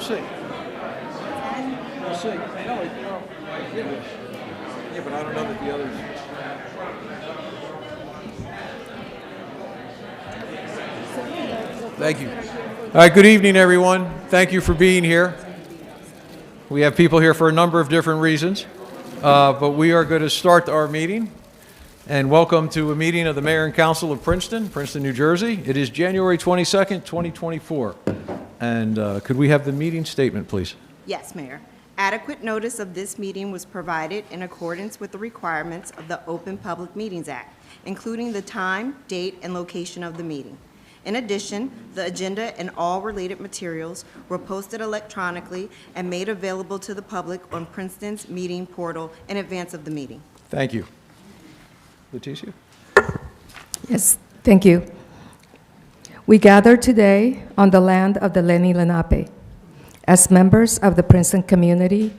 We'll see. We'll see. No, yeah, but I don't know that the others. Thank you. All right, good evening, everyone. Thank you for being here. We have people here for a number of different reasons, but we are going to start our meeting. And welcome to a meeting of the Mayor and Council of Princeton, New Jersey. It is January 22nd, 2024. And could we have the meeting statement, please? Yes, Mayor. Adequate notice of this meeting was provided in accordance with the requirements of the Open Public Meetings Act, including the time, date, and location of the meeting. In addition, the agenda and all related materials were posted electronically and made available to the public on Princeton's meeting portal in advance of the meeting. Thank you. Leticia? Yes, thank you. We gather today on the land of the Lenni Lenape. As members of the Princeton community,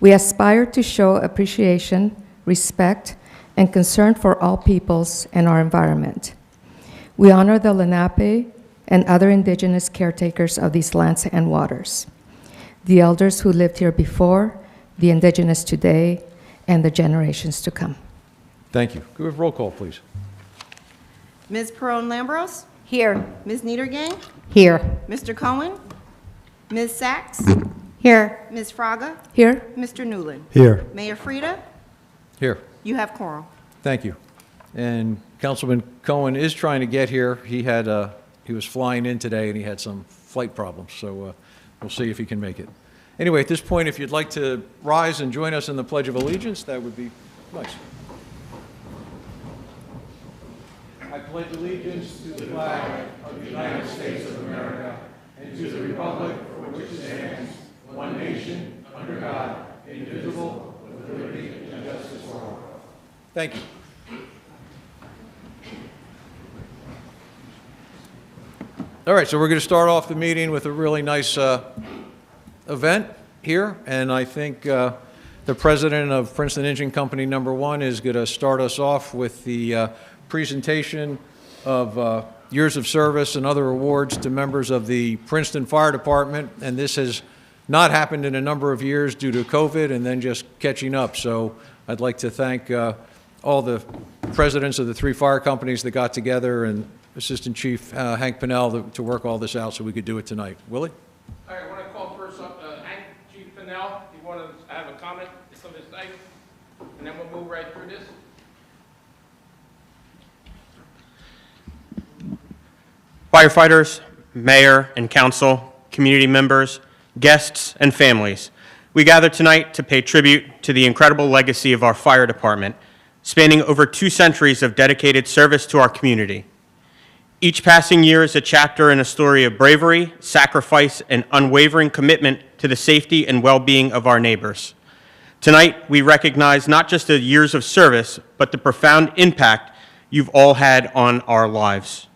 we aspire to show appreciation, respect, and concern for all peoples and our environment. We honor the Lenape and other indigenous caretakers of these lands and waters, the elders who lived here before, the indigenous today, and the generations to come. Thank you. Could we have roll call, please? Ms. Perron-Lambros? Here. Ms. Niedergang? Here. Mr. Cohen? Ms. Sachs? Here. Ms. Fraga? Here. Mr. Newland? Here. Mayor Frida? Here. You have quorum. Thank you. And Councilman Cohen is trying to get here. He was flying in today and he had some flight problems, so we'll see if he can make it. Anyway, at this point, if you'd like to rise and join us in the Pledge of Allegiance, that would be nice. I pledge allegiance to the flag of the United States of America and to the republic for which it stands, one nation, under God, indivisible, with liberty and justice for all. Thank you. All right, so we're going to start off the meeting with a really nice event here, and I think the president of Princeton Engine Company #1 is going to start us off with the presentation of years of service and other awards to members of the Princeton Fire Department, and this has not happened in a number of years due to COVID and then just catching up. So I'd like to thank all the presidents of the 3 fire companies that got together and Assistant Chief Hank Pinnell to work all this out so we could do it tonight. Willie? All right, I want to call first up Hank, Chief Pinnell. If you want to have a comment to some of this night, and then we'll move right through this. Firefighters, mayor and council, community members, guests, and families, we gather tonight to pay tribute to the incredible legacy of our fire department, spanning over 2 centuries of dedicated service to our community. Each passing year is a chapter in a story of bravery, sacrifice, and unwavering commitment to the safety and well-being of our neighbors. Tonight, we recognize not just the years of service, but the profound impact you've all had on our lives.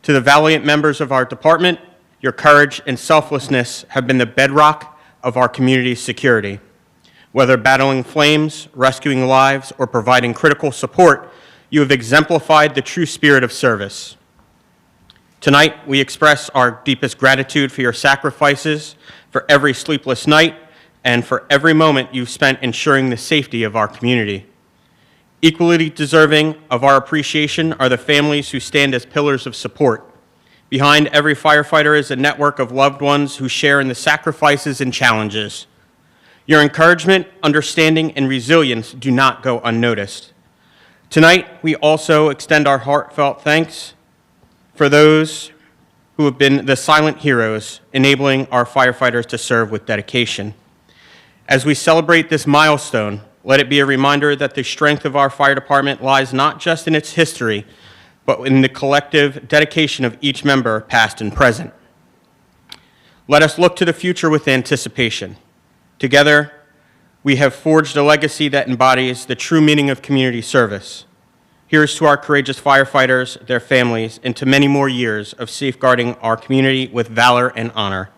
To the valiant members of our department, your courage and selflessness have been the bedrock of our community's security. Whether battling flames, rescuing lives, or providing critical support, you have exemplified the true spirit of service. Tonight, we express our deepest gratitude for your sacrifices, for every sleepless night, and for every moment you've spent ensuring the safety of our community. Equally deserving of our appreciation are the families who stand as pillars of support. Behind every firefighter is a network of loved ones who share in the sacrifices and challenges. Your encouragement, understanding, and resilience do not go unnoticed. Tonight, we also extend our heartfelt thanks for those who have been the silent heroes, enabling our firefighters to serve with dedication. As we celebrate this milestone, let it be a reminder that the strength of our fire department lies not just in its history, but in the collective dedication of each member, past and present. Let us look to the future with anticipation. Together, we have forged a legacy that embodies the true meaning of community service. Here's to our courageous firefighters, their families, and to many more years of safeguarding our community with valor and honor.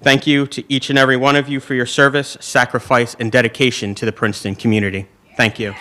Thank you to each and every one of you for your service, sacrifice, and dedication to the Princeton community. Thank you.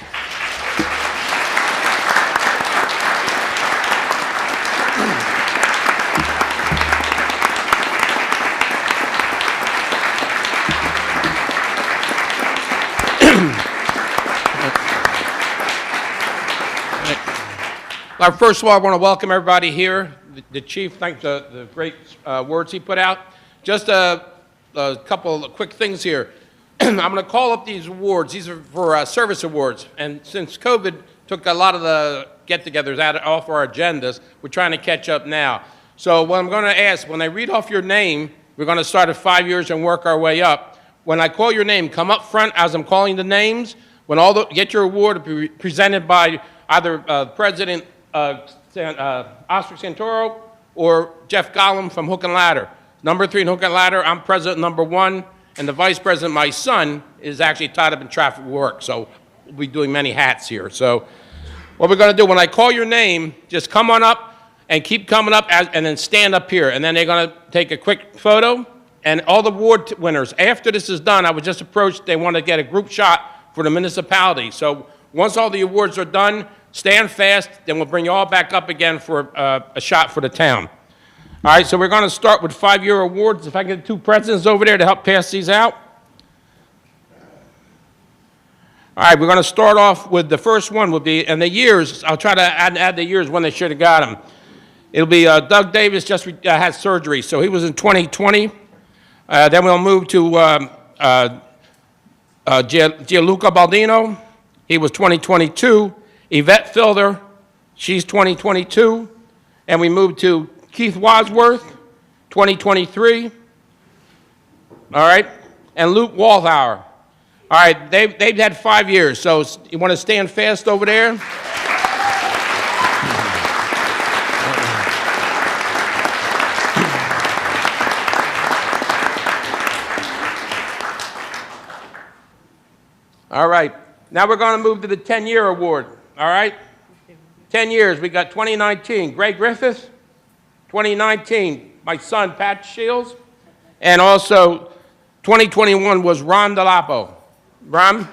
First of all, I want to welcome everybody here. The chief, thank the great words he put out. Just a couple of quick things here. I'm going to call up these awards. These are for service awards. And since COVID took a lot of the get-togethers off our agendas, we're trying to catch up now. So what I'm going to ask, when I read off your name, we're going to start at 5 years and work our way up. When I call your name, come up front as I'm calling the names. When get your award presented by either President Oscar Santoro or Jeff Gollum from Hook and Ladder. Number 3 in Hook and Ladder, I'm president number 1, and the vice president, my son, is actually tied up in traffic work, so we'll be doing many hats here. So what we're going to do, when I call your name, just come on up and keep coming up and then stand up here, and then they're going to take a quick photo. And all the award winners, after this is done, I was just approached, they want to get a group shot for the municipality. So once all the awards are done, stand fast, then we'll bring you all back up again for a shot for the town. All right, so we're going to start with 5-year awards. If I can get 2 presidents over there to help pass these out. All right, we're going to start off with the first one will be, and the years, I'll try to add the years when they should have got them. It'll be Doug Davis just had surgery, so he was in 2020. Then we'll move to Gianluca Baldino. He was 2022. Yvette Filder, she's 2022. And we move to Keith Wadsworth, 2023. All right. And Luke Walthauer. All right. They've had 5 years. So you want to stand fast over there? All right, now we're going to move to the 10-year award, all right? 10 years, we got 2019, Greg Griffith, 2019, my son, Pat Shields, and also 2021 was Ron Delapo. Ron?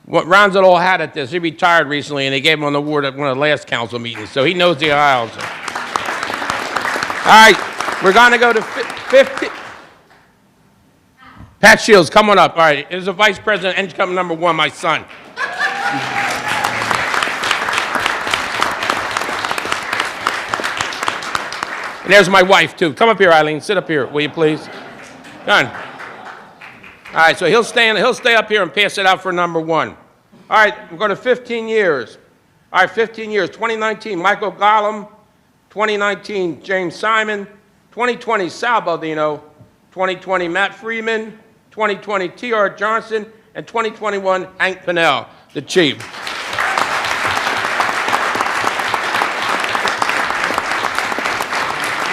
Ron's an old hat at this. He retired recently, and they gave him an award at one of the last council meetings, so he knows the aisles. All right, we're going to go to 50. Pat Shields, come on up. All right, here's the vice president, income number 1, my son. And there's my wife, too. Come up here, Eileen. Sit up here, will you please? Come on. All right, so he'll stay up here and pass it out for number 1. All right, we're going to 15 years. All right, 15 years. 2019, Michael Gollum. 2019, James Simon. 2020, Sal Baldino. 2020, Matt Freeman. 2020, T.R. Johnson. And 2021, Hank Pinnell, the chief.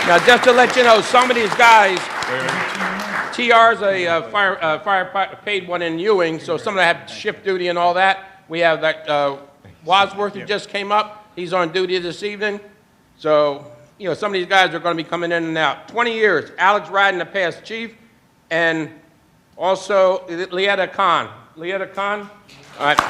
Now, just to let you know, some of these guys, TR's a fire paid one in Ewing, so some of them have shift duty and all that. We have that Wadsworth who just came up. He's on duty this evening. So, you know, some of these guys are going to be coming in and out. 20 years, Alex Radden, the past chief, and also Lieta Khan. Lieta Khan? All right.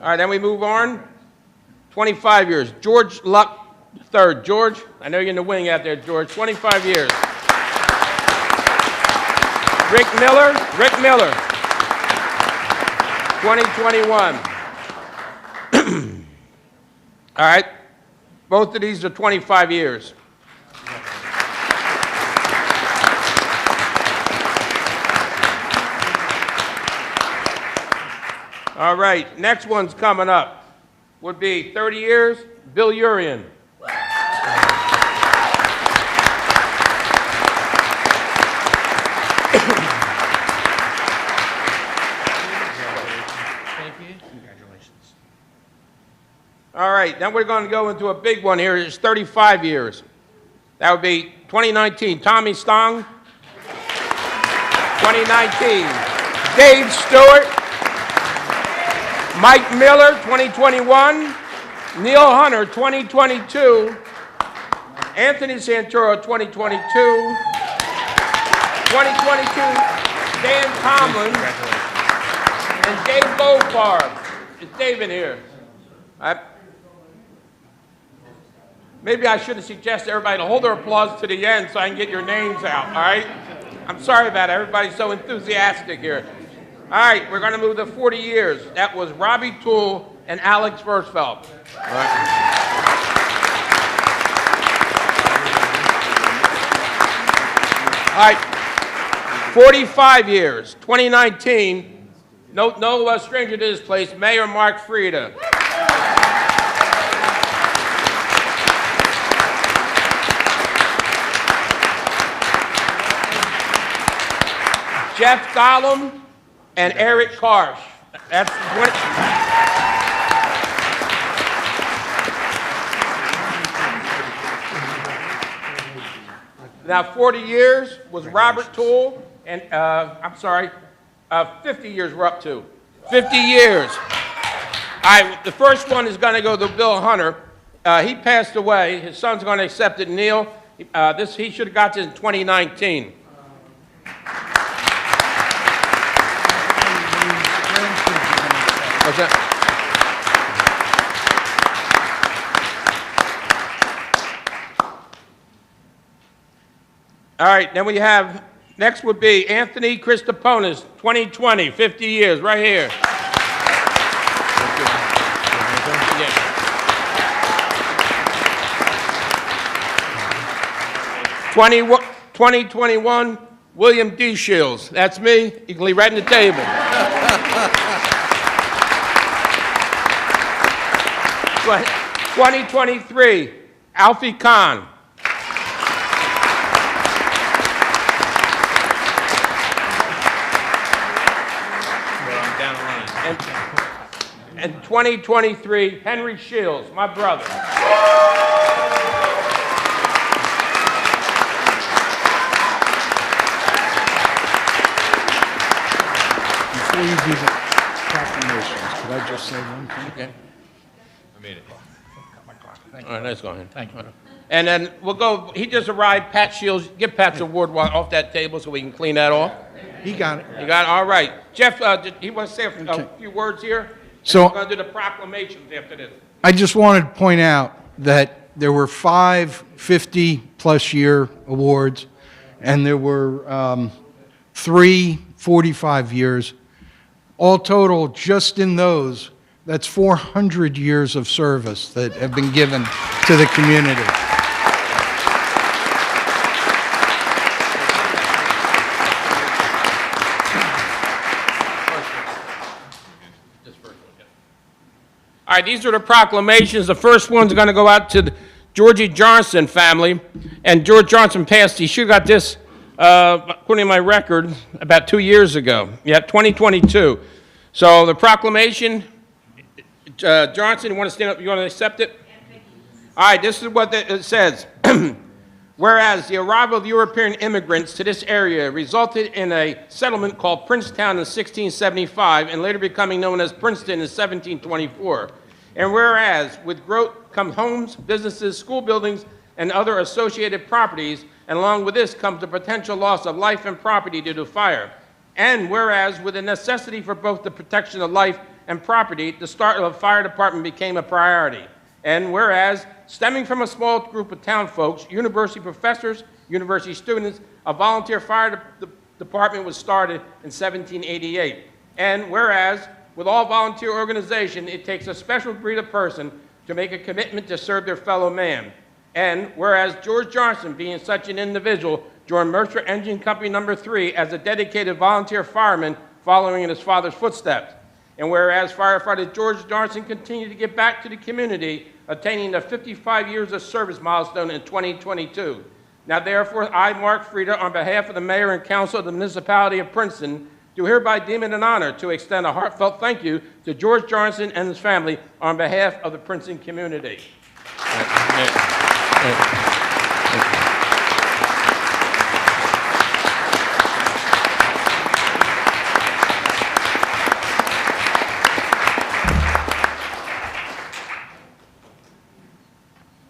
All right, then we move on. 25 years. George Luck III. George, I know you're in the wing out there, George. 25 years. Rick Miller. 2021. All right. Both of these are 25 years. All right, next one's coming up. Would be 30 years, Bill Urian. Congratulations. All right, then we're going to go into a big one here. It's 35 years. That would be 2019, Tommy Stong. 2019, Dave Stewart. Mike Miller, 2021. Neil Hunter, 2022. Anthony Santoro, 2022. 2022, Dan Tomlin and Dave Goldfarb. Is David here? Maybe I should have suggested everybody to hold their applause to the end so I can get your names out, all right? I'm sorry about it. Everybody's so enthusiastic here. All right, we're going to move to 40 years. That was Robbie Toole and Alex Versfeld. All right, 45 years, 2019. No stranger to this place, Mayor Mark Frieda. Jeff Gollum and Eric Karsh. That's 20. Now, 40 years was Robert Toole, and 50 years we're up to. 50 years. All right, the first one is going to go to Bill Hunter. He passed away. His son's going to accept it, Neil. He should have got this in 2019. What's that? All right, then we have, next would be Anthony Christoponis, 2020, 50 years, right here. 2021, William D. Shields. That's me. You can leave right in the table. 2023, Alfie Khan. And 2023, Henry Shields, my brother. Before you do the proclamations, could I just say one thing? Okay. I made it. All right, let's go ahead. Thank you. And then we'll go, he just arrived, Pat Shields. Give Pat's award off that table so we can clean that off. He got it. You got it? All right. Jeff, he wants to say a few words here? So- we're going to do the proclamations after this. I just wanted to point out that there were 5 50-plus year awards, and there were 3 45 years. All total, just in those, that's 400 years of service that have been given to the community. All right, these are the proclamations. The first one's going to go out to the Georgie Johnson family. And George Johnson passed, he should have got this, according to my record, about 2 years ago. Yeah, 2022. So the proclamation, Johnson, you want to stand up? You want to accept it? All right, this is what it says. Whereas the arrival of European immigrants to this area resulted in a settlement called Princetown in 1675 and later becoming known as Princeton in 1724. And whereas with growth come homes, businesses, school buildings, and other associated properties, and along with this comes the potential loss of life and property due to fire. And whereas with the necessity for both the protection of life and property, the start of a fire department became a priority. And whereas, stemming from a small group of town folks, university professors, university students, a volunteer fire department was started in 1788. And whereas, with all volunteer organization, it takes a special breed of person to make a commitment to serve their fellow man. And whereas George Johnson, being such an individual, joined Mercer Engine Company No. 3 as a dedicated volunteer fireman following in his father's footsteps. And whereas firefighter George Johnson continued to give back to the community, attaining the 55 years of service milestone in 2022. Now therefore, I, Mark Frieda, on behalf of the mayor and council of the municipality of Princeton, do hereby deem it an honor to extend a heartfelt thank you to George Johnson and his family on behalf of the Princeton community.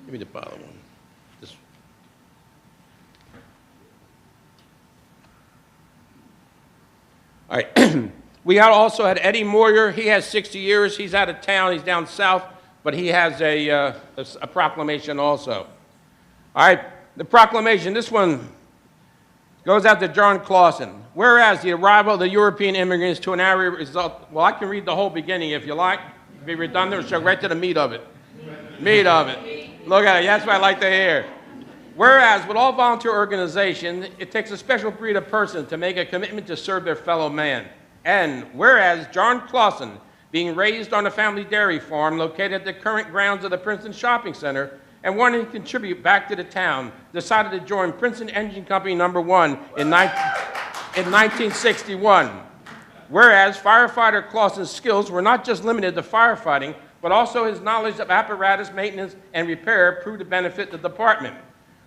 Give me the bottom one. This. All right. We also had Eddie Moyer. He has 60 years. He's out of town. He's down south, but he has a proclamation also. All right, the proclamation, this one goes out to John Clausen. Whereas the arrival of the European immigrants to an area result, well, I can read the whole beginning if you like. Be redundant, so right to the meat of it. Meat of it. Look at it, that's what I like to hear. Whereas with all volunteer organizations, it takes a special breed of person to make a commitment to serve their fellow man. And whereas John Clausen, being raised on a family dairy farm located at the current grounds of the Princeton Shopping Center, and wanting to contribute back to the town, decided to join Princeton Engine Company No. 1 in 1961. Whereas firefighter Clausen's skills were not just limited to firefighting, but also his knowledge of apparatus maintenance and repair proved to benefit the department.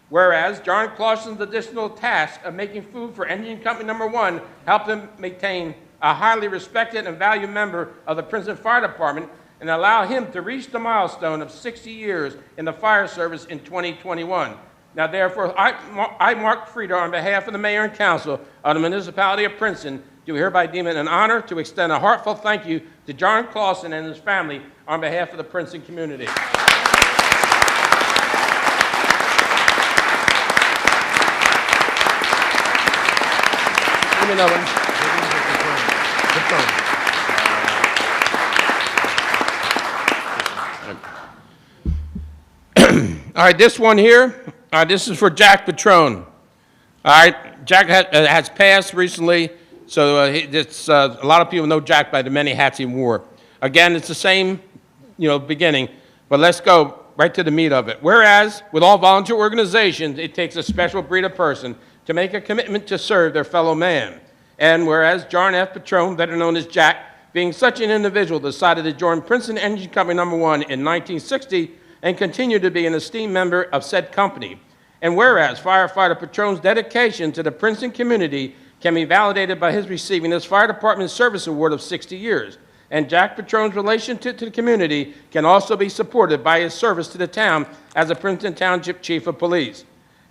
Whereas John Clausen's additional task of making food for Engine Company No. 1 helped him maintain a highly respected and valued member of the Princeton Fire Department and allow him to reach the milestone of 60 years in the fire service in 2021. Now, therefore, I, Mark Frieda, on behalf of the mayor and council of the municipality of Princeton, do hereby deem it an honor to extend a heartfelt thank you to John Clausen and his family on behalf of the Princeton community. Give me another one. All right, this one here, this is for Jack Petrone. All right, Jack has passed recently, so a lot of people know Jack by the many hats he wore. Again, it's the same, beginning, but let's go right to the meat of it. Whereas, with all volunteer organizations, it takes a special breed of person to make a commitment to serve their fellow man. And whereas John F. Petrone, better known as Jack, being such an individual, decided to join Princeton Engine Company No. 1 in 1960 and continue to be an esteemed member of said company. And whereas firefighter Petrone's dedication to the Princeton community can be validated by his receiving his Fire Department Service Award of 60 years. And Jack Petrone's relationship to the community can also be supported by his service to the town as a Princeton Township Chief of Police.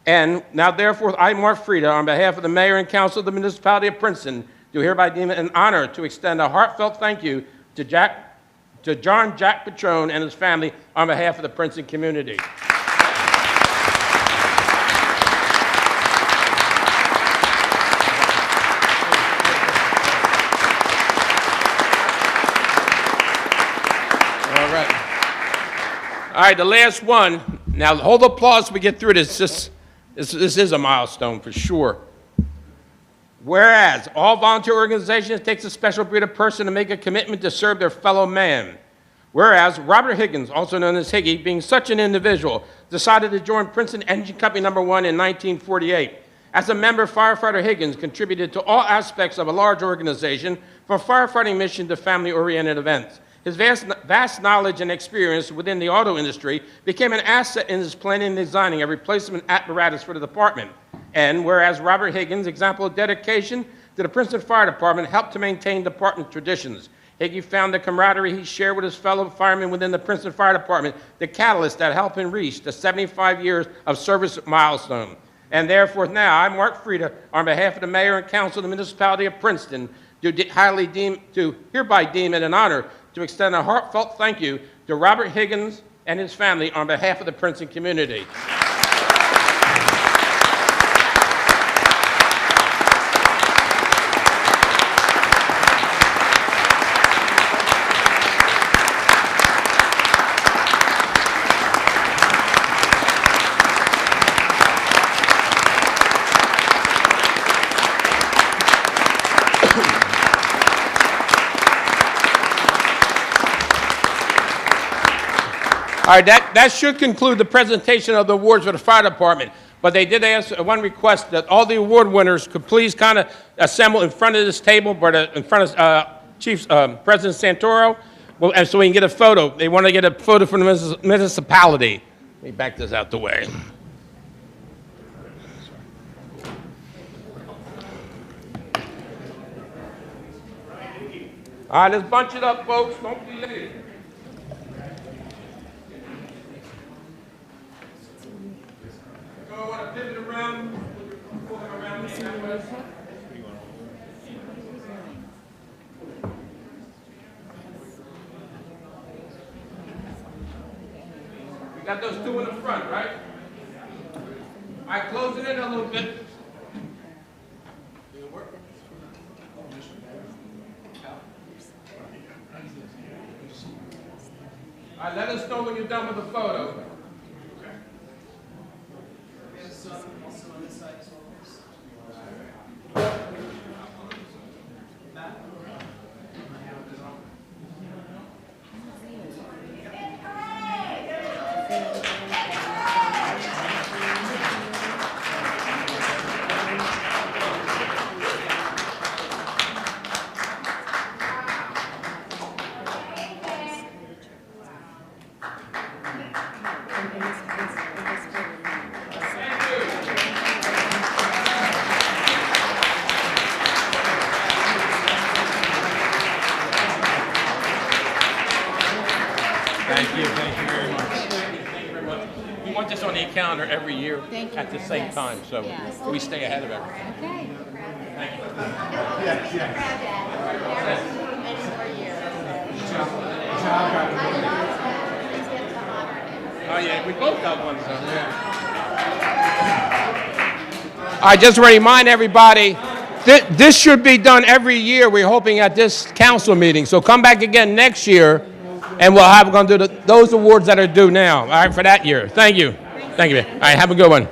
And now, therefore, I, Mark Frieda, on behalf of the mayor and council of the municipality of Princeton, do hereby deem it an honor to extend a heartfelt thank you to John Jack Petrone and his family on behalf of the Princeton community. All right, the last one. Now, hold applause as we get through this. This is a milestone for sure. Whereas all volunteer organizations takes a special breed of person to make a commitment to serve their fellow man. Whereas Robert Higgins, also known as Higgy, being such an individual, decided to join Princeton Engine Company No. 1 in 1948. As a member, firefighter Higgins contributed to all aspects of a large organization, from firefighting mission to family-oriented events. His vast knowledge and experience within the auto industry became an asset in his planning and designing a replacement apparatus for the department. And whereas Robert Higgins' example of dedication to the Princeton Fire Department helped to maintain department traditions, Higgy found the camaraderie he shared with his fellow firemen within the Princeton Fire Department the catalyst that helped him reach the 75 years of service milestone. And therefore, now, I, Mark Frieda, on behalf of the mayor and council of the municipality of Princeton, do hereby deem it an honor to extend a heartfelt thank you to Robert Higgins and his family on behalf of the Princeton community. All right, that should conclude the presentation of the awards for the fire department. But they did ask one request that all the award winners could please kind of assemble in front of this table, in front of President Santoro, and so we can get a photo. They want to get a photo from the municipality. Let me back this out the way. All right, let's bunch it up, folks. Don't be late. I want to pivot around. We got those two in the front, right? All right, close it in a little bit. All right, let us know when you're done with the photo. Thank you very much. Thank you very much. We want this on the calendar every year at the same time, so we stay ahead of everything. Oh, yeah, we both got one, so. All right, just to remind everybody, this should be done every year, we're hoping, at this council meeting. So come back again next year, and we're going to do those awards that are due now, all right, for that year. Thank you. Thank you. All right, have a good one.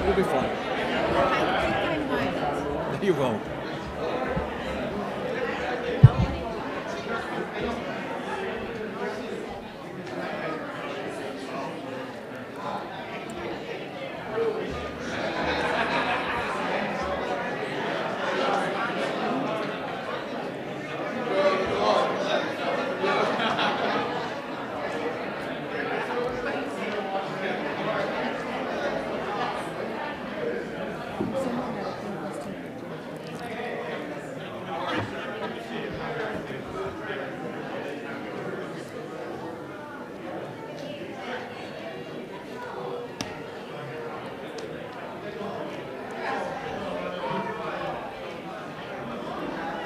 You'll be fine. You won't.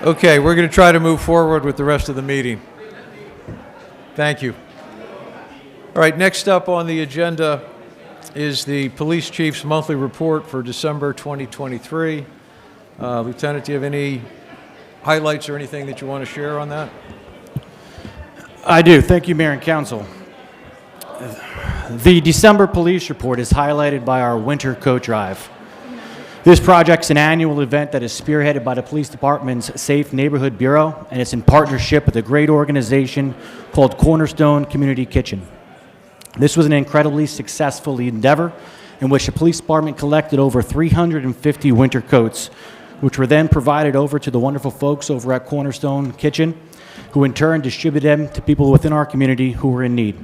Okay, we're going to try to move forward with the rest of the meeting. Thank you. All right, next up on the agenda is the police chief's monthly report for December 2023. Lieutenant, do you have any highlights or anything that you want to share on that? I do. Thank you, Mayor and Council. The December police report is highlighted by our winter coat drive. This project's an annual event that is spearheaded by the Police Department's Safe Neighborhood Bureau, and it's in partnership with a great organization called Cornerstone Community Kitchen. This was an incredibly successful endeavor in which the Police Department collected over 350 winter coats, which were then provided over to the wonderful folks over at Cornerstone Kitchen, who in turn distributed them to people within our community who were in need.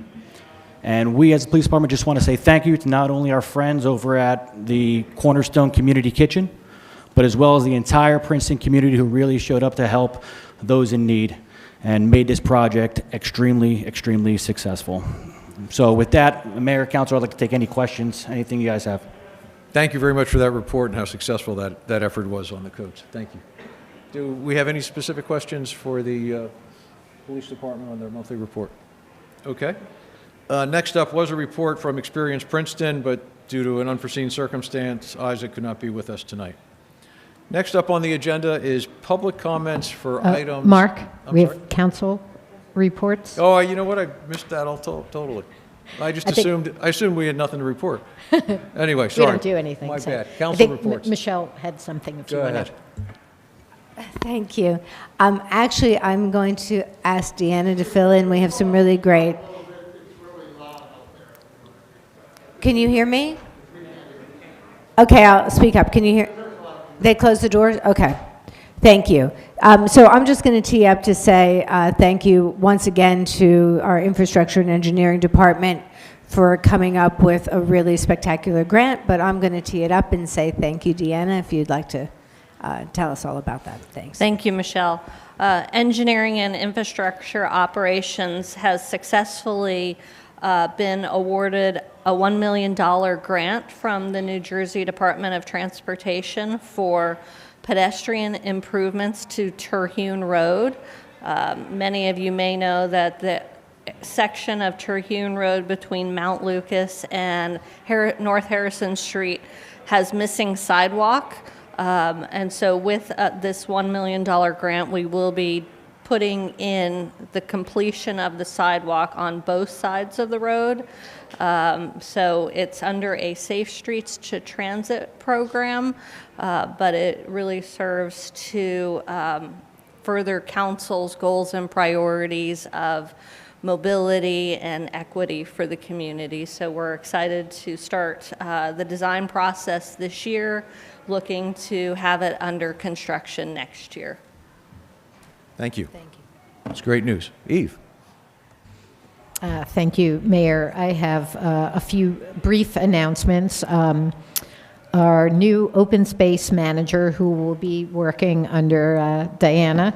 And we as the police department just want to say thank you to not only our friends over at the Cornerstone Community Kitchen, but as well as the entire Princeton community who really showed up to help those in need and made this project extremely, extremely successful. So with that, Mayor, Council, I'd like to take any questions, anything you guys have. Thank you very much for that report and how successful that effort was on the coats. Thank you. Do we have any specific questions for the police department on their monthly report? Okay. Next up was a report from Experience Princeton, but due to an unforeseen circumstance, Isaac could not be with us tonight. Next up on the agenda is public comments for items. Mark, I'm we sorry? have council reports. Oh, you know what? I missed that totally. I just assumed we had nothing to report. Anyway, We sorry. don't do anything. My so bad. I Council think reports. Michelle had something if you Go want ahead. to. Thank you. Actually, I'm going to ask Deanna to fill in. We have some really great. Can you hear me? Okay, I'll speak up. Can you hear? They closed the doors? Okay. Thank you. So I'm just going to tee up to say thank you once again to our Infrastructure and Engineering Department for coming up with a really spectacular grant, but I'm going to tee it up and say thank you, Deanna, if you'd like to tell us all about that. Thanks. Thank you, Michelle. Engineering and Infrastructure Operations has successfully been awarded a $1 million grant from the New Jersey Department of Transportation for pedestrian improvements to Terhune Road. Many of you may know that the section of Terhune Road between Mount Lucas and North Harrison Street has missing sidewalk. And so with this $1 million grant, we will be putting in the completion of the sidewalk on both sides of the road. So it's under a Safe Streets to Transit program, but it really serves to further council's goals and priorities of mobility and equity for the community. So we're excited to start the design process this year, looking to have it under construction next year. Thank you. Thank you. That's great news. Eve? Thank you, Mayor. I have a few brief announcements. Our new open space manager, who will be working under Deanna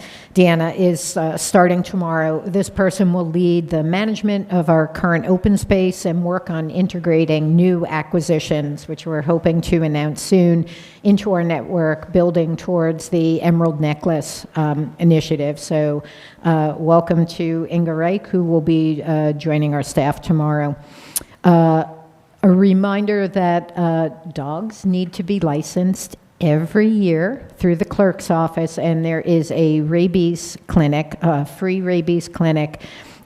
is starting tomorrow. This person will lead the management of our current open space and work on integrating new acquisitions, which we're hoping to announce soon, into our network, building towards the Emerald Necklace initiative. So welcome to Inga Reich, who will be joining our staff tomorrow. A reminder that dogs need to be licensed every year through the clerk's office, and there is a rabies clinic, a free rabies clinic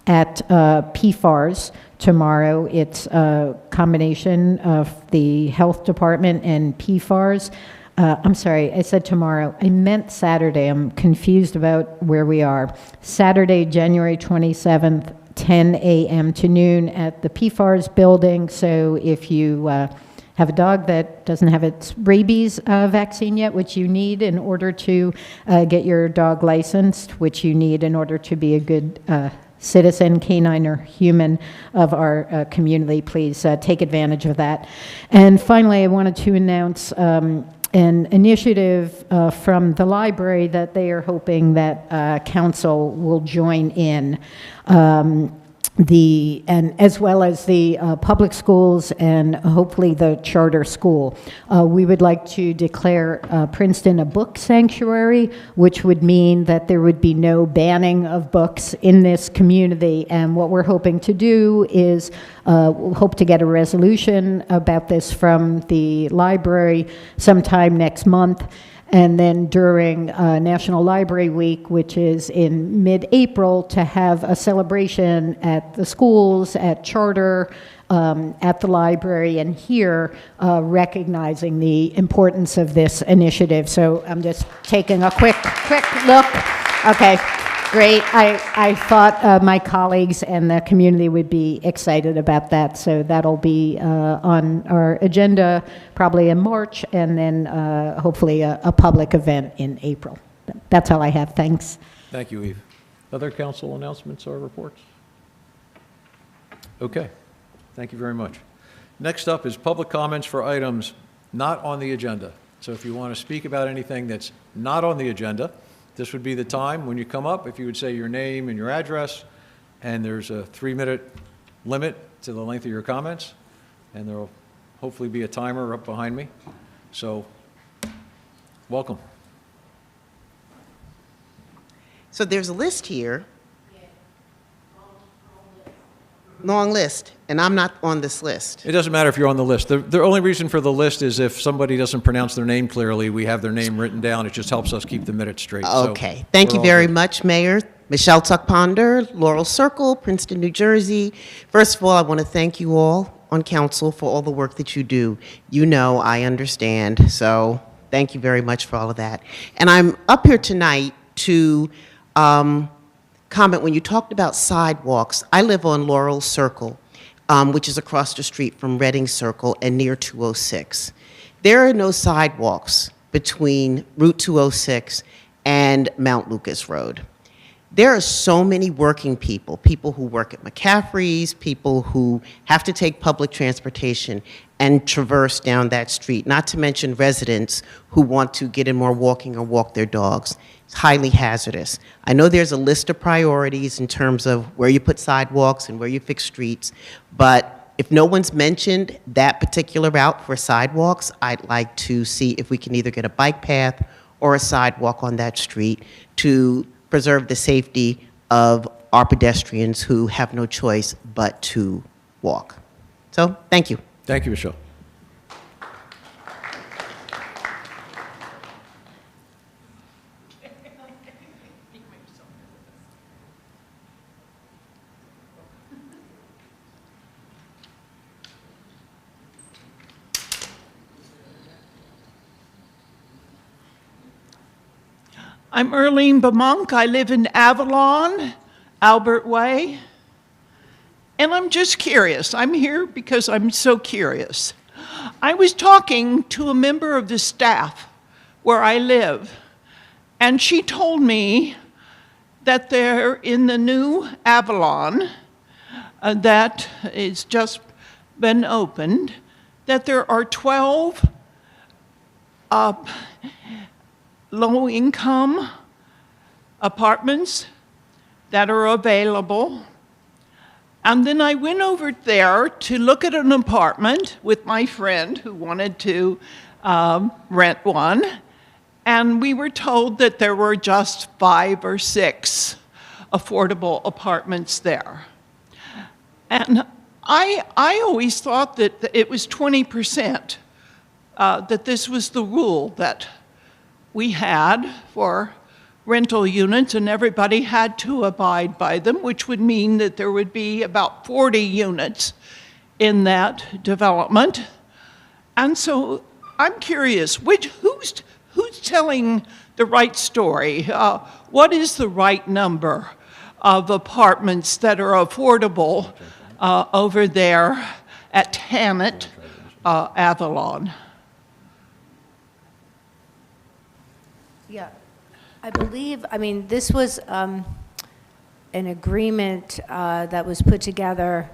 at PFARS tomorrow. It's a combination of the health department and PFARS. I'm sorry, I said tomorrow. I meant Saturday. I'm confused about where we are. Saturday, January 27th, 10 a.m. to noon at the PFARS building. So if you have a dog that doesn't have its rabies vaccine yet, which you need in order to get your dog licensed, which you need in order to be a good citizen, canine or human of our community, please take advantage of that. And finally, I wanted to announce an initiative from the library that they are hoping that council will join in. And as well as the public schools and hopefully the charter school. We would like to declare Princeton a book sanctuary, which would mean that there would be no banning of books in this community. And what we're hoping to do is hope to get a resolution about this from the library sometime next month. And then during National Library Week, which is in mid-April, to have a celebration at the schools, at charter, at the library, and here, recognizing the importance of this initiative. So I'm just taking a quick look. Okay, great. I thought my colleagues and the community would be excited about that, so that'll be on our agenda probably in March, and then hopefully a public event in April. That's all I have. Thanks. Thank you, Eve. Other council announcements or reports? Okay. Thank you very much. Next up is public comments for items not on the agenda. So if you want to speak about anything that's not on the agenda, this would be the time when you come up, if you would say your name and your address, and there's a 3-minute limit to the length of your comments, and there will hopefully be a timer up behind me. So, welcome. So there's a list here. Long list, and I'm not on this list. It doesn't matter if you're on the list. The only reason for the list is if somebody doesn't pronounce their name clearly, we have their name written down. It just helps us keep the minutes straight. Okay. Thank you very much, Mayor. Michelle Tuck Ponder, Laurel Circle, Princeton, New Jersey. First of all, I want to thank you all on council for all the work that you do. You know I understand, so thank you very much for all of that. And I'm up here tonight to comment when you talked about sidewalks. I live on Laurel Circle, which is across the street from Reading Circle and near 206. There are no sidewalks between Route 206 and Mount Lucas Road. There are so many working people, people who work at McCaffrey's, people who have to take public transportation and traverse down that street, not to mention residents who want to get in more walking or walk their dogs. It's highly hazardous. I know there's a list of priorities in terms of where you put sidewalks and where you fix streets, but if no one's mentioned that particular route for sidewalks, I'd like to see if we can either get a bike path or a sidewalk on that street to preserve the safety of our pedestrians who have no choice but to walk. So, thank you. Thank you, Michelle. I'm Erlene Bemonk. I live in Avalon, Albert Way. And I'm just curious. I'm here because I'm so curious. I was talking to a member of the staff where I live, and she told me that there in the new Avalon that is just been opened, that there are 12 low-income apartments that are available. And then I went over there to look at an apartment with my friend who wanted to rent one. And we were told that there were just 5 or 6 affordable apartments there. And I always thought that it was 20%, that this was the rule that we had for rental units, and everybody had to abide by them, which would mean that there would be about 40 units in that development. And so I'm curious, who's telling the right story? What is the right number of apartments that are affordable over there at Tannet, Avalon? Yeah, I believe, I mean, this was an agreement that was put together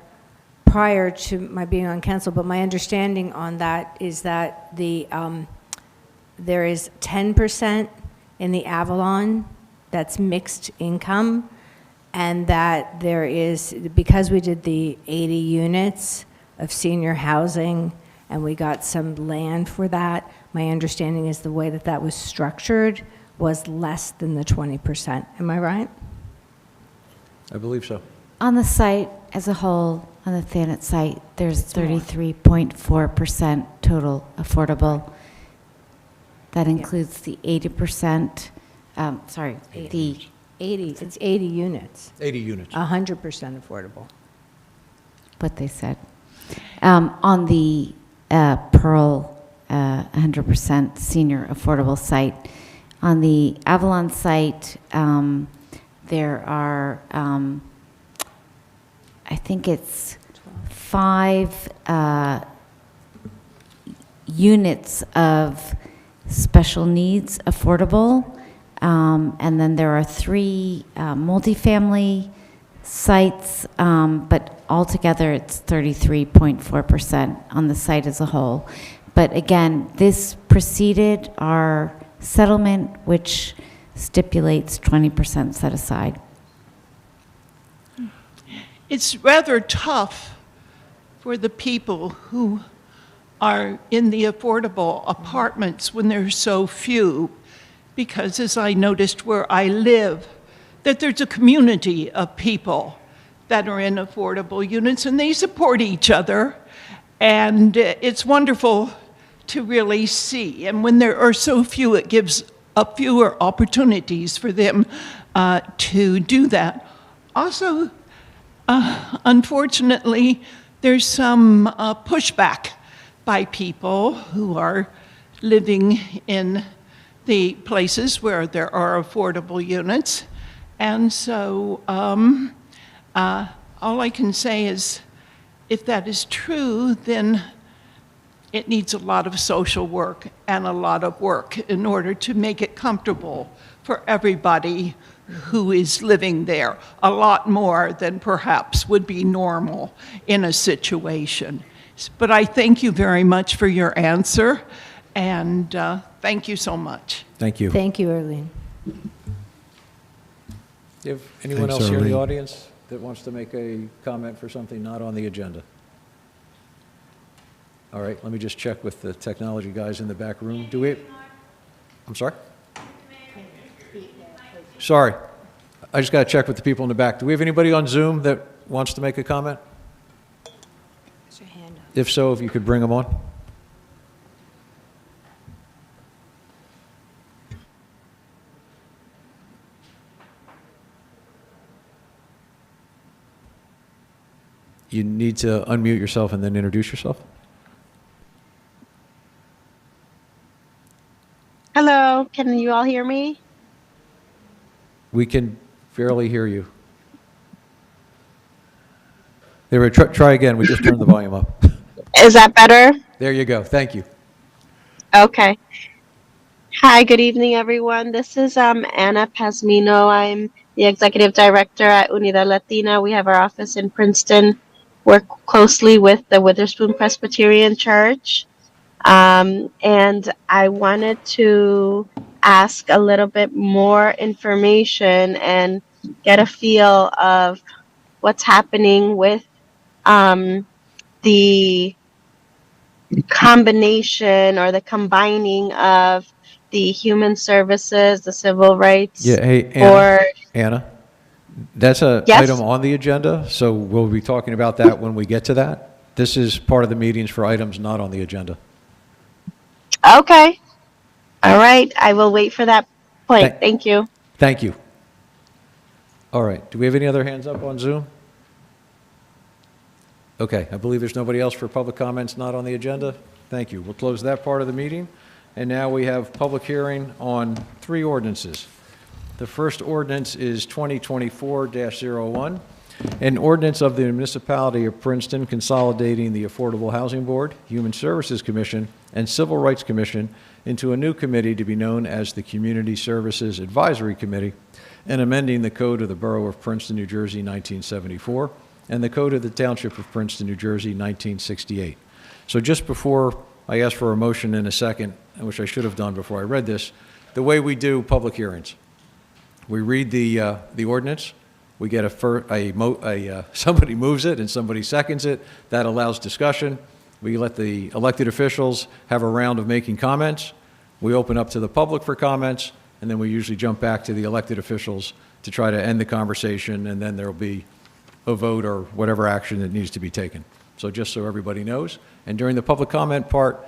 prior to my being on council, but my understanding on that is that there is 10% in the Avalon that's mixed income, and that there is, because we did the 80 units of senior housing and we got some land for that, my understanding is the way that that was structured was less than the 20%. Am I right? I believe so. On the site as a whole, on the Thanet site, there's 33.4% total affordable. That includes the 80%, sorry, the 80, it's 80 units, 80 units. 100% affordable. what they said. On the Pearl 100% senior affordable site, on the Avalon site, there are, I think it's 5 units of special needs affordable, and then there are 3 multifamily sites, but altogether it's 33.4% on the site as a whole. But again, this preceded our settlement, which stipulates 20% set aside. It's rather tough for the people who are in the affordable apartments when there's so few, because as I noticed where I live, that there's a community of people that are in affordable units and they support each other, and it's wonderful to really see. And when there are so few, it gives fewer opportunities for them to do that. Also, unfortunately, there's some pushback by people who are living in the places where there are affordable units. And so all I can say is, if that is true, then it needs a lot of social work and a lot of work in order to make it comfortable for everybody who is living there, a lot more than perhaps would be normal in a situation. But I thank you very much for your answer, and thank you so much. Thank you. Thank you, Arlene. Do you have anyone Thanks, else here in the Arlene. audience that wants to make a comment for something not on the agenda? All right, let me just check with the technology guys in the back room. Do we? I'm sorry? Sorry. I just got to check with the people in the back. Do we have anybody on Zoom that wants to make a comment? If so, if you could bring them on. You need to unmute yourself and then introduce yourself. Hello, can you all hear me? We can barely hear you. There, we try again. We just turned the volume up. Is that better? There you go. Thank you. Okay. Hi, good evening, everyone. This is Ana Pazmino. I'm the executive director at Unidad Latina. We have our office in Princeton. Work closely with the Witherspoon Presbyterian Church. And I wanted to ask a little bit more information and get a feel of what's happening with the combination or the combining of the human services, the civil rights, Yeah, hey, or Anna, that's a Yes? item on the agenda, so we'll be talking about that when we get to that. This is part of the meetings for items not on the agenda. Okay. All right. I will wait for that point. Thank you. Thank you. All right. Do we have any other hands up on Zoom? Okay. I believe there's nobody else for public comments not on the agenda. Thank you. We'll close that part of the meeting. And now we have public hearing on 3 ordinances. The first ordinance is 2024-01, an ordinance of the Municipality of Princeton consolidating the Affordable Housing Board, Human Services Commission, and Civil Rights Commission into a new committee to be known as the Community Services Advisory Committee, and amending the Code of the Borough of Princeton, New Jersey, 1974, and the Code of the Township of Princeton, New Jersey, 1968. So just before I ask for a motion in a second, which I should have done before I read this, the way we do public hearings. We read the ordinance, we get somebody moves it and somebody seconds it. That allows discussion. We let the elected officials have a round of making comments. We open up to the public for comments, and then we usually jump back to the elected officials to try to end the conversation, and then there'll be a vote or whatever action that needs to be taken. So just so everybody knows. And during the public comment part,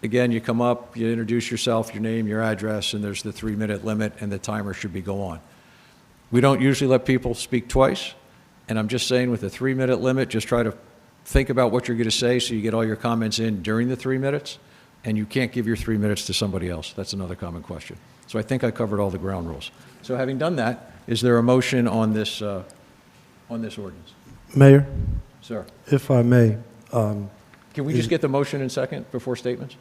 again, you come up, you introduce yourself, your name, your address, and there's the 3-minute limit, and the timer should be go on. We don't usually let people speak twice, and I'm just saying with the 3-minute limit, just try to think about what you're going to say so you get all your comments in during the 3 minutes, and you can't give your 3 minutes to somebody else. That's another common question. So I think I covered all the ground rules. So having done that, is there a motion on this ordinance? Mayor, Sir, if I may, can we just get the motion in second before statements?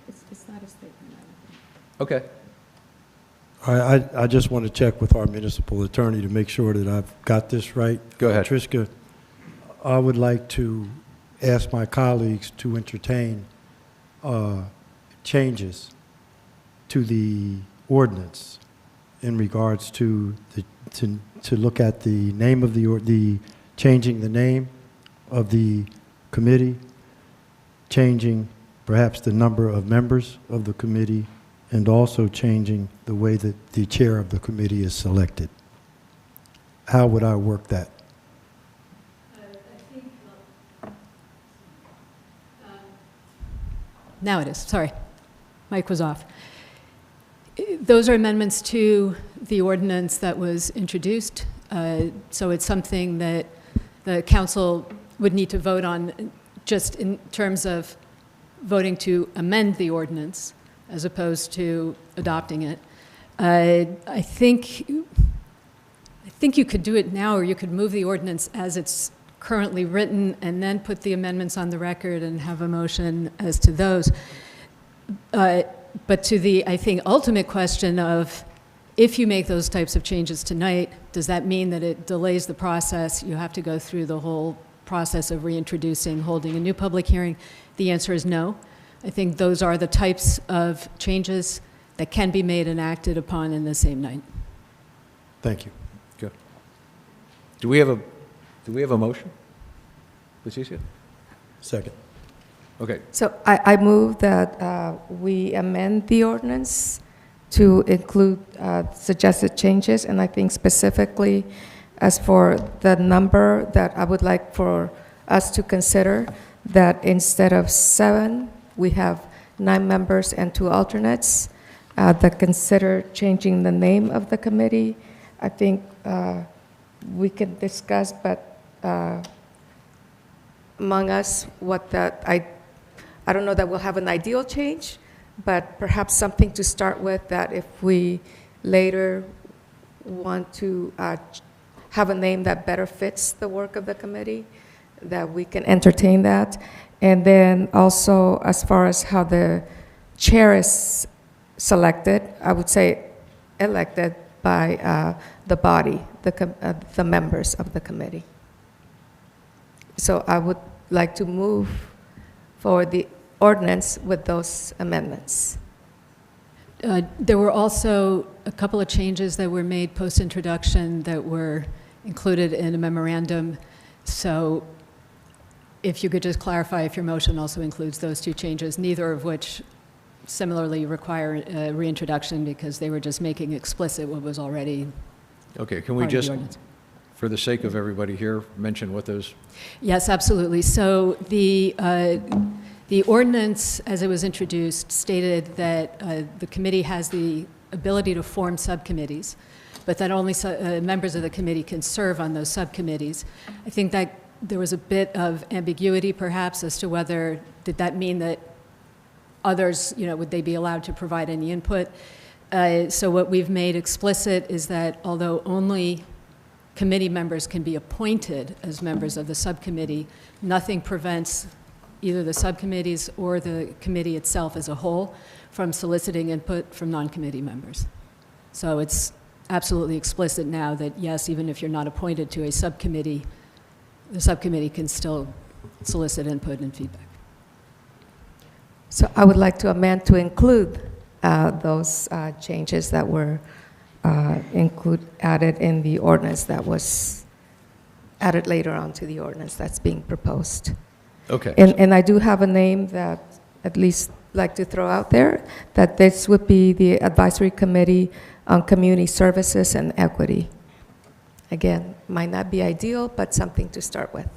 It's not a statement. Okay. I just want to check with our municipal attorney to make sure that I've got this right. Go ahead. Triska, I would like to ask my colleagues to entertain changes to the ordinance in regards to to look at the name of changing the name of the committee, changing perhaps the number of members of the committee, and also changing the way that the chair of the committee is selected. How would I work that? Now it is, sorry. Mic was off. Those are amendments to the ordinance that was introduced. So it's something that the council would need to vote on just in terms of voting to amend the ordinance as opposed to adopting it. I think you could do it now, or you could move the ordinance as it's currently written and then put the amendments on the record and have a motion as to those. But to the, I think, ultimate question of, if you make those types of changes tonight, does that mean that it delays the process? You have to go through the whole process of reintroducing, holding a new public hearing. The answer is no. I think those are the types of changes that can be made and acted upon in the same night. Thank you. Okay. Do we have a motion? Leticia? Second. Okay. So I move that we amend the ordinance to include suggested changes, and I think specifically as for the number that I would like for us to consider, that instead of 7, we have 9 members and 2 alternates, that consider changing the name of the committee. I think we can discuss, but among us, what that, I don't know that we'll have an ideal change, but perhaps something to start with, that if we later want to have a name that better fits the work of the committee, that we can entertain that. And then also, as far as how the chair is selected, I would say elected by the body, the members of the committee. So I would like to move for the ordinance with those amendments. There were also a couple of changes that were made post-introduction that were included in a memorandum. So if you could just clarify if your motion also includes those 2 changes, neither of which similarly require reintroduction, because they were just making explicit what was already Okay, can we part of the just, ordinance. for the sake of everybody here, mention what those, Yes, absolutely. So the ordinance, as it was introduced, stated that the committee has the ability to form subcommittees, but that only members of the committee can serve on those subcommittees. I think that there was a bit of ambiguity, perhaps, as to whether, did that mean that others, would they be allowed to provide any input? So what we've made explicit is that although only committee members can be appointed as members of the subcommittee, nothing prevents either the subcommittees or the committee itself as a whole from soliciting input from non-committee members. So it's absolutely explicit now that, yes, even if you're not appointed to a subcommittee, the subcommittee can still solicit input and feedback. So I would like to amend to include those changes that were added in the ordinance that was added later on to the ordinance that's being proposed. okay. And I do have a name that at least like to throw out there, that this would be the Advisory Committee on Community Services and Equity. Again, might not be ideal, but something to start with.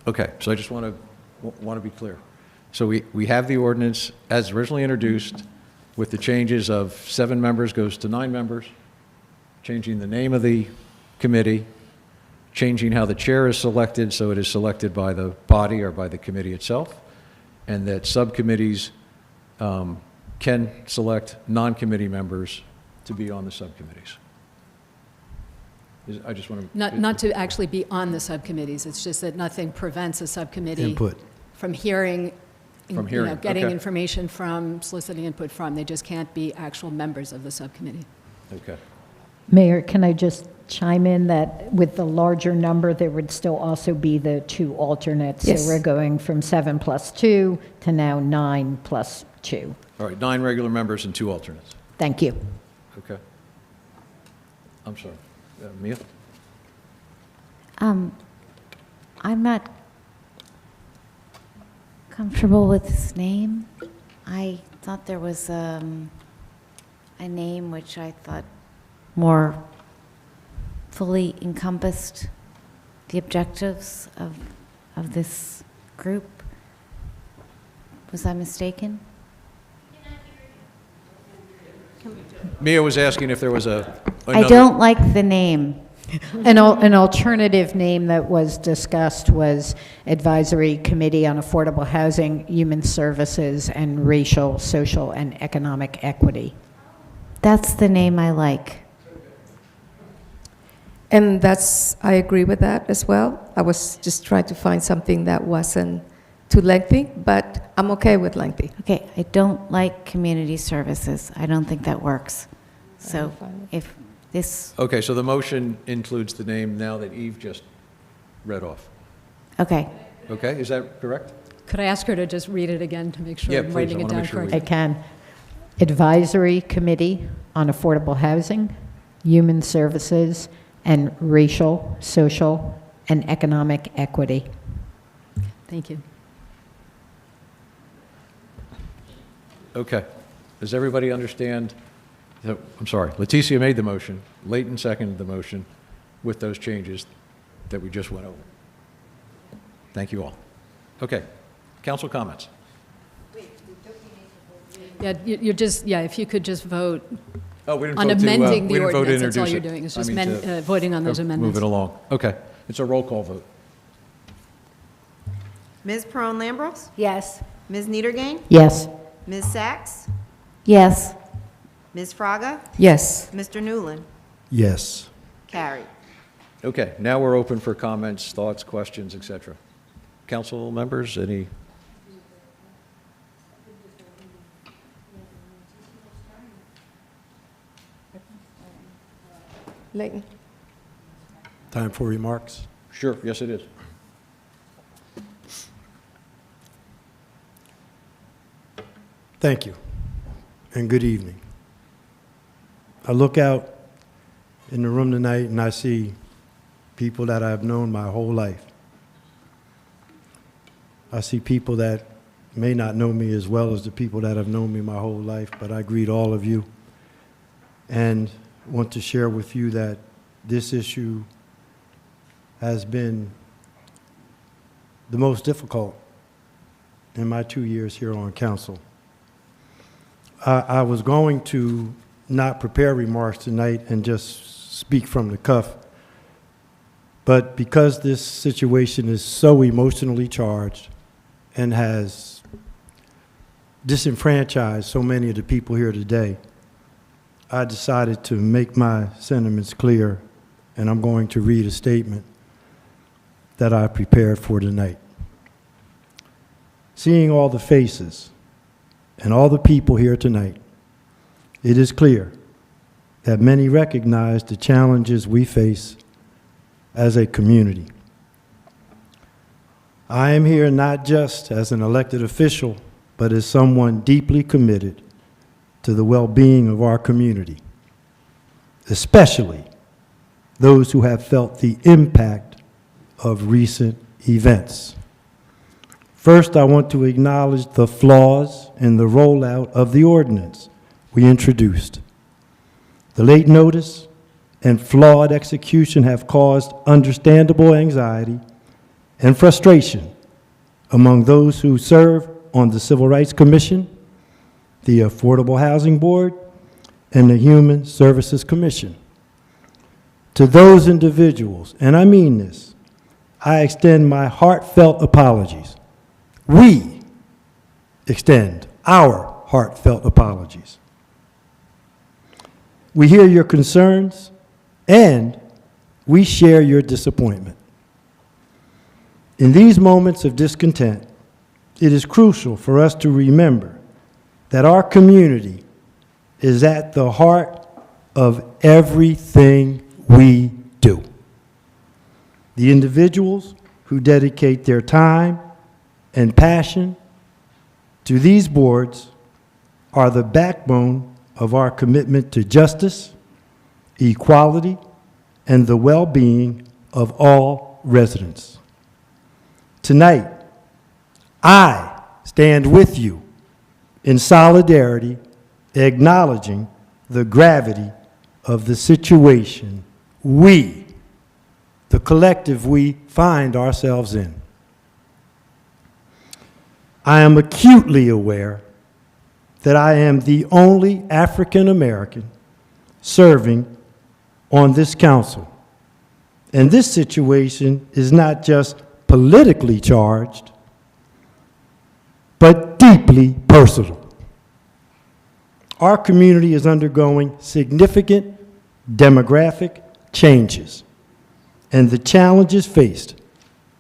Okay, so I just want to be clear. So we have the ordinance as originally introduced with the changes of 7 members goes to 9 members, changing the name of the committee, changing how the chair is selected so it is selected by the body or by the committee itself, and that subcommittees can select non-committee members to be on the subcommittees. I just want to... Not to actually be on the subcommittees, it's just that nothing prevents a subcommittee Input. from hearing, getting okay. information from, soliciting input from. They just can't be actual members of the subcommittee. Okay. Mayor, can I just chime in that with the larger number, there would still also be the 2 alternates? Yes. So we're going from 7 plus 2 to now 9 plus 2. All right, 9 regular members and 2 alternates. Thank you. Okay. I'm sorry. Mia? I'm not comfortable with this name. I thought there was a name which I thought more fully encompassed the objectives of this group. Was I mistaken? Mia was asking if there was I another... don't like the name. An alternative name that was discussed was Advisory Committee on Affordable Housing, Human Services, and Racial, Social, and Economic Equity. That's the name I like. And I agree with that as well. I was just trying to find something that wasn't too lengthy, but I'm okay with lengthy. Okay, I don't like community services. I don't think that works. So if this, Okay, so the motion includes the name now that Eve just read off. okay. Okay, is that correct? Could I ask her to just read it again to make sure Yeah, I'm please, writing I it wanna down make sure we- correctly? I can. Advisory Committee on Affordable Housing, Human Services, and Racial, Social, and Economic Equity. Thank you. Okay. Does everybody understand? I'm sorry, Leticia made the motion, Leighton seconded the motion with those changes that we just went over. Thank you all. Okay, council comments. Yeah, you're just, yeah, if you could just vote Oh, we didn't on vote to, amending we the didn't vote to ordinance, that's all introduce you're it. doing, is I just mean to, voting on those amendments. Move it along. Okay, it's a roll call vote. Ms. Peron Lambros? Yes. Ms. Niedergang? Yes. Ms. Sachs? Yes. Ms. Fraga? Yes. Mr. Newland? Yes. Carried. Okay, now we're open for comments, thoughts, questions, et cetera. Council members, any? Leighton? Time for remarks. Sure, yes it is. Thank you, and good evening. I look out in the room tonight and I see people that I've known my whole life. I see people that may not know me as well as the people that have known me my whole life, but I greet all of you and want to share with you that this issue has been the most difficult in my 2 years here on council. I was going to not prepare remarks tonight and just speak from the cuff, but because this situation is so emotionally charged and has disenfranchised so many of the people here today, I decided to make my sentiments clear, and I'm going to read a statement that I prepared for tonight. Seeing all the faces and all the people here tonight, it is clear that many recognize the challenges we face as a community. I am here not just as an elected official, but as someone deeply committed to the well-being of our community, especially those who have felt the impact of recent events. First, I want to acknowledge the flaws in the rollout of the ordinance we introduced. The late notice and flawed execution have caused understandable anxiety and frustration among those who serve on the Civil Rights Commission, the Affordable Housing Board, and the Human Services Commission. To those individuals, and I mean this, I extend my heartfelt apologies. We extend our heartfelt apologies. We hear your concerns and we share your disappointment. In these moments of discontent, it is crucial for us to remember that our community is at the heart of everything we do. The individuals who dedicate their time and passion to these boards are the backbone of our commitment to justice, equality, and the well-being of all residents. Tonight, I stand with you in solidarity, acknowledging the gravity of the situation we, the collective we, find ourselves in. I am acutely aware that I am the only African American serving on this council. And this situation is not just politically charged, but deeply personal. Our community is undergoing significant demographic changes and the challenges faced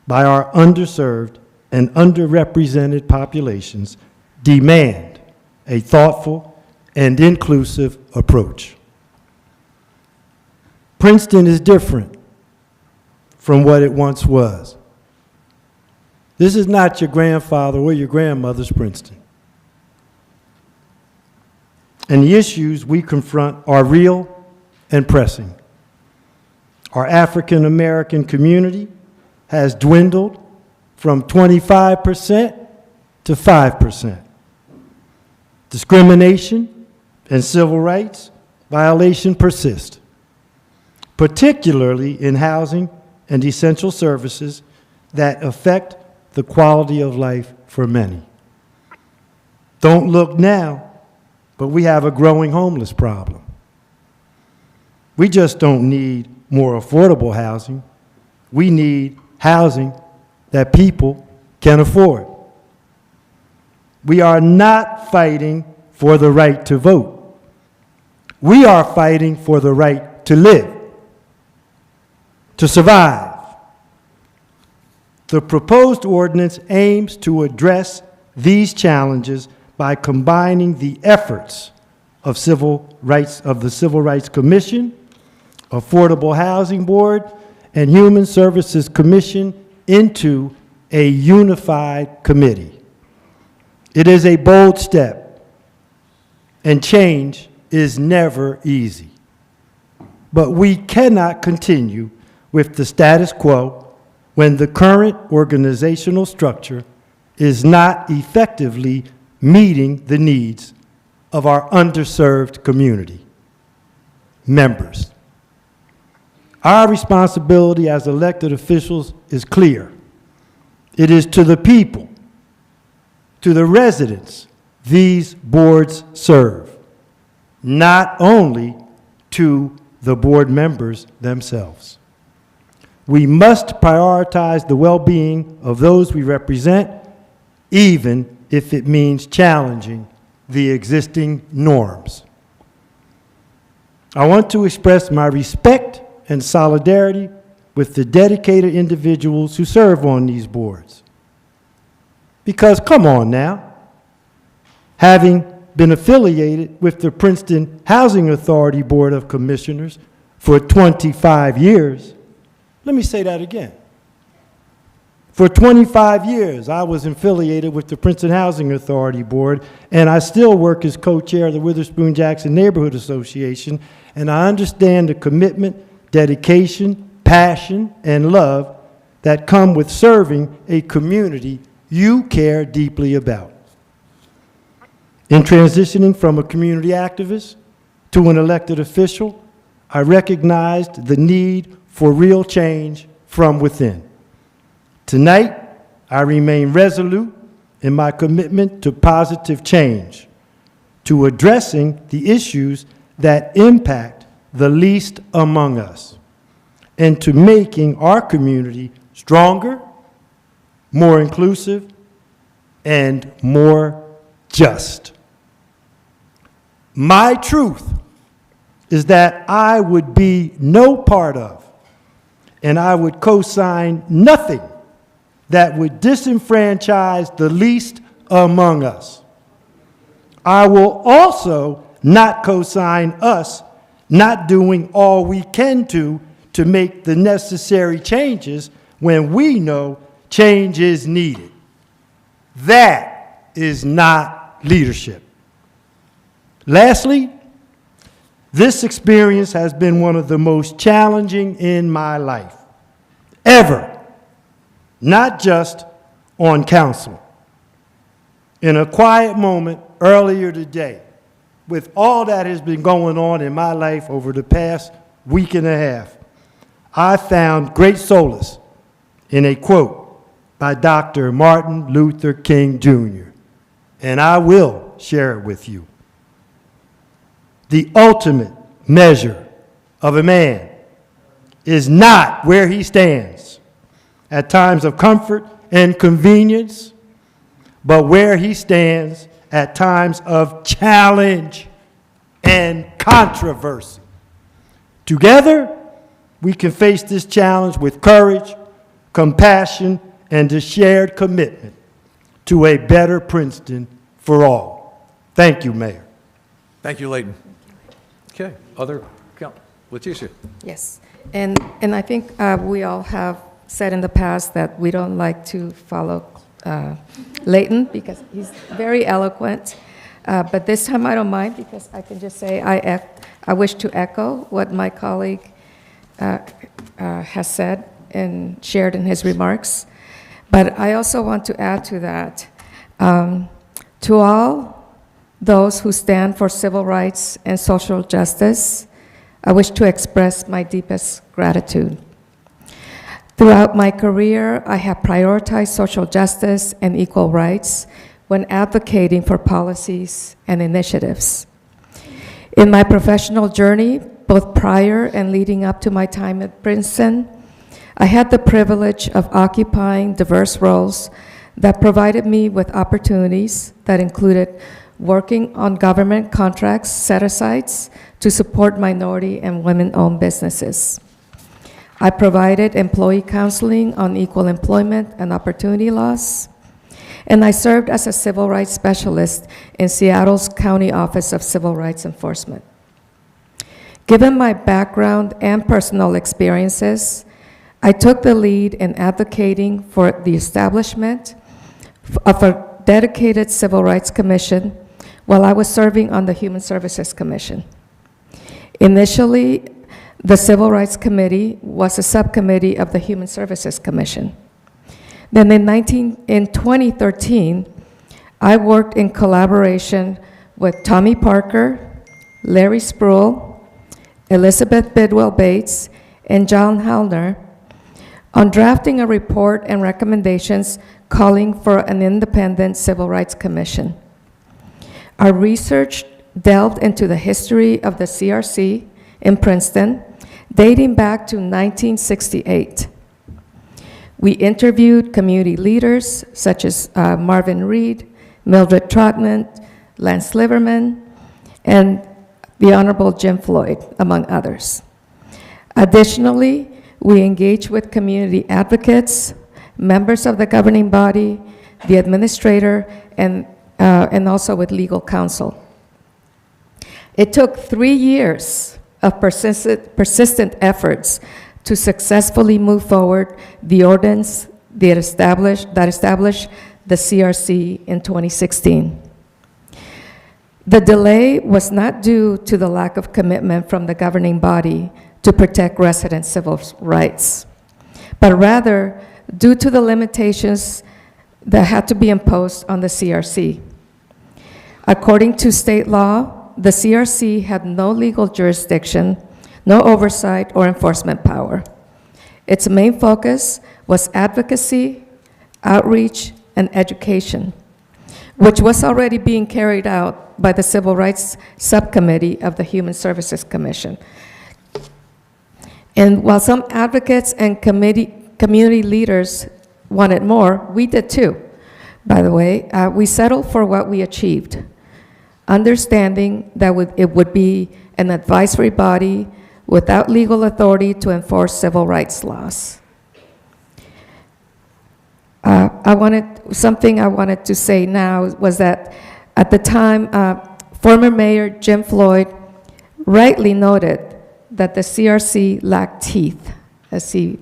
by our underserved and underrepresented populations demand a thoughtful and inclusive approach. Princeton is different from what it once was. This is not your grandfather or your grandmother's Princeton. And the issues we confront are real and pressing. Our African American community has dwindled from 25% to 5%. Discrimination and civil rights violations persist, particularly in housing and essential services that affect the quality of life for many. Don't look now, but we have a growing homeless problem. We just don't need more affordable housing. We need housing that people can afford. We are not fighting for the right to vote. We are fighting for the right to live, to survive. The proposed ordinance aims to address these challenges by combining the efforts of the Civil Rights Commission, Affordable Housing Board, and Human Services Commission into a unified committee. It is a bold step, and change is never easy. But we cannot continue with the status quo when the current organizational structure is not effectively meeting the needs of our underserved community members. Our responsibility as elected officials is clear. It is to the people, to the residents these boards serve, not only to the board members themselves. We must prioritize the well-being of those we represent, even if it means challenging the existing norms. I want to express my respect and solidarity with the dedicated individuals who serve on these boards. Because come on now, having been affiliated with the Princeton Housing Authority Board of Commissioners for 25 years, let me say that again. For 25 years, I was affiliated with the Princeton Housing Authority Board, and I still work as co-chair of the Witherspoon-Jackson Neighborhood Association, and I understand the commitment, dedication, passion, and love that come with serving a community you care deeply about. In transitioning from a community activist to an elected official, I recognized the need for real change from within. Tonight, I remain resolute in my commitment to positive change, to addressing the issues that impact the least among us, and to making our community stronger, more inclusive, and more just. My truth is that I would be no part of, and I would co-sign nothing that would disenfranchise the least among us. I will also not co-sign us not doing all we can do to make the necessary changes when we know change is needed. That is not leadership. Lastly, this experience has been one of the most challenging in my life, ever. Not just on council. In a quiet moment earlier today, with all that has been going on in my life over the past week and a half, I found great solace in a quote by Dr. Martin Luther King Jr., and I will share it with you. The ultimate measure of a man is not where he stands at times of comfort and convenience, but where he stands at times of challenge and controversy. Together, we can face this challenge with courage, compassion, and a shared commitment to a better Princeton for all. Thank you, Mayor. Thank you, Leighton. Okay, other, Leticia. Yes, and I think we all have said in the past that we don't like to follow Leighton because he's very eloquent, but this time I don't mind because I can just say I wish to echo what my colleague has said and shared in his remarks. But I also want to add to that, to all those who stand for civil rights and social justice, I wish to express my deepest gratitude. Throughout my career, I have prioritized social justice and equal rights when advocating for policies and initiatives. In my professional journey, both prior and leading up to my time at Princeton, I had the privilege of occupying diverse roles that provided me with opportunities that included working on government contracts set-asides to support minority and women-owned businesses. I provided employee counseling on equal employment and opportunity laws, and I served as a civil rights specialist in Seattle's County Office of Civil Rights Enforcement. Given my background and personal experiences, I took the lead in advocating for the establishment of a dedicated Civil Rights Commission while I was serving on the Human Services Commission. Initially, the Civil Rights Committee was a subcommittee of the Human Services Commission. Then in 2013, I worked in collaboration with Tommy Parker, Larry Spruill, Elizabeth Bidwell Bates, and John Hallner on drafting a report and recommendations calling for an independent Civil Rights Commission. Our research delved into the history of the CRC in Princeton, dating back to 1968. We interviewed community leaders such as Marvin Reed, Mildred Trotman, Lance Liverman, and the Honorable Jim Floyd, among others. Additionally, we engaged with community advocates, members of the governing body, the administrator, and also with legal counsel. It took 3 years of persistent efforts to successfully move forward the ordinance that established the CRC in 2016. The delay was not due to the lack of commitment from the governing body to protect resident civil rights, but rather due to the limitations that had to be imposed on the CRC. According to state law, the CRC had no legal jurisdiction, no oversight or enforcement power. Its main focus was advocacy, outreach, and education, which was already being carried out by the Civil Rights Subcommittee of the Human Services Commission. And while some advocates and community leaders wanted more, we did too, by the way. We settled for what we achieved, understanding that it would be an advisory body without legal authority to enforce civil rights laws. Something I wanted to say now was that at the time, former Mayor Jim Floyd rightly noted that the CRC lacked teeth, as he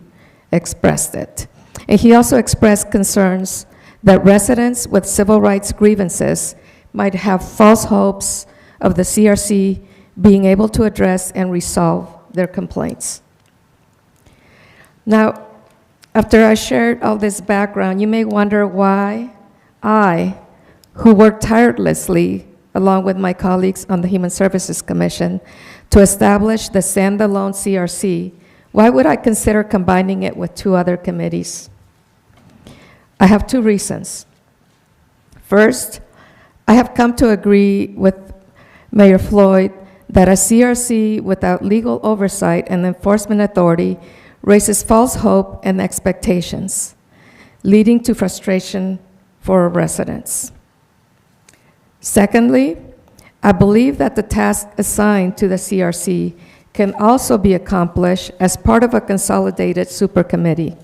expressed it. And he also expressed concerns that residents with civil rights grievances might have false hopes of the CRC being able to address and resolve their complaints. Now, after I shared all this background, you may wonder why I, who worked tirelessly along with my colleagues on the Human Services Commission to establish the standalone CRC, why would I consider combining it with 2 other committees? I have 2 reasons. First, I have come to agree with Mayor Floyd that a CRC without legal oversight and enforcement authority raises false hope and expectations, leading to frustration for residents. Secondly, I believe that the task assigned to the CRC can also be accomplished as part of a consolidated supercommittee.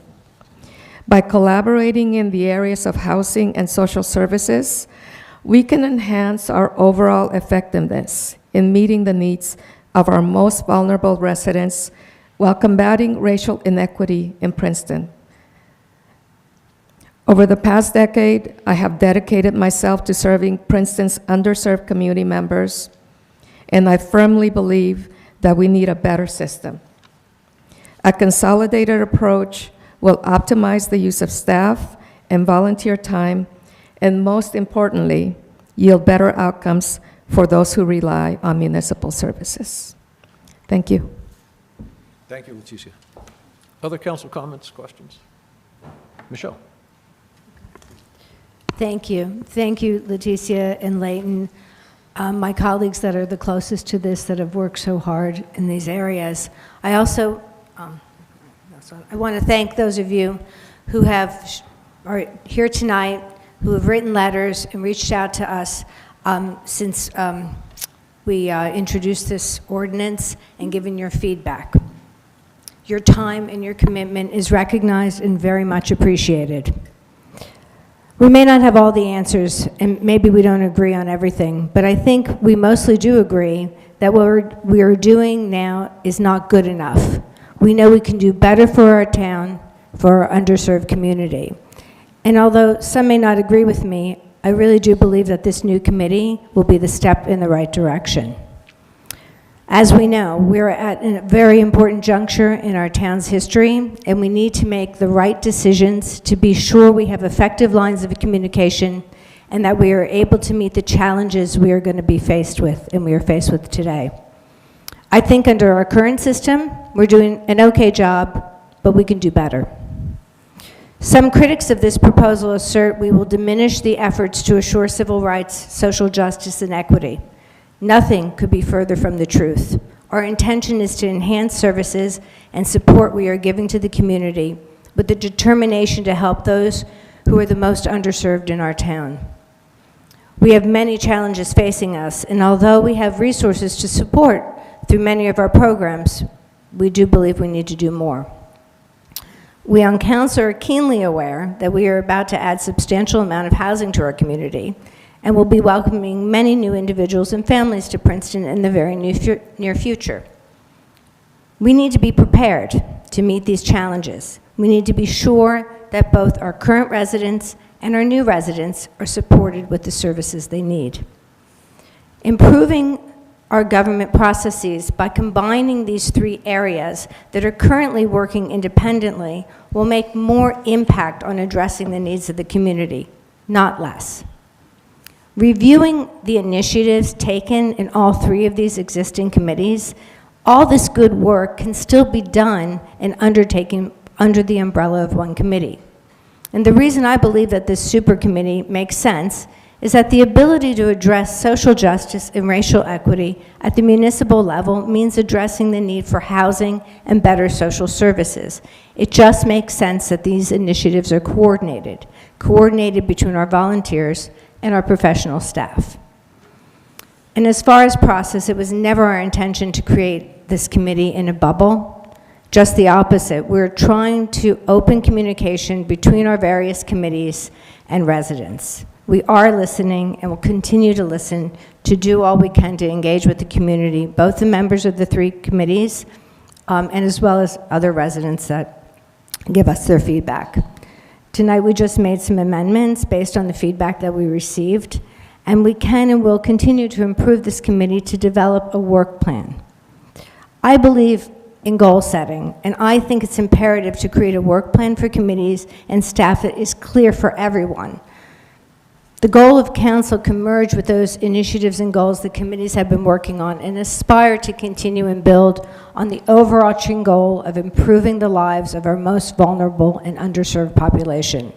By collaborating in the areas of housing and social services, we can enhance our overall effectiveness in meeting the needs of our most vulnerable residents while combating racial inequity in Princeton. Over the past decade, I have dedicated myself to serving Princeton's underserved community members, and I firmly believe that we need a better system. A consolidated approach will optimize the use of staff and volunteer time, and most importantly, yield better outcomes for those who rely on municipal services. Thank you. Thank you, Leticia. Other council comments, questions? Michelle? Thank you. Thank you, Leticia and Leighton, my colleagues that are the closest to this, that have worked so hard in these areas. I also, I want to thank those of you who are here tonight, who have written letters and reached out to us since we introduced this ordinance and given your feedback. Your time and your commitment is recognized and very much appreciated. We may not have all the answers, and maybe we don't agree on everything, but I think we mostly do agree that what we are doing now is not good enough. We know we can do better for our town, for our underserved community. And although some may not agree with me, I really do believe that this new committee will be the step in the right direction. As we know, we're at a very important juncture in our town's history, and we need to make the right decisions to be sure we have effective lines of communication and that we are able to meet the challenges we are going to be faced with and we are faced with today. I think under our current system, we're doing an okay job, but we can do better. Some critics of this proposal assert we will diminish the efforts to assure civil rights, social justice, and equity. Nothing could be further from the truth. Our intention is to enhance services and support we are giving to the community with the determination to help those who are the most underserved in our town. We have many challenges facing us, and although we have resources to support through many of our programs, we do believe we need to do more. We on council are keenly aware that we are about to add substantial amount of housing to our community, and will be welcoming many new individuals and families to Princeton in the very near future. We need to be prepared to meet these challenges. We need to be sure that both our current residents and our new residents are supported with the services they need. Improving our government processes by combining these three areas that are currently working independently will make more impact on addressing the needs of the community, not less. Reviewing the initiatives taken in all three of these existing committees, all this good work can still be done and undertaken under the umbrella of one committee. And the reason I believe that this super committee makes sense is that the ability to address social justice and racial equity at the municipal level means addressing the need for housing and better social services. It just makes sense that these initiatives are coordinated between our volunteers and our professional staff. And as far as process, it was never our intention to create this committee in a bubble. Just the opposite. We're trying to open communication between our various committees and residents. We are listening and will continue to listen to do all we can to engage with the community, both the members of the three committees and as well as other residents that give us their feedback. Tonight we just made some amendments based on the feedback that we received, and we can and will continue to improve this committee to develop a work plan. I believe in goal setting, and I think it's imperative to create a work plan for committees and staff that is clear for everyone. The goal of council can merge with those initiatives and goals the committees have been working on and aspire to continue and build on the overarching goal of improving the lives of our most vulnerable and underserved population.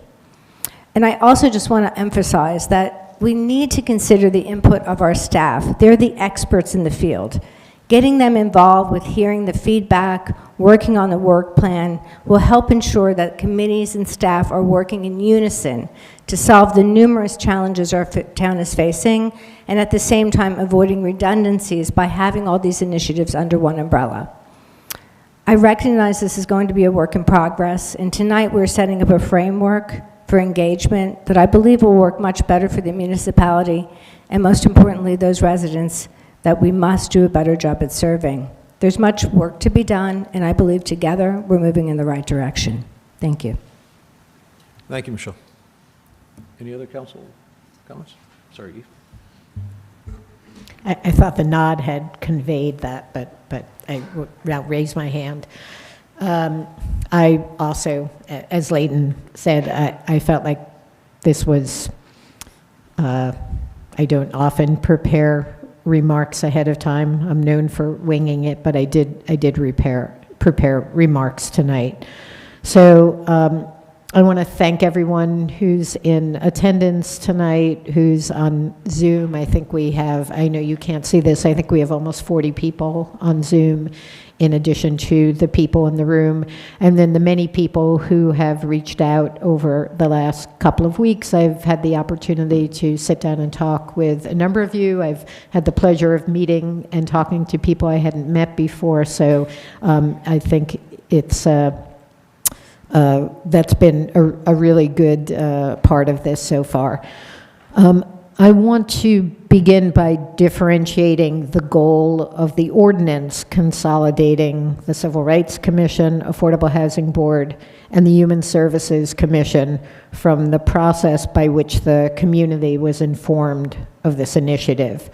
And I also just want to emphasize that we need to consider the input of our staff. They're the experts in the field. Getting them involved with hearing the feedback, working on the work plan will help ensure that committees and staff are working in unison to solve the numerous challenges our town is facing, and at the same time avoiding redundancies by having all these initiatives under one umbrella. I recognize this is going to be a work in progress, and tonight we're setting up a framework for engagement that I believe will work much better for the municipality, and most importantly, those residents that we must do a better job at serving. There's much work to be done, and I believe together we're moving in the right direction. Thank you. Thank you, Michelle. Any other council comments? Sorry, Eve. I thought the nod had conveyed that, but I will now raise my hand. I also, as Leighton said, I felt like this was, I don't often prepare remarks ahead of time. I'm known for winging it, but I did prepare remarks tonight. So I want to thank everyone who's in attendance tonight, who's on Zoom. I think we have, I know you can't see this, I think we have almost 40 people on Zoom in addition to the people in the room. And then the many people who have reached out over the last couple of weeks. I've had the opportunity to sit down and talk with a number of you. I've had the pleasure of meeting and talking to people I hadn't met before. So I think it's, that's been a really good part of this so far. I want to begin by differentiating the goal of the ordinance consolidating the Civil Rights Commission, Affordable Housing Board, and the Human Services Commission from the process by which the community was informed of this initiative.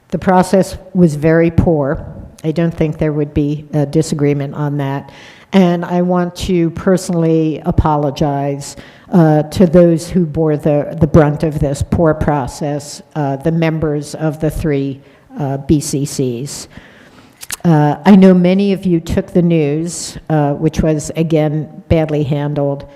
The process was very poor. I don't think there would be a disagreement on that. And I want to personally apologize to those who bore the brunt of this poor process, the members of the three BCCs. I know many of you took the news, which was, again, badly handled,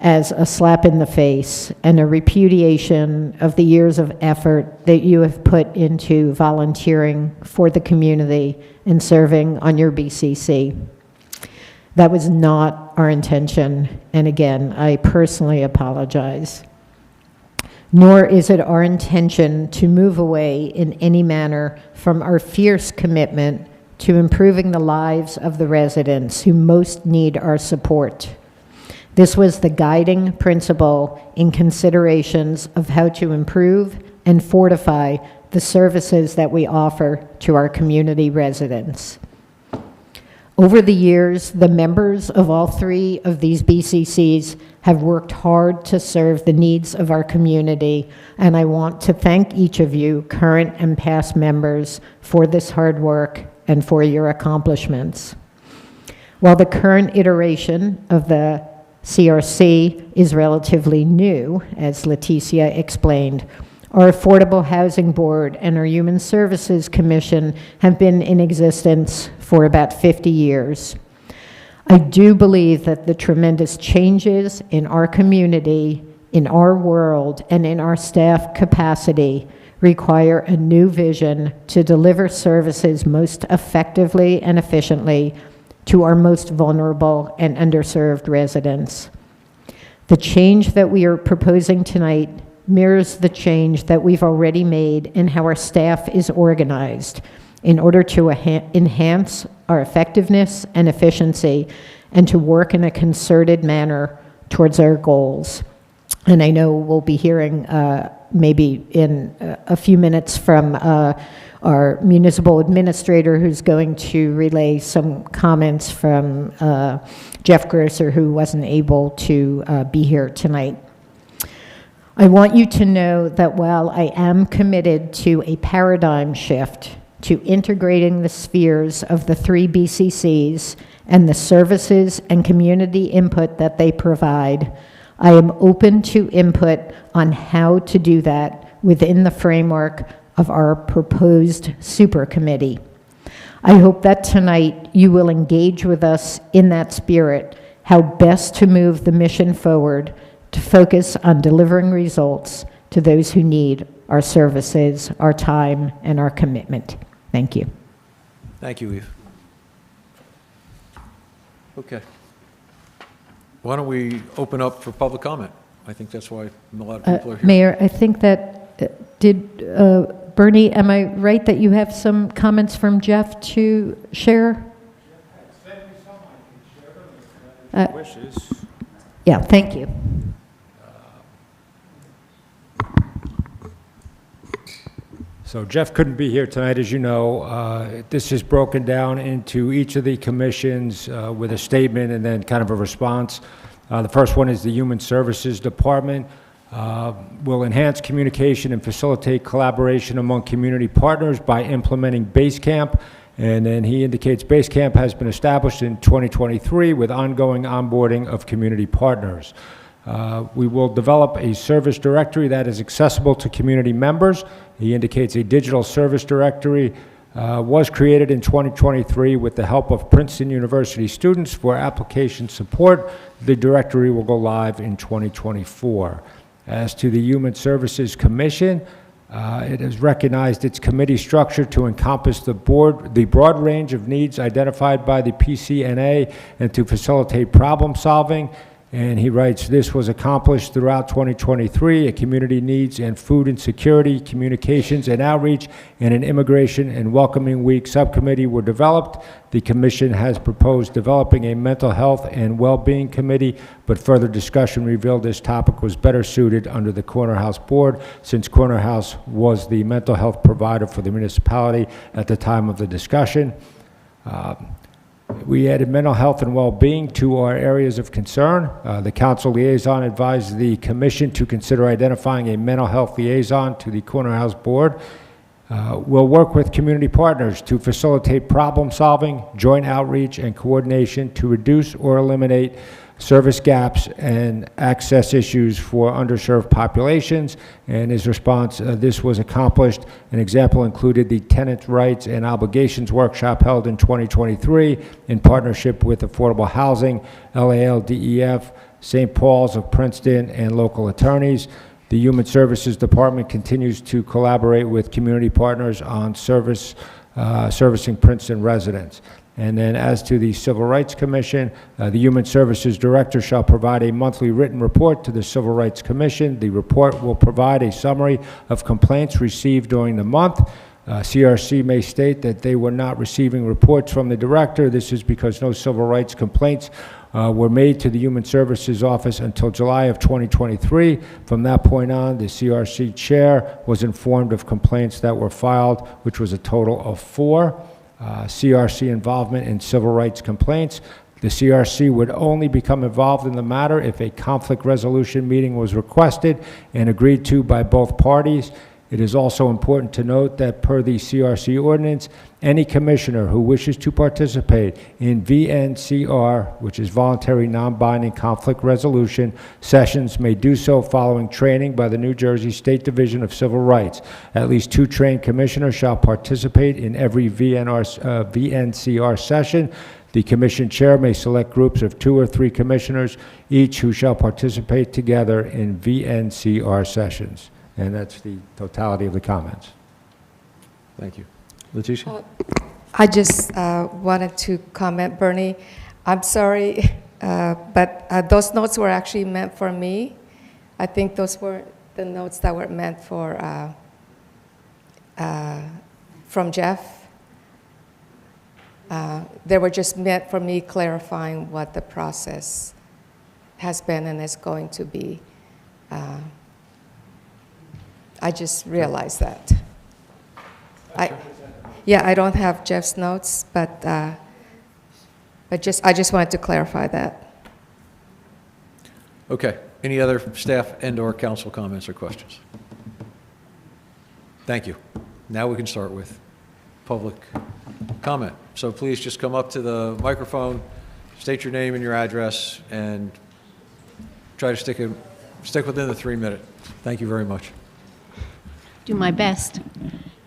as a slap in the face and a repudiation of the years of effort that you have put into volunteering for the community and serving on your BCC. That was not our intention, and again, I personally apologize. Nor is it our intention to move away in any manner from our fierce commitment to improving the lives of the residents who most need our support. This was the guiding principle in considerations of how to improve and fortify the services that we offer to our community residents. Over the years, the members of all three of these BCCs have worked hard to serve the needs of our community, and I want to thank each of you, current and past members, for this hard work and for your accomplishments. While the current iteration of the CRC is relatively new, as Leticia explained, our Affordable Housing Board and our Human Services Commission have been in existence for about 50 years. I do believe that the tremendous changes in our community, in our world, and in our staff capacity require a new vision to deliver services most effectively and efficiently to our most vulnerable and underserved residents. The change that we are proposing tonight mirrors the change that we've already made in how our staff is organized in order to enhance our effectiveness and efficiency and to work in a concerted manner towards our goals. And I know we'll be hearing maybe in a few minutes from our municipal administrator, who's going to relay some comments from Jeff Grosser, who wasn't able to be here tonight. I want you to know that while I am committed to a paradigm shift to integrating the spheres of the three BCCs and the services and community input that they provide, I am open to input on how to do that within the framework of our proposed super committee. I hope that tonight you will engage with us in that spirit, how best to move the mission forward to focus on delivering results to those who need our services, our time, and our commitment. Thank you. Thank you, Eve. Okay. Why don't we open up for public comment? I think that's why a lot of people are here. Mayor, I think that, Bernie, am I right that you have some comments from Jeff to share? Yeah, thank you. So Jeff couldn't be here tonight, as you know. This is broken down into each of the commissions with a statement and then kind of a response. The first one is the Human Services Department. Will enhance communication and facilitate collaboration among community partners by implementing Basecamp. And then he indicates Basecamp has been established in 2023 with ongoing onboarding of community partners. We will develop a service directory that is accessible to community members. He indicates a digital service directory was created in 2023 with the help of Princeton University students for application support. The directory will go live in 2024. As to the Human Services Commission, it has recognized its committee structure to encompass the broad range of needs identified by the PCNA and to facilitate problem solving. And he writes, this was accomplished throughout 2023. A community needs and food insecurity, communications and outreach, and an immigration and welcoming week subcommittee were developed. The commission has proposed developing a mental health and well-being committee, but further discussion revealed this topic was better suited under the Corner House Board, since Corner House was the mental health provider for the municipality at the time of the discussion. We added mental health and well-being to our areas of concern. The council liaison advised the commission to consider identifying a mental health liaison to the Corner House Board. We'll work with community partners to facilitate problem solving, joint outreach, and coordination to reduce or eliminate service gaps and access issues for underserved populations. And his response, this was accomplished. An example included the Tenant Rights and Obligations Workshop held in 2023 in partnership with Affordable Housing, LALDEF, St. Paul's of Princeton, and local attorneys. The Human Services Department continues to collaborate with community partners on servicing Princeton residents. And then as to the Civil Rights Commission, the Human Services Director shall provide a monthly written report to the Civil Rights Commission. The report will provide a summary of complaints received during the month. CRC may state that they were not receiving reports from the Director. This is because no civil rights complaints were made to the Human Services Office until July of 2023. From that point on, the CRC Chair was informed of complaints that were filed, which was a total of 4. CRC involvement in civil rights complaints. The CRC would only become involved in the matter if a conflict resolution meeting was requested and agreed to by both parties. It is also important to note that per the CRC ordinance, any commissioner who wishes to participate in VNCR, which is Voluntary Non-Binding Conflict Resolution, sessions may do so following training by the New Jersey State Division of Civil Rights. At least 2 trained commissioners shall participate in every VNCR session. The commission chair may select groups of 2 or 3 commissioners, each who shall participate together in VNCR sessions. And that's the totality of the comments. Thank you. Letitia? I just wanted to comment, Bernie. I'm sorry, but those notes were actually meant for me. I think those were the notes that were meant for from Jeff. They were just meant for me clarifying what the process has been and is going to be. I just realized that. I don't have Jeff's notes, but I just wanted to clarify that. Okay. Any other staff and/or council comments or questions? Thank you. Now we can start with public comment. So please just come up to the microphone, state your name and your address, and try to stick within the 3-minute. Thank you very much. Do my best.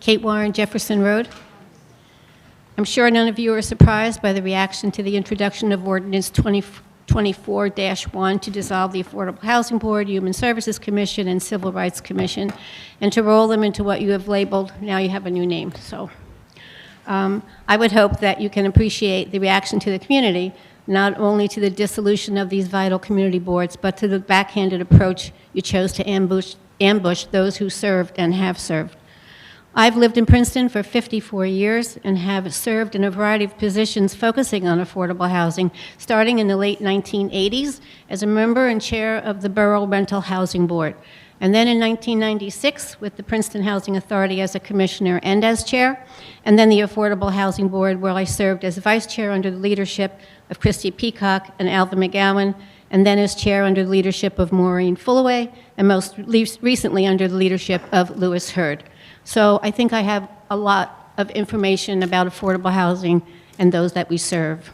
Kate Warren, Jefferson Road. I'm sure none of you are surprised by the reaction to the introduction of Ordinance 2024-1 to dissolve the Affordable Housing Board, Human Services Commission, and Civil Rights Commission, and to roll them into what you have labeled, now you have a new name. So I would hope that you can appreciate the reaction to the community not only to the dissolution of these vital community boards, but to the backhanded approach you chose to ambush those who served and have served. I've lived in Princeton for 54 years and have served in a variety of positions focusing on affordable housing, starting in the late 1980s as a member and chair of the Borough Rental Housing Board. And then in 1996 with the Princeton Housing Authority as a commissioner and as chair, and then the Affordable Housing Board, where I served as vice chair under the leadership of Christy Peacock and Alva McGowan, and then as chair under the leadership of Maureen Fullaway, and most recently under the leadership of Louis Hurd. So I think I have a lot of information about affordable housing and those that we serve.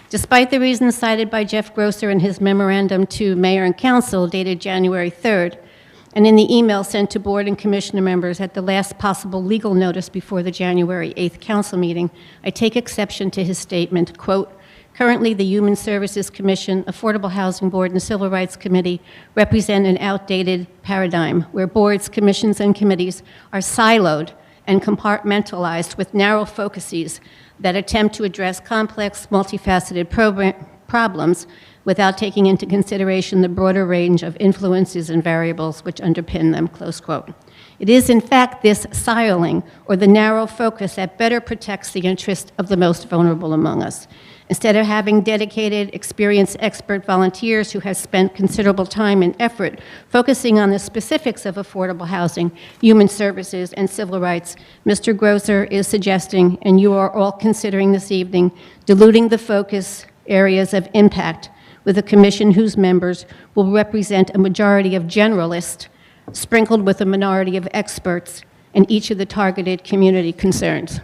Despite the reasons cited by Jeff Grosser in his memorandum to Mayor and Council dated January 3rd, and in the email sent to board and commissioner members at the last possible legal notice before the January 8th council meeting, I take exception to his statement, quote, "Currently, the Human Services Commission, Affordable Housing Board, and Civil Rights Committee represent an outdated paradigm where boards, commissions, and committees are siloed and compartmentalized with narrow focuses that attempt to address complex, multifaceted problems without taking into consideration the broader range of influences and variables which underpin them," close quote. It is, in fact, this siloing or the narrow focus that better protects the interest of the most vulnerable among us. Instead of having dedicated, experienced expert volunteers who have spent considerable time and effort focusing on the specifics of affordable housing, human services, and civil rights, Mr. Grosser is suggesting, and you are all considering this evening, diluting the focus areas of impact with a commission whose members will represent a majority of generalists sprinkled with a minority of experts in each of the targeted community concerns.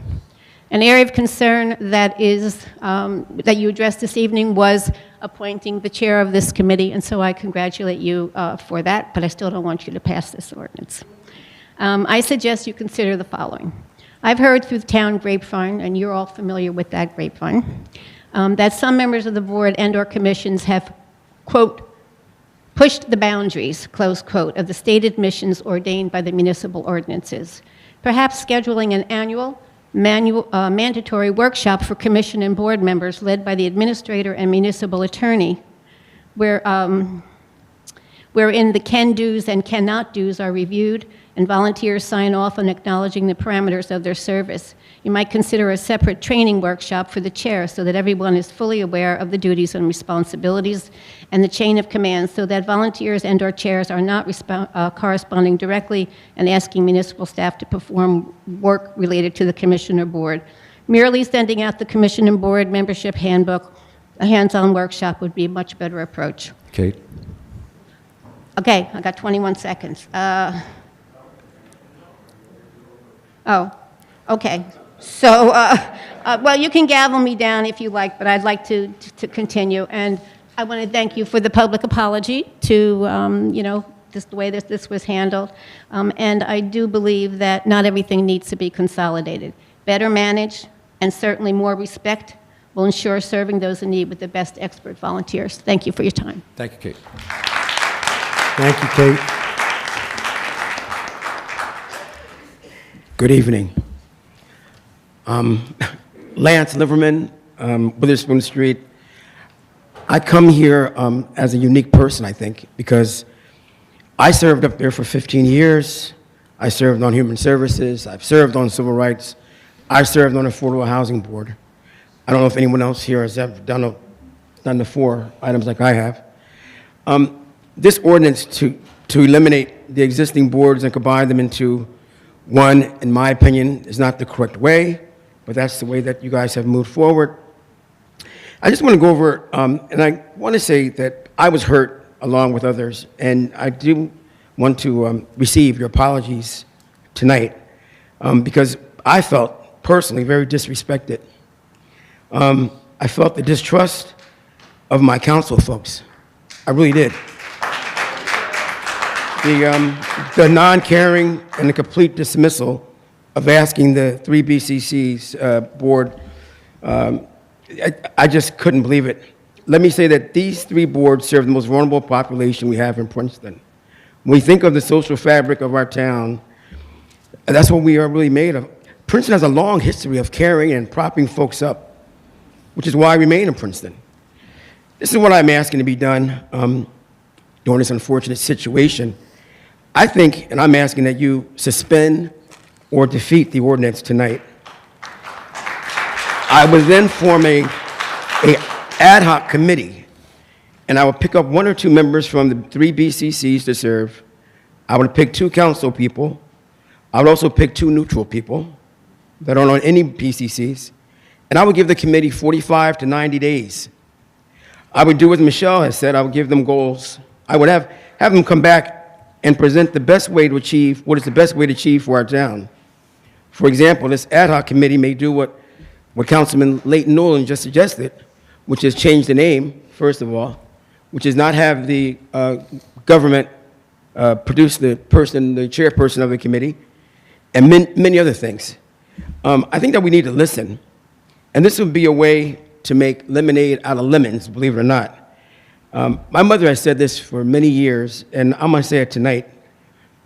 An area of concern that you addressed this evening was appointing the chair of this committee, and so I congratulate you for that, but I still don't want you to pass this ordinance. I suggest you consider the following. I've heard through the town grapevine, and you're all familiar with that grapevine, that some members of the board and/or commissions have, quote, pushed the boundaries, close quote, of the stated missions ordained by the municipal ordinances, perhaps scheduling an annual mandatory workshop for commission and board members led by the administrator and municipal attorney, wherein the can-dos and cannot-dos are reviewed and volunteers sign off on acknowledging the parameters of their service. You might consider a separate training workshop for the chair so that everyone is fully aware of the duties and responsibilities and the chain of command so that volunteers and/or chairs are not corresponding directly and asking municipal staff to perform work related to the commission or board. Merely sending out the commission and board membership handbook, a hands-on workshop would be a much better approach. Kate? Okay, I got 21 seconds. Okay. So, well, you can gavel me down if you like, but I'd like to continue. And I want to thank you for the public apology to, just the way this was handled. And I do believe that not everything needs to be consolidated. Better managed and certainly more respect will ensure serving those in need with the best expert volunteers. Thank you for your time. Thank you, Kate. Thank you, Kate. Good evening. Lance Liverman, Witherspoon Street. I come here as a unique person, I think, because I served up there for 15 years. I served on Human Services. I've served on Civil Rights. I served on Affordable Housing Board. I don't know if anyone else here has ever done the 4 items like I have. This ordinance to eliminate the existing boards and combine them into one, in my opinion, is not the correct way, but that's the way that you guys have moved forward. I just want to go over, and I want to say that I was hurt along with others, and I do want to receive your apologies tonight because I felt personally very disrespected. I felt the distrust of my council folks. I really did. The non-caring and the complete dismissal of asking the 3 BCC's board, I just couldn't believe it. Let me say that these 3 boards serve the most vulnerable population we have in Princeton. When we think of the social fabric of our town, that's what we are really made of. Princeton has a long history of caring and propping folks up, which is why I remain in Princeton. This is what I'm asking to be done during this unfortunate situation. I think, and I'm asking that you suspend or defeat the ordinance tonight. I would then form a ad hoc committee, and I would pick up 1 or 2 members from the 3 BCCs to serve. I would pick 2 council people. I would also pick 2 neutral people that aren't on any PCCs, and I would give the committee 45 to 90 days. I would do what Michelle has said. I would give them goals. I would have them come back and present the best way to achieve, what is the best way to achieve for our town. For example, this ad hoc committee may do what Councilman Leighton Nolan just suggested, which is change the name, first of all, which is not have the government produce the chairperson of the committee, and many other things. I think that we need to listen, and this would be a way to make lemonade out of lemons, believe it or not. My mother has said this for many years, and I'm going to say it tonight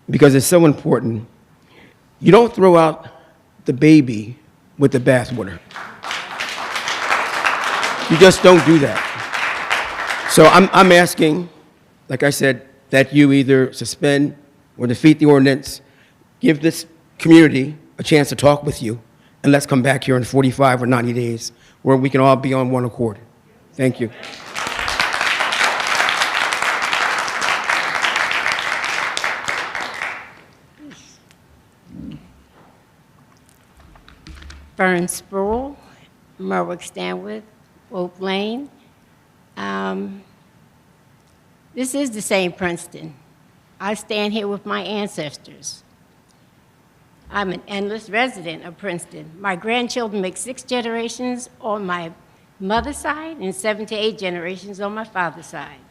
because it's so important. You don't throw out the baby with the bathwater. You just don't do that. So I'm asking, like I said, that you either suspend or defeat the ordinance, give this community a chance to talk with you, and let's come back here in 45 or 90 days where we can all be on one accord. Thank you. Fern Sproul, Merwick Stanwood, Oak Lane. This is the same Princeton. I stand here with my ancestors. I'm an endless resident of Princeton. My grandchildren make 6 generations on my mother's side and 7 to 8 generations on my father's side.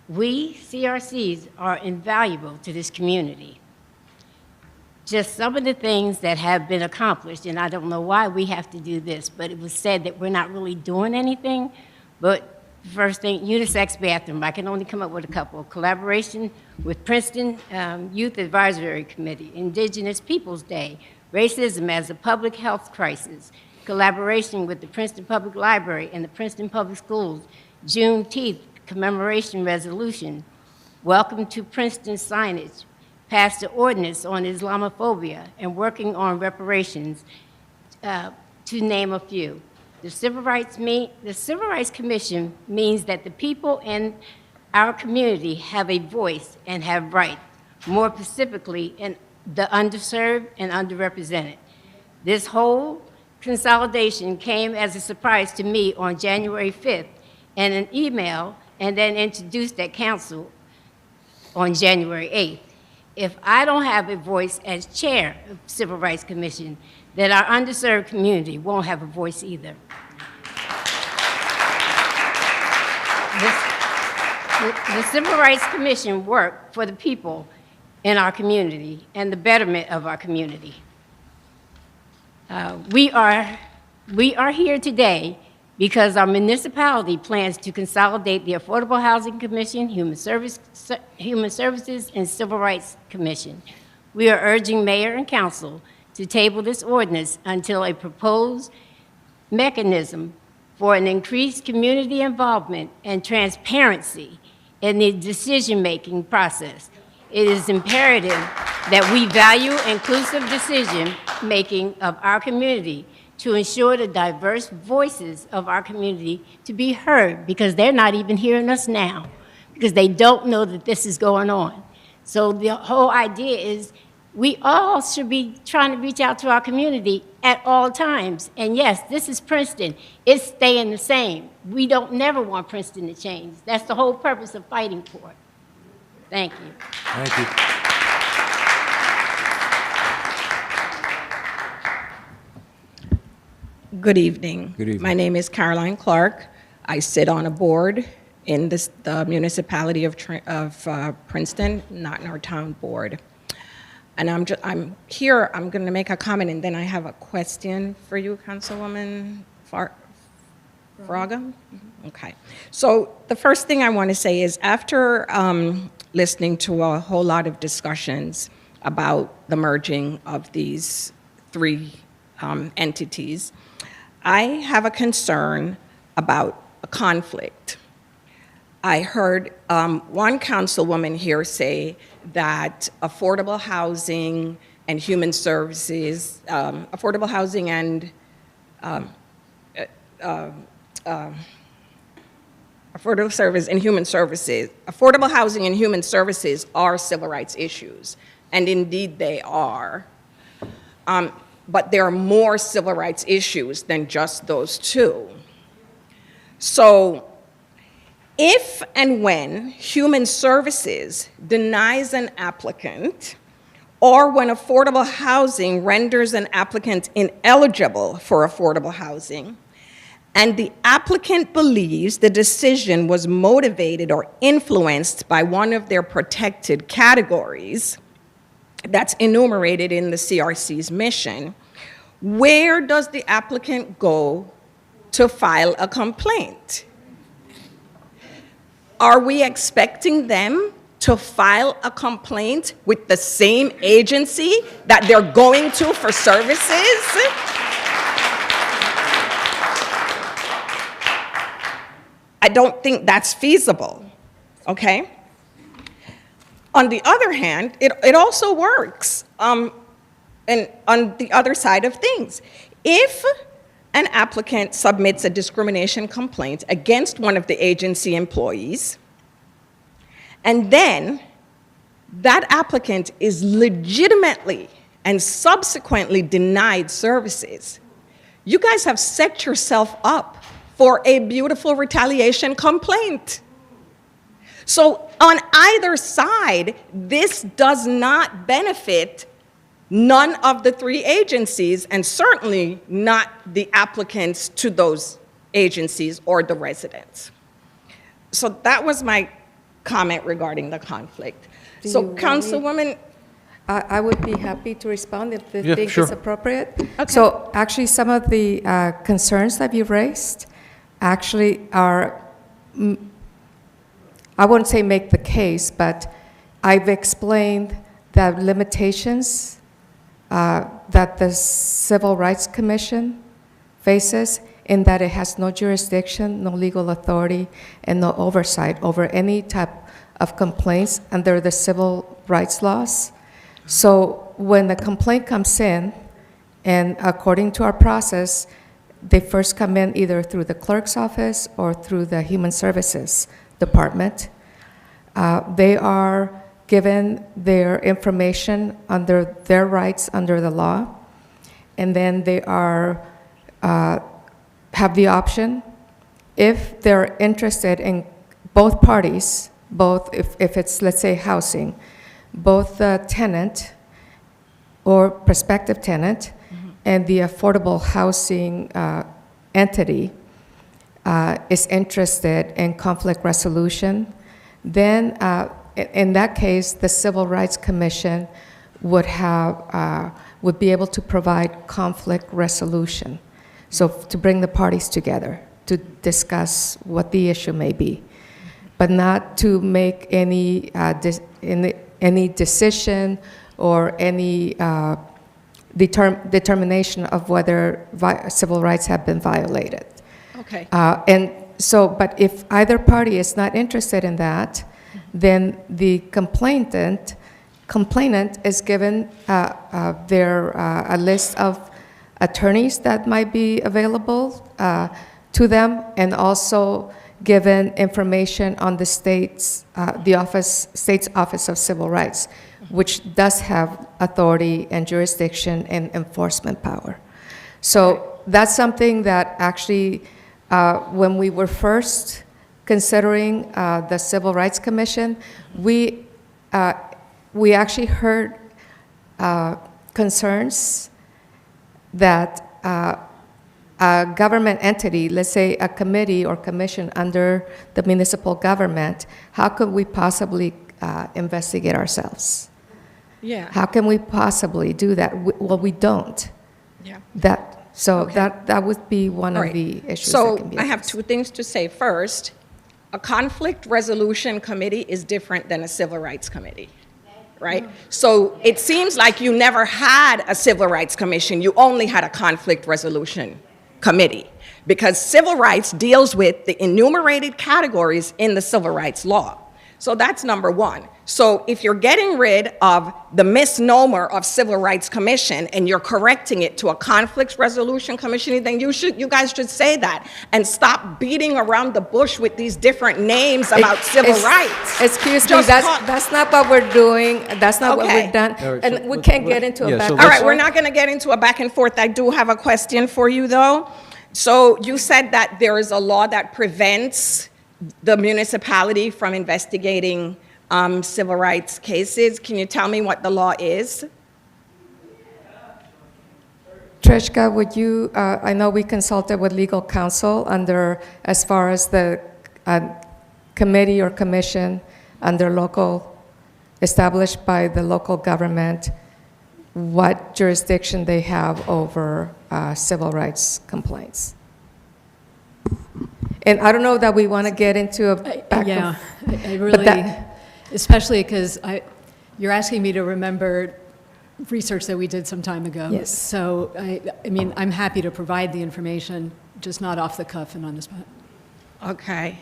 We, CRCs, are invaluable to this community. Just some of the things that have been accomplished, and I don't know why we have to do this, but it was said that we're not really doing anything. But first thing, unisex bathroom. I can only come up with a couple. Collaboration with Princeton Youth Advisory Committee, Indigenous Peoples Day, racism as a public health crisis, collaboration with the Princeton Public Library and the Princeton Public Schools, Juneteenth commemoration resolution, welcome to Princeton signage, passed the ordinance on Islamophobia, and working on reparations, to name a few. The Civil Rights Commission means that the people in our community have a voice and have rights, more specifically in the underserved and underrepresented. This whole consolidation came as a surprise to me on January 5th in an email, and then introduced at council on January 8th. If I don't have a voice as chair of the Civil Rights Commission, then our underserved community won't have a voice either. The Civil Rights Commission work for the people in our community and the betterment of our community. We are here today because our municipality plans to consolidate the Affordable Housing Commission, Human Services, and Civil Rights Commission. We are urging Mayor and Council to table this ordinance until a proposed mechanism for an increased community involvement and transparency in the decision-making process. It is imperative that we value inclusive decision-making of our community to ensure the diverse voices of our community to be heard, because they're not even hearing us now, because they don't know that this is going on. So the whole idea is we all should be trying to reach out to our community at all times. And yes, this is Princeton. It's staying the same. We don't never want Princeton to change. That's the whole purpose of fighting for it. Thank you. Thank you. Good evening. Good evening. My name is Caroline Clark. I sit on a board in the municipality of Princeton, not in our town board. And I'm here, I'm going to make a comment, and then I have a question for you, Councilwoman Fraga. Okay. So the first thing I want to say is, after listening to a whole lot of discussions about the merging of these 3 entities, I have a concern about a conflict I heard one councilwoman here say that affordable housing and human services, affordable housing and affordable housing and human services are civil rights issues, and indeed they are. But there are more civil rights issues than just those two. So if and when human services denies an applicant, or when affordable housing renders an applicant ineligible for affordable housing, and the applicant believes the decision was motivated or influenced by one of their protected categories that's enumerated in the CRC's mission, where does the applicant go to file a complaint? Are we expecting them to file a complaint with the same agency that they're going to for services? I don't think that's feasible, okay? On the other hand, it also works and on the other side of things. If an applicant submits a discrimination complaint against one of the agency employees, and then that applicant is legitimately and subsequently denied services, you guys have set yourself up for a beautiful retaliation complaint. So on either side, this does not benefit none of the three agencies, and certainly not the applicants to those agencies or the residents. So that was my comment regarding the conflict. Do So you want me- Councilwoman, I would be happy to respond if the Yeah, thing sure. is appropriate. So actually, some of the concerns that you've raised actually are, I wouldn't say make the case, but I've explained the limitations that the Civil Rights Commission faces in that it has no jurisdiction, no legal authority, and no oversight over any type of complaints under the civil rights laws. So when the complaint comes in, and according to our process, they first come in either through the clerk's office or through the Human Services Department. They are given their information under their rights under the law, and then they are have the option, if they're interested in both parties, both if it's, let's say, housing, both the tenant or prospective tenant and the affordable housing entity is interested in conflict resolution, then in that case, the Civil Rights Commission would be able to provide conflict resolution. So to bring the parties together to discuss what the issue may be, but not to make any decision or any determination of whether civil rights have been violated. okay. And so, but if either party is not interested in that, then the complainant is given a list of attorneys that might be available to them, and also given information on the state's Office of Civil Rights, which does have authority and jurisdiction and enforcement power. So that's something that actually, when we were first considering the Civil Rights Commission, we actually heard concerns that a government entity, let's say a committee or commission under the municipal government, how could we possibly investigate ourselves? Yeah. How can we possibly do that? Well, we don't. Yeah. That would be one All of right. the issues that can So be I have addressed. two things to say. First, a conflict resolution committee is different than a civil rights committee, right? So it seems like you never had a civil rights commission, you only had a conflict resolution committee, because civil rights deals with the enumerated categories in the civil rights law. So that's number one. So if you're getting rid of the misnomer of Civil Rights Commission and you're correcting it to a Conflict Resolution Commission, then you guys should say that and stop beating around the bush with these different names about civil rights. Excuse me, Just that's not what we're doing. That's not what Okay. we've done. All right, And so we can't get into a yeah, back so and All right, forth. we're not going to get into a back and forth. I do have a question for you, though. So you said that there is a law that prevents the municipality from investigating civil rights cases. Can you tell me what the law is? Trishka, would you, I know we consulted with legal counsel under, as far as the committee or commission under local, established by the local government, what jurisdiction they have over civil rights complaints. And I don't know that we want to get into a back Yeah, and I really, especially because you're asking me to remember research that we did some time ago. Yes. So, I mean, I'm happy to provide the information, just not off the cuff and on the spot. Okay.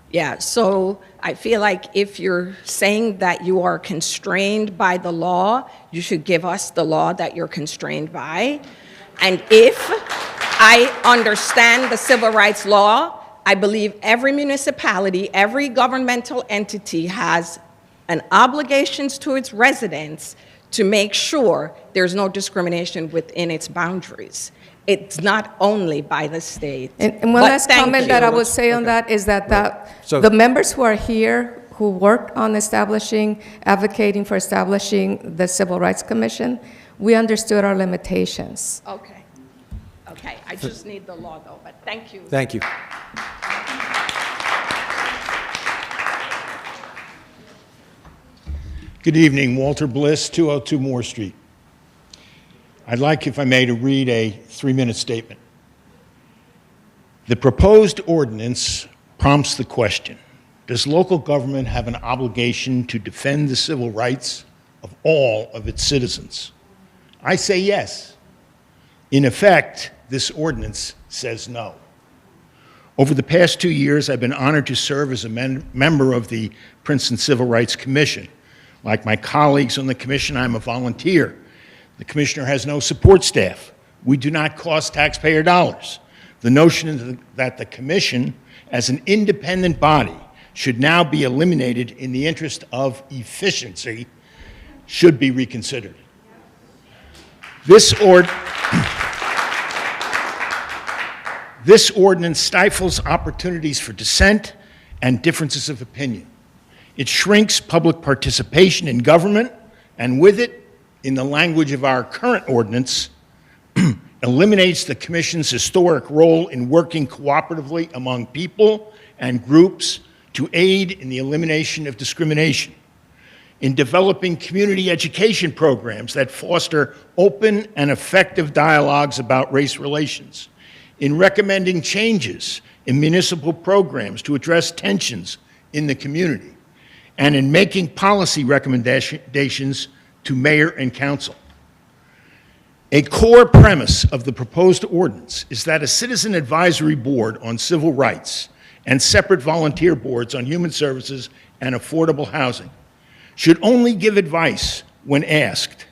Yeah, so I feel like if you're saying that you are constrained by the law, you should give us the law that you're constrained by. And if I understand the civil rights law, I believe every municipality, every governmental entity has an obligation to its residents to make sure there's no discrimination within its boundaries. It's not only by the state. And one But last thank comment you. that I would say on that is that, So- the members who are here, who worked on advocating for establishing the Civil Rights Commission, we understood our limitations. Okay. Okay, I just need the law though, but thank you. Thank you. Good evening, Walter Bliss, 202 Moore Street. I'd like, if I may, to read a 3-minute statement. The proposed ordinance prompts the question, does local government have an obligation to defend the civil rights of all of its citizens? I say yes. In effect, this ordinance says no. Over the past 2 years, I've been honored to serve as a member of the Princeton Civil Rights Commission. Like my colleagues on the commission, I'm a volunteer. The commissioner has no support staff. We do not cost taxpayer dollars. The notion that the commission, as an independent body, should now be eliminated in the interest of efficiency should be reconsidered. This ordinance stifles opportunities for dissent and differences of opinion. It shrinks public participation in government, and with it, in the language of our current ordinance, eliminates the Commission's historic role in working cooperatively among people and groups to aid in the elimination of discrimination, in developing community education programs that foster open and effective dialogues about race relations, in recommending changes in municipal programs to address tensions in the community, and in making policy recommendations to mayor and council. A core premise of the proposed ordinance is that a citizen advisory board on civil rights and separate volunteer boards on human services and affordable housing should only give advice when asked,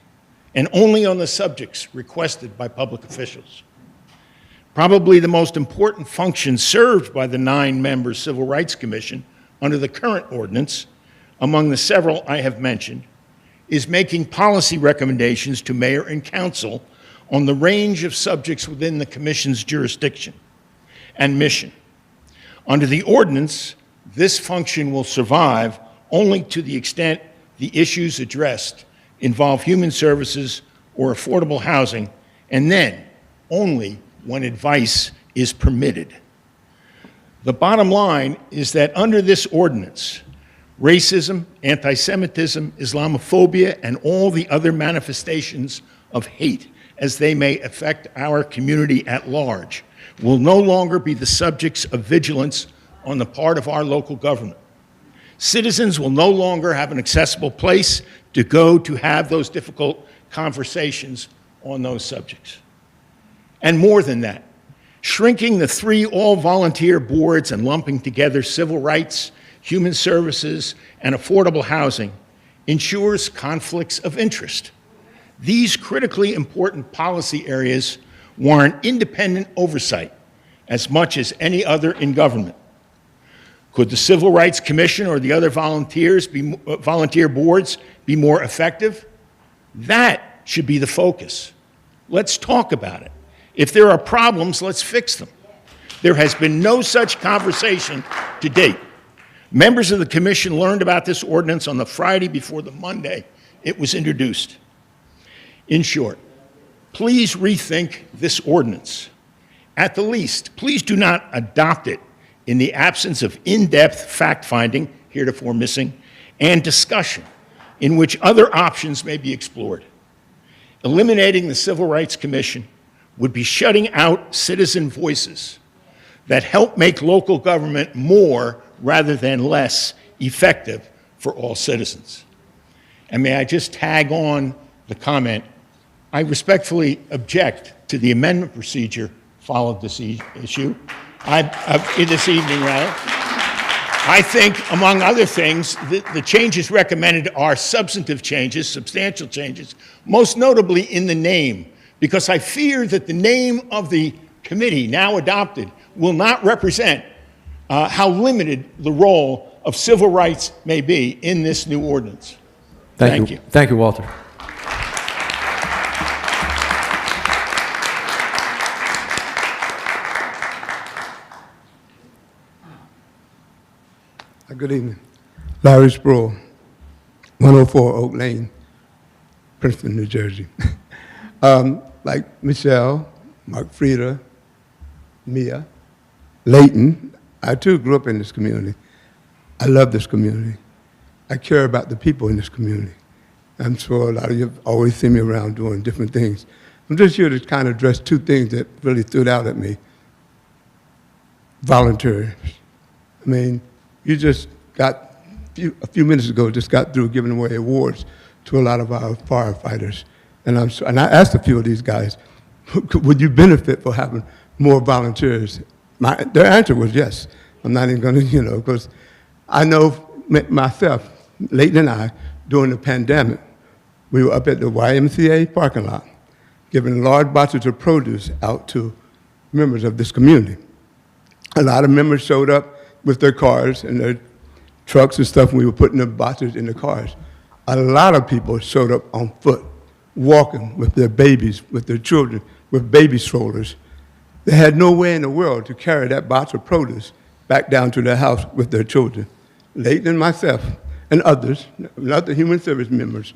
and only on the subjects requested by public officials. Probably the most important function served by the 9-member Civil Rights Commission under the current ordinance, among the several I have mentioned, is making policy recommendations to mayor and council on the range of subjects within the commission's jurisdiction and mission. Under the ordinance, this function will survive only to the extent the issues addressed involve human services or affordable housing, and then only when advice is permitted. The bottom line is that under this ordinance, racism, anti-Semitism, Islamophobia, and all the other manifestations of hate, as they may affect our community at large, will no longer be the subjects of vigilance on the part of our local government. Citizens will no longer have an accessible place to go to have those difficult conversations on those subjects. And more than that, Shrinking the 3 all-volunteer boards and lumping together civil rights, human services, and affordable housing ensures conflicts of interest. These critically important policy areas warrant independent oversight as much as any other in government. Could the Civil Rights Commission or the other volunteer boards be more effective? That should be the focus. Let's talk about it. If there are problems, let's fix them. There has been no such conversation to date. Members of the commission learned about this ordinance on the Friday before the Monday it was introduced. In short, please rethink this ordinance. At the least, please do not adopt it in the absence of in-depth fact-finding, heretofore missing, and discussion in which other options may be explored. Eliminating the Civil Rights Commission would be shutting out citizen voices that help make local government more rather than less effective for all citizens. And may I just tag on the comment, I respectfully object to the amendment procedure followed this issue, this evening, rather. I think, among other things, the changes recommended are substantive changes, substantial changes, most notably in the name, because I fear that the name of the committee, now adopted, will not represent how limited the role of civil rights may be in this new ordinance. Thank you. Thank you, Walter. Good evening. Larry Sproul, 104 Oak Lane, Princeton, New Jersey. Like Michelle, Mark Frieda, Mia, Leighton, I too grew up in this community. I love this community. I care about the people in this community. I'm sure a lot of you have always seen me around doing different things. I'm just here to kind of address 2 things that really stood out at me. Volunteers. I mean, you just got, a few minutes ago, just got through giving away awards to a lot of our firefighters. And I asked a few of these guys, would you benefit for having more volunteers? Their answer was yes. I'm not even going to, because I know myself, Leighton and I, during the pandemic, we were up at the YMCA parking lot, giving large boxes of produce out to members of this community. A lot of members showed up with their cars and their trucks and stuff, and we were putting the boxes in the cars. A lot of people showed up on foot, walking with their babies, with their children, with baby strollers. They had no way in the world to carry that box of produce back down to their house with their children. Leighton and myself and others, other human service members,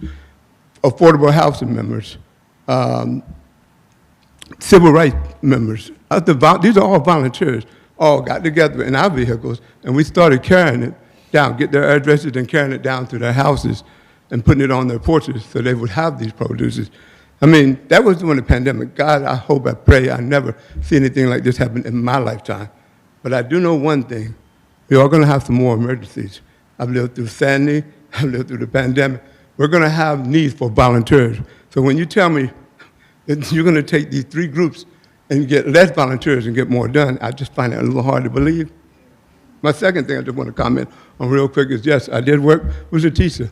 affordable housing members, civil rights members, these are all volunteers, all got together in our vehicles, and we started carrying it down, get their addresses and carrying it down to their houses and putting it on their porches so they would have these produces. I mean, that was during the pandemic. God, I hope, I pray I never see anything like this happen in my lifetime. But I do know one thing. We are going to have some more emergencies. I've lived through Sandy. I've lived through the pandemic. We're going to have needs for volunteers. So when you tell me that you're going to take these 3 groups and get less volunteers and get more done, I just find it a little hard to believe. My second thing I just want to comment on real quick is, yes, I did work with Zatisha.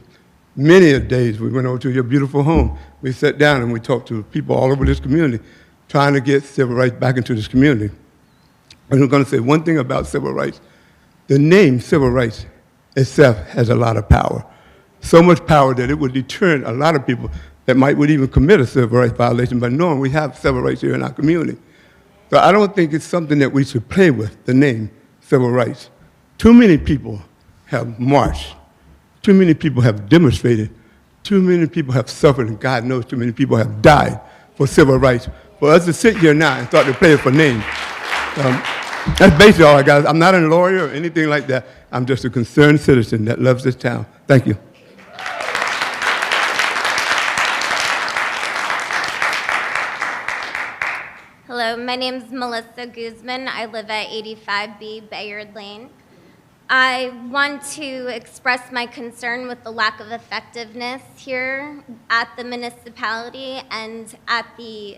Many a days we went over to your beautiful home. We sat down and we talked to people all over this community, trying to get civil rights back into this community. And I'm going to say one thing about civil rights. The name civil rights itself has a lot of power. So much power that it would deter a lot of people that would even commit a civil rights violation by knowing we have civil rights here in our community. So I don't think it's something that we should play with, the name civil rights. Too many people have marched. Too many people have demonstrated. Too many people have suffered, and God knows too many people have died for civil rights. For us to sit here now and start to play it for names, that's basically all I got. I'm not a lawyer or anything like that. I'm just a concerned citizen that loves this town. Thank you. Hello, my name is Melissa Guzman. I live at 85B Bayard Lane. I want to express my concern with the lack of effectiveness here at the municipality and at the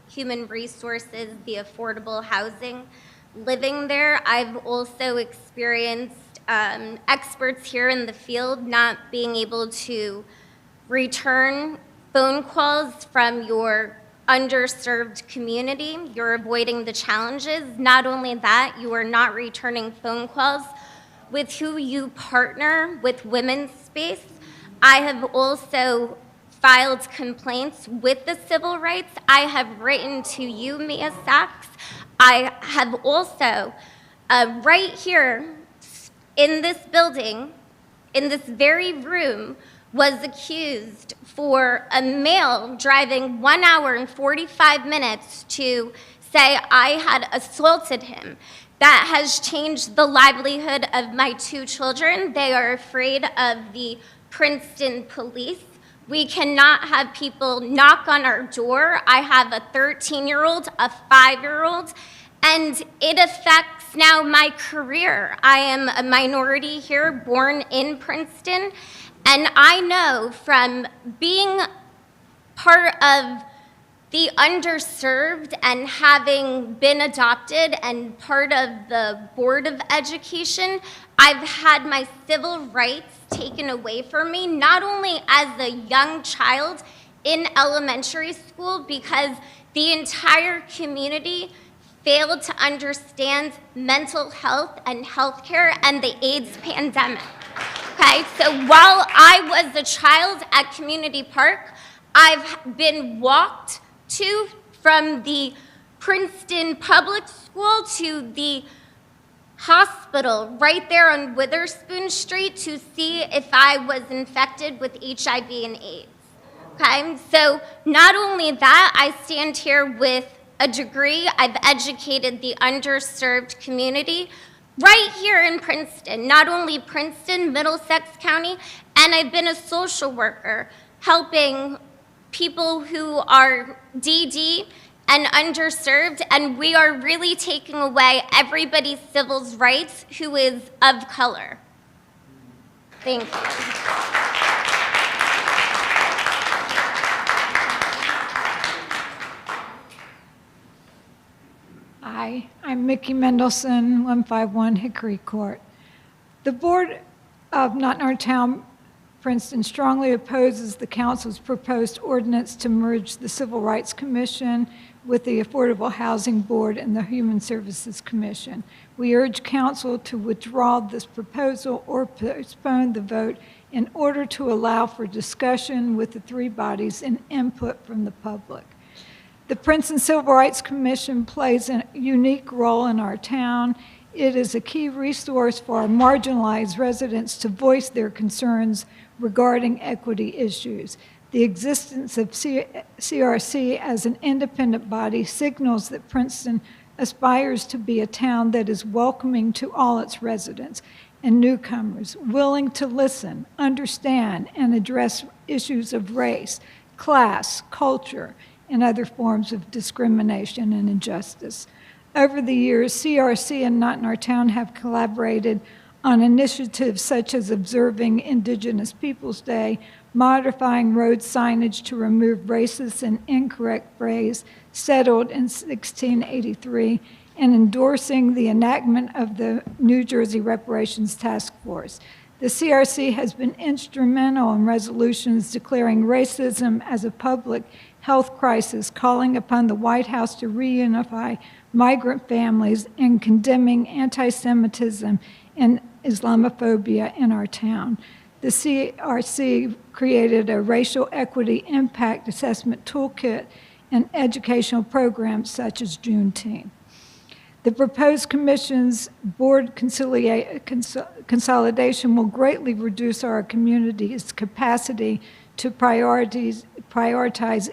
human resources, the affordable housing. Living there, I've also experienced experts here in the field not being able to return phone calls from your underserved community. You're avoiding the challenges. Not only that, you are not returning phone calls with who you partner with Women's Space. I have also filed complaints with the civil rights. I have written to you, Mia Sachs. I have also, right here in this building, in this very room, was accused for a male driving 1 hour and 45 minutes to say I had assaulted him. That has changed the livelihood of my 2 children. They are afraid of the Princeton police. We cannot have people knock on our door. I have a 13-year-old, a 5-year-old, and it affects now my career. I am a minority here, born in Princeton, and I know from being part of the underserved and having been adopted and part of the Board of Education, I've had my civil rights taken away from me, not only as a young child in elementary school, because the entire community failed to understand mental health and healthcare and the AIDS pandemic. Okay, so while I was a child at Community Park, I've been walked to from the Princeton Public School to the hospital right there on Witherspoon Street to see if I was infected with HIV and AIDS. Okay, so not only that, I stand here with a degree. I've educated the underserved community right here in Princeton, not only Princeton, Middlesex County, and I've been a social worker helping people who are DD and underserved, and we are really taking away everybody's civil rights who is of color. Thank you. Hi, I'm Mickey Mendelson, 151 Hickory Court. The Board of Not-in-Our Town, Princeton strongly opposes the council's proposed ordinance to merge the Civil Rights Commission with the Affordable Housing Board and the Human Services Commission. We urge council to withdraw this proposal or postpone the vote in order to allow for discussion with the 3 bodies and input from the public. The Princeton Civil Rights Commission plays a unique role in our town. It is a key resource for our marginalized residents to voice their concerns regarding equity issues. The existence of CRC as an independent body signals that Princeton aspires to be a town that is welcoming to all its residents and newcomers, willing to listen, understand, and address issues of race, class, culture, and other forms of discrimination and injustice. Over the years, CRC and Not-in-Our Town have collaborated on initiatives such as observing Indigenous Peoples Day, modifying road signage to remove racist and incorrect phrase settled in 1683, and endorsing the enactment of the New Jersey Reparations Task Force. The CRC has been instrumental in resolutions declaring racism as a public health crisis, calling upon the White House to reunify migrant families, and condemning anti-Semitism and Islamophobia in our town. The CRC created a racial equity impact assessment toolkit and educational programs such as Juneteenth. The proposed commission's board consolidation will greatly reduce our community's capacity to prioritize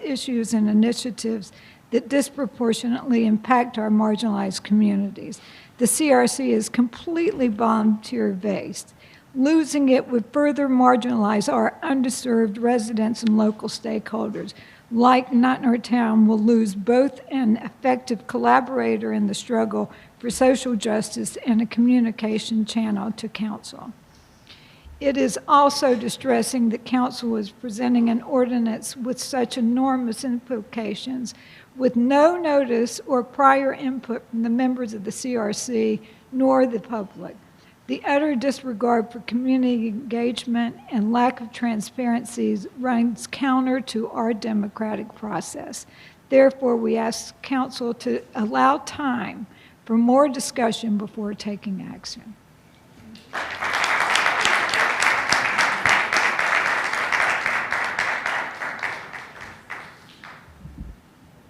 issues and initiatives that disproportionately impact our marginalized communities. The CRC is completely volunteer-based. Losing it would further marginalize our underserved residents and local stakeholders. Like Not in Our Town, will lose both an effective collaborator in the struggle for social justice and a communication channel to council. It is also distressing that council is presenting an ordinance with such enormous implications with no notice or prior input from the members of the CRC nor the public. The utter disregard for community engagement and lack of transparency runs counter to our democratic process. Therefore, we ask council to allow time for more discussion before taking action.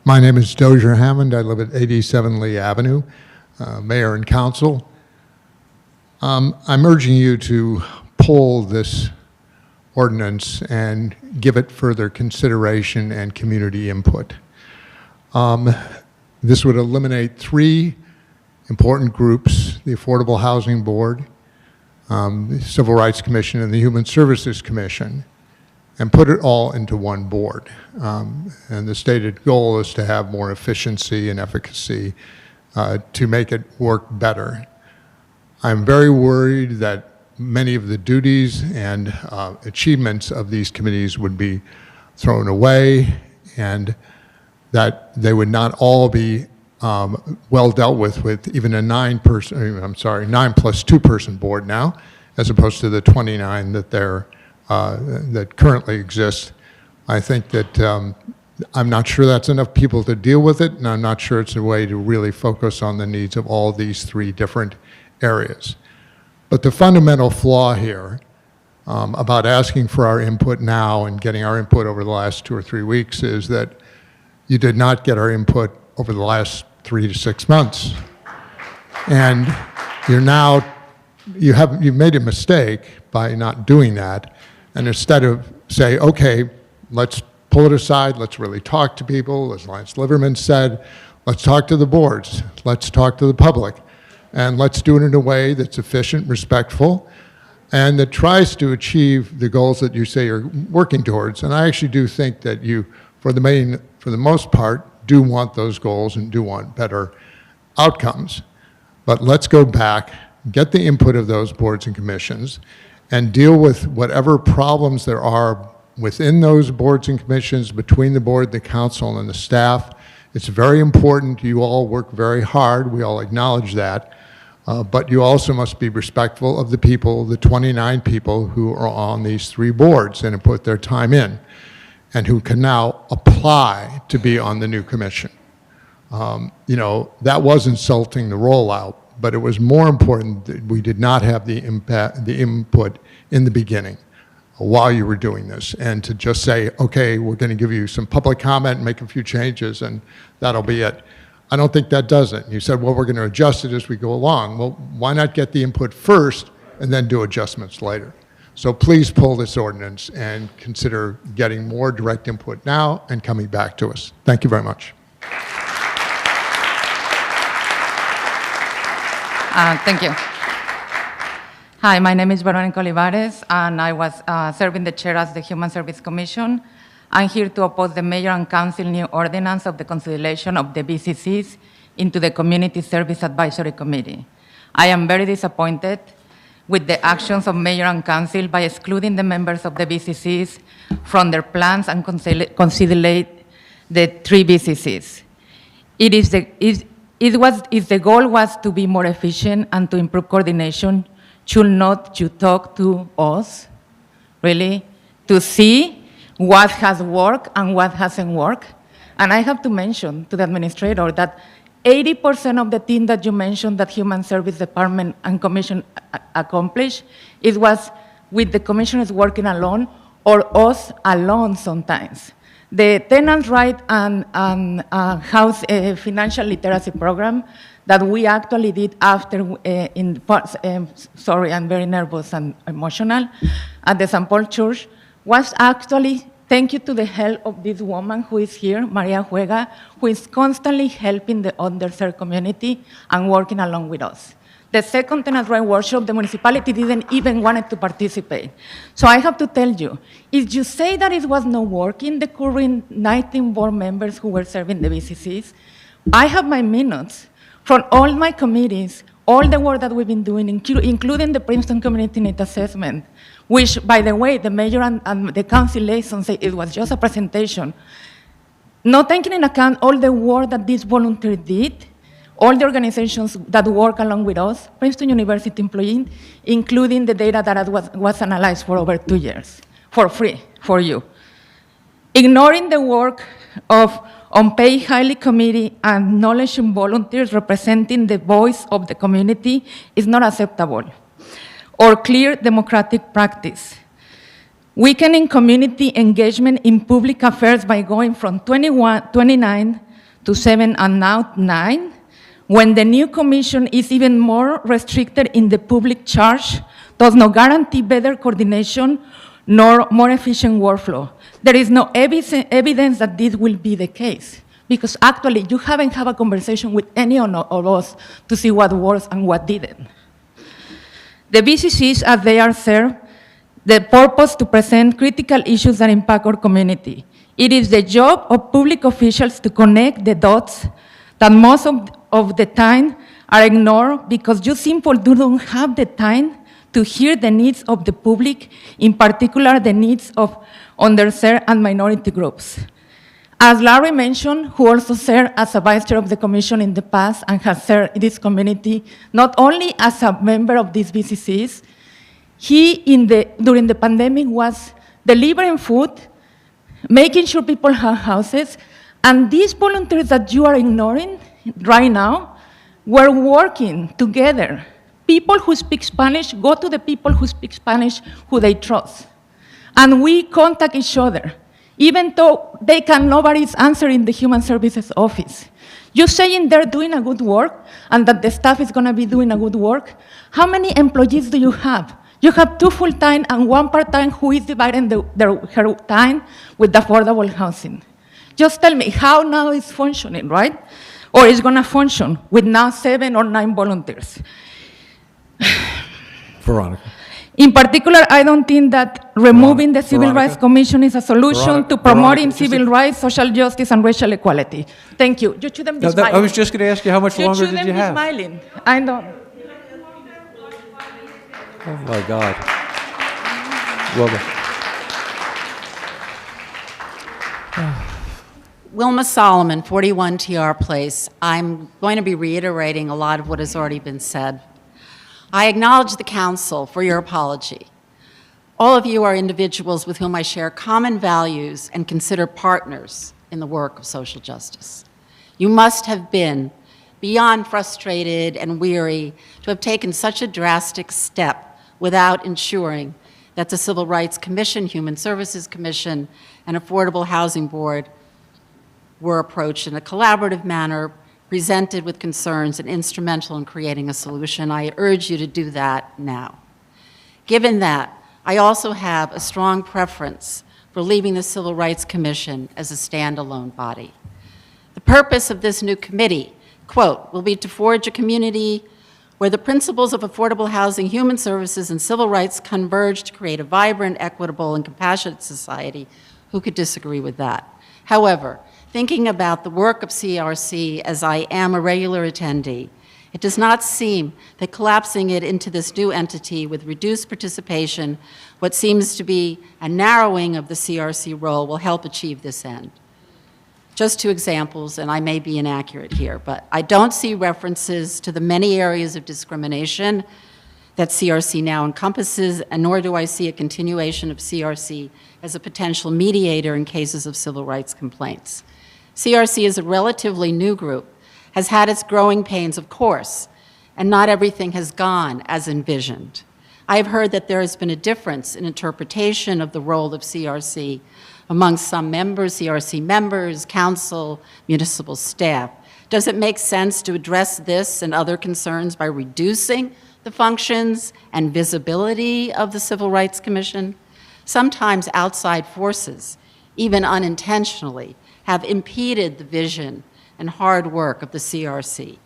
My name is Dozier Hammond. I live at 87 Lee Avenue, mayor and council. I'm urging you to pull this ordinance and give it further consideration and community input. This would eliminate 3 important groups: the Affordable Housing Board, the Civil Rights Commission, and the Human Services Commission, and put it all into one board. And the stated goal is to have more efficiency and efficacy to make it work better. I'm very worried that many of the duties and achievements of these committees would be thrown away, and that they would not all be well dealt with even a 9 plus 2 person board now, as opposed to the 29 that that currently exist. I think that I'm not sure that's enough people to deal with it, and I'm not sure it's a way to really focus on the needs of all these 3 different areas. But the fundamental flaw here about asking for our input now and getting our input over the last 2 or 3 weeks is that you did not get our input over the last 3 to 6 months. And you've made a mistake by not doing that. And instead of say, okay, let's pull it aside, let's really talk to people, as Lance Liverman said, let's talk to the boards, let's talk to the public, and let's do it in a way that's efficient, respectful, and that tries to achieve the goals that you say you're working towards. And I actually do think that you, for the most part, do want those goals and do want better outcomes. But let's go back, get the input of those boards and commissions, and deal with whatever problems there are within those boards and commissions, between the board, the council, and the staff. It's very important. You all work very hard. We all acknowledge that. But you also must be respectful of the people, the 29 people who are on these 3 boards and have put their time in, and who can now apply to be on the new commission. That was insulting the rollout, but it was more important that we did not have the input in the beginning while you were doing this, and to just say, okay, we're going to give you some public comment, make a few changes, and that'll be it. I don't think that does it. You said, well, we're going to adjust it as we go along. Well, why not get the input first and then do adjustments later? So please pull this ordinance and consider getting more direct input now and coming back to us. Thank you very much. Thank you. Hi, my name is Veronica Olivares, and I was serving the chair as the Human Service Commission. I'm here to oppose the Mayor and Council new ordinance of the consolidation of the BCCs into the Community Service Advisory Committee. I am very disappointed with the actions of Mayor and Council by excluding the members of the BCCs from their plans and consolidate the 3 BCCs. If the goal was to be more efficient and to improve coordination, should not you talk to us, really, to see what has worked and what hasn't worked? And I have to mention to the administrator that 80% of the thing that you mentioned that Human Service Department and Commission accomplished, it was with the commissioners working alone or us alone sometimes. The tenants' right and house financial literacy program that we actually did after, sorry, I'm very nervous and emotional, at the St. Paul Church, was actually thank you to the help of this woman who is here, Maria Juega, who is constantly helping the underserved community and working along with us. The second tenant right workshop, the municipality didn't even want to participate. So I have to tell you, if you say that it was not working, the current 19 board members who were serving the BCCs, I have my minutes from all my committees, all the work that we've been doing, including the Princeton Community Need Assessment, which, by the way, the mayor and the council liaison say it was just a presentation. Not taking into account all the work that these volunteers did, all the organizations that work along with us, Princeton University employees, including the data that was analyzed for over 2 years, for free, for you. Ignoring the work of unpaid, highly committed and knowledgeable volunteers representing the voice of the community is not acceptable, or clear democratic practice. Weakening community engagement in public affairs by going from 29 to 7 and now 9, when the new commission is even more restricted in the public charge, does not guarantee better coordination nor more efficient workflow. There is no evidence that this will be the case, because actually you haven't had a conversation with any of us to see what works and what didn't. The BCCs, as they are served, the purpose to present critical issues that impact our community. It is the job of public officials to connect the dots that most of the time are ignored because you simply don't have the time to hear the needs of the public, in particular the needs of underserved and minority groups. As Larry mentioned, who also served as a vice chair of the commission in the past and has served this community not only as a member of these BCCs, he, during the pandemic, was delivering food, making sure people have houses, and these volunteers that you are ignoring right now were working together. People who speak Spanish go to the people who speak Spanish who they trust. And we contact each other, even though nobody's answering the Human Services Office. You're saying they're doing a good work and that the staff is gonna be doing a good work. How many employees do you have? You have 2 full-time and 1 part-time who is dividing her time with the affordable housing. Just tell me how now it's functioning, right? Or it's gonna function with now 7 or 9 volunteers. Veronica. In particular, I don't think that removing the Civil Veronica? Rights Commission is a solution to promoting Veronica, civil rights, social justice, and racial equality. Thank you. You shouldn't be No, smiling. I was just going to ask you, how much longer did you shouldn't be have? smiling. I know. Oh, my God. Well done. Wilma Solomon, 41 TR Place. I'm going to be reiterating a lot of what has already been said. I acknowledge the council for your apology. All of you are individuals with whom I share common values and consider partners in the work of social justice. You must have been beyond frustrated and weary to have taken such a drastic step without ensuring that the Civil Rights Commission, Human Services Commission, and Affordable Housing Board were approached in a collaborative manner, presented with concerns, and instrumental in creating a solution. I urge you to do that now. Given that, I also have a strong preference for leaving the Civil Rights Commission as a standalone body. The purpose of this new committee, quote, will be to forge a community where the principles of affordable housing, human services, and civil rights converge to create a vibrant, equitable, and compassionate society. Who could disagree with that? However, thinking about the work of CRC as I am a regular attendee, it does not seem that collapsing it into this new entity with reduced participation, what seems to be a narrowing of the CRC role, will help achieve this end. Just 2 examples, and I may be inaccurate here, but I don't see references to the many areas of discrimination that CRC now encompasses, and nor do I see a continuation of CRC as a potential mediator in cases of civil rights complaints. CRC is a relatively new group, has had its growing pains, of course, and not everything has gone as envisioned. I have heard that there has been a difference in interpretation of the role of CRC among some members, CRC members, council, municipal staff. Does it make sense to address this and other concerns by reducing the functions and visibility of the Civil Rights Commission? Sometimes outside forces, even unintentionally, have impeded the vision and hard work of the CRC.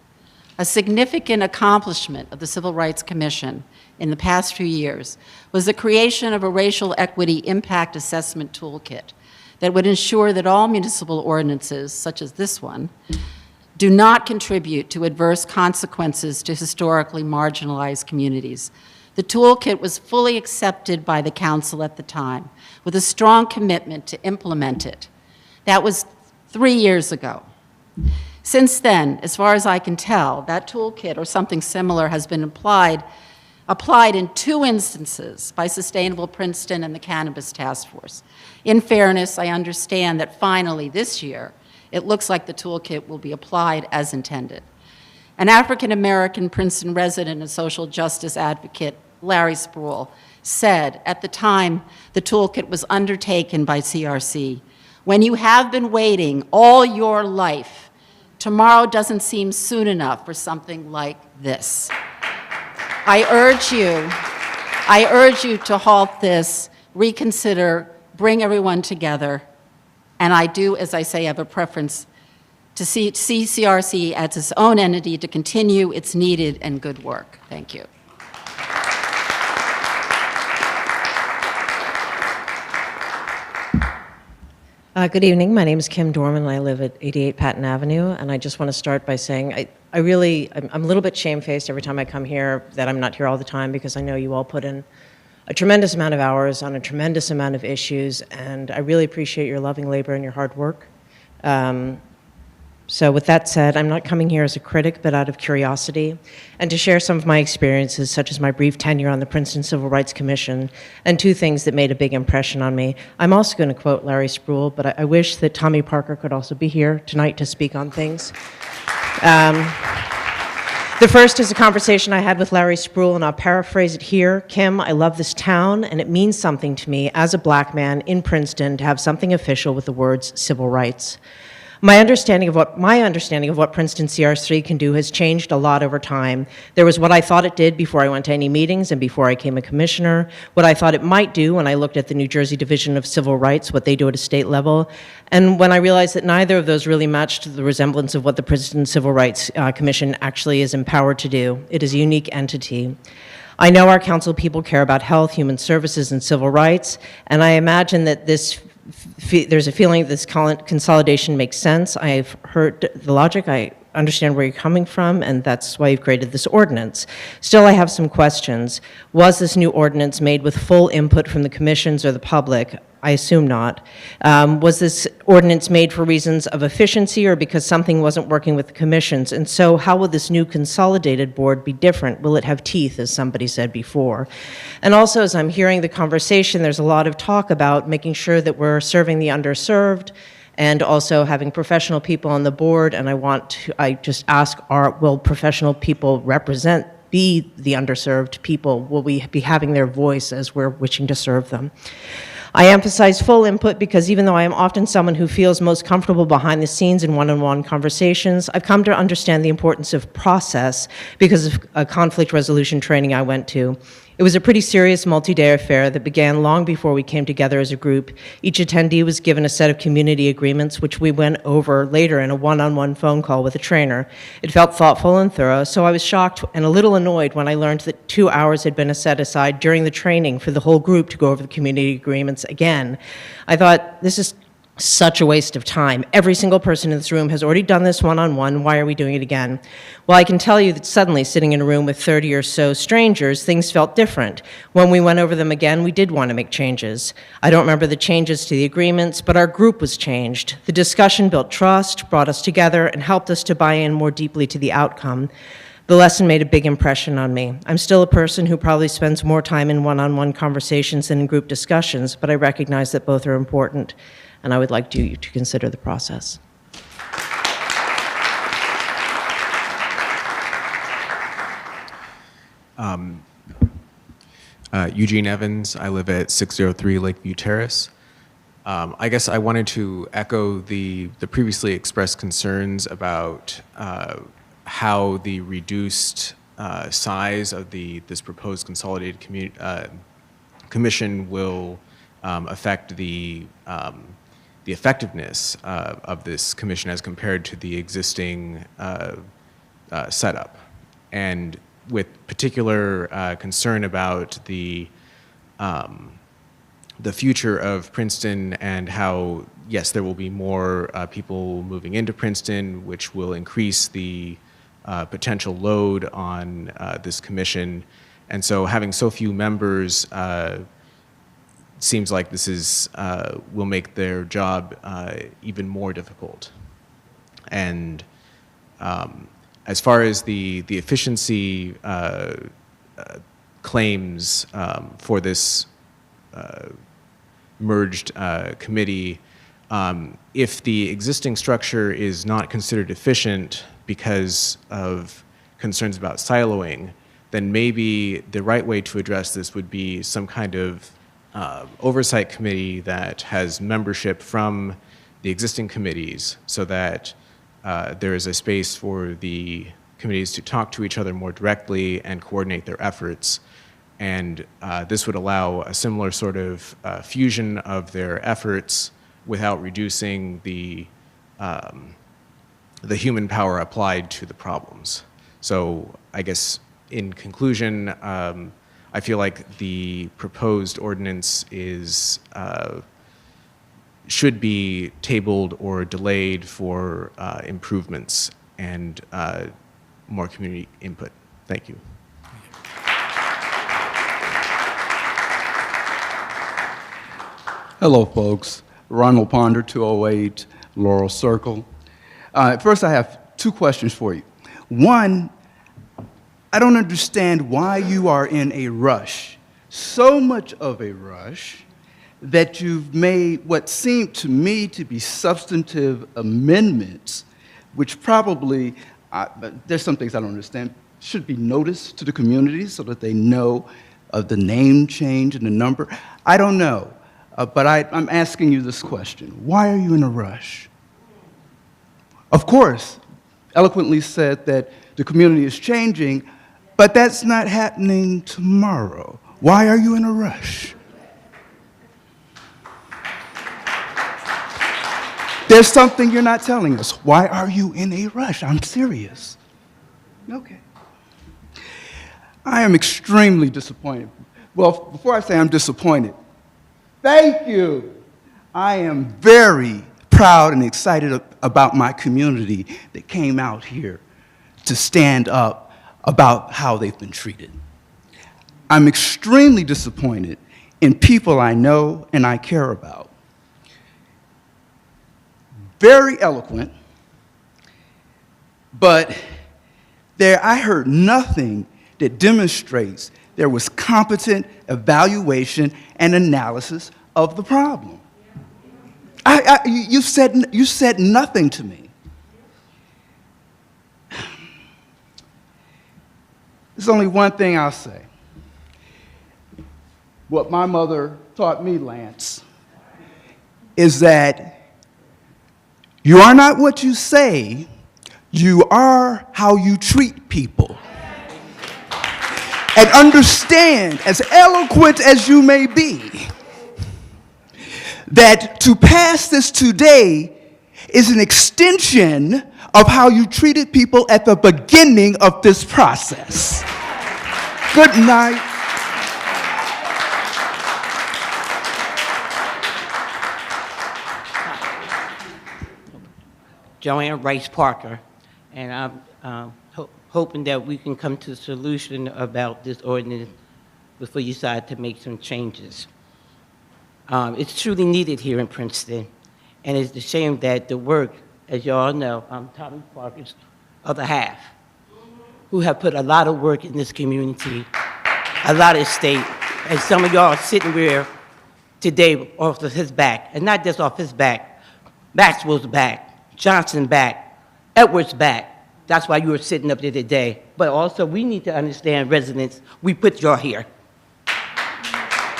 A significant accomplishment of the Civil Rights Commission in the past few years was the creation of a racial equity impact assessment toolkit that would ensure that all municipal ordinances, such as this one, do not contribute to adverse consequences to historically marginalized communities. The toolkit was fully accepted by the council at the time, with a strong commitment to implement it. That was 3 years ago. Since then, as far as I can tell, that toolkit or something similar has been applied in 2 instances by Sustainable Princeton and the Cannabis Task Force. In fairness, I understand that finally this year, it looks like the toolkit will be applied as intended. An African-American Princeton resident and social justice advocate, Larry Spruill, said at the time the toolkit was undertaken by CRC, "When you have been waiting all your life, tomorrow doesn't seem soon enough for something like this." I urge you to halt this, reconsider, bring everyone together, and I do, as I say, have a preference to see CRC as its own entity to continue its needed and good work. Thank you. Good evening. My name is Kim Dorman, and I live at 88 Patton Avenue. And I just want to start by saying I'm a little bit shamefaced every time I come here that I'm not here all the time, because I know you all put in a tremendous amount of hours on a tremendous amount of issues, and I really appreciate your loving labor and your hard work. So with that said, I'm not coming here as a critic, but out of curiosity, and to share some of my experiences, such as my brief tenure on the Princeton Civil Rights Commission, and 2 things that made a big impression on me. I'm also going to quote Larry Spruill, but I wish that Tommy Parker could also be here tonight to speak on things. The first is a conversation I had with Larry Spruill, and I'll paraphrase it here. "Kim, I love this town, and it means something to me as a black man in Princeton to have something official with the words civil rights. My understanding of what Princeton CR3 can do has changed a lot over time. There was what I thought it did before I went to any meetings and before I became a commissioner, what I thought it might do when I looked at the New Jersey Division of Civil Rights, what they do at a state level, and when I realized that neither of those really matched the resemblance of what the Princeton Civil Rights Commission actually is empowered to do. It is a unique entity. I know our council people care about health, human services, and civil rights, and I imagine that there's a feeling that this consolidation makes sense. I've heard the logic. I understand where you're coming from, and that's why you've created this ordinance. Still, I have some questions. Was this new ordinance made with full input from the commissions or the public? I assume not. Was this ordinance made for reasons of efficiency or because something wasn't working with the commissions? And so how will this new consolidated board be different? Will it have teeth, as somebody said before? And also, as I'm hearing the conversation, there's a lot of talk about making sure that we're serving the underserved and also having professional people on the board. And I just ask, will professional people be the underserved people? Will we be having their voice as we're wishing to serve them? I emphasize full input because even though I am often someone who feels most comfortable behind the scenes in one-on-one conversations, I've come to understand the importance of process because of a conflict resolution training I went to. It was a pretty serious multi-day affair that began long before we came together as a group. Each attendee was given a set of community agreements, which we went over later in a one-on-one phone call with a trainer. It felt thoughtful and thorough, so I was shocked and a little annoyed when I learned that 2 hours had been set aside during the training for the whole group to go over the community agreements again. I thought, this is such a waste of time. Every single person in this room has already done this one-on-one. Why are we doing it again? Well, I can tell you that suddenly, sitting in a room with 30 or so strangers, things felt different. When we went over them again, we did want to make changes. I don't remember the changes to the agreements, but our group was changed. The discussion built trust, brought us together, and helped us to buy in more deeply to the outcome. The lesson made a big impression on me. I'm still a person who probably spends more time in one-on-one conversations than in group discussions, but I recognize that both are important, and I would like you to consider the process. Eugene Evans. I live at 603 Lakeview Terrace. I guess I wanted to echo the previously expressed concerns about how the reduced size of this proposed consolidated commission will affect the effectiveness of this commission as compared to the existing setup, and with particular concern about the future of Princeton and how, yes, there will be more people moving into Princeton, which will increase the potential load on this commission. And so having so few members seems like this is will make their job even more difficult. And as far as the efficiency claims for this merged committee, if the existing structure is not considered efficient because of concerns about siloing, then maybe the right way to address this would be some kind of oversight committee that has membership from the existing committees, so that there is a space for the committees to talk to each other more directly and coordinate their efforts. And this would allow a similar sort of fusion of their efforts without reducing the human power applied to the problems. So I guess in conclusion, I feel like the proposed ordinance is should be tabled or delayed for improvements and more community input. Thank you. Hello, folks. Ronald Ponder, 208 Laurel Circle. First, I have two questions for you. One, I don't understand why you are in a rush, so much of a rush, that you've made what seemed to me to be substantive amendments, which probably, there's some things I don't understand, should be noticed to the community so that they know of the name change and the number. I don't know. But I'm asking you this question. Why are you in a rush? Of course, eloquently said that the community is changing, but that's not happening tomorrow. Why are you in a rush? There's something you're not telling us. Why are you in a rush? I'm serious. Okay. I am extremely disappointed. Well, before I say I'm disappointed, thank you. I am very proud and excited about my community that came out here to stand up about how they've been treated. I'm extremely disappointed in people I know and I care about. Very eloquent, but I heard nothing that demonstrates there was competent evaluation and analysis of the problem. You said nothing to me. There's only one thing I'll say. What my mother taught me, Lance, is that you are not what you say, you are how you treat people. And understand, as eloquent as you may be, that to pass this today is an extension of how you treated people at the beginning of this process. Good night. Joanne Rice Parker, and I'm hoping that we can come to a solution about this ordinance before you decide to make some changes. It's truly needed here in Princeton, and it's a shame that the work, as you all know, Tommy Parker's other half, who have put a lot of work in this community, a lot of state, and some of y'all are sitting here today off of his back, and not just off his back, Maxwell's back, Johnson back, Edwards back. That's why you were sitting up there today. But also, we need to understand, residents, we put y'all here.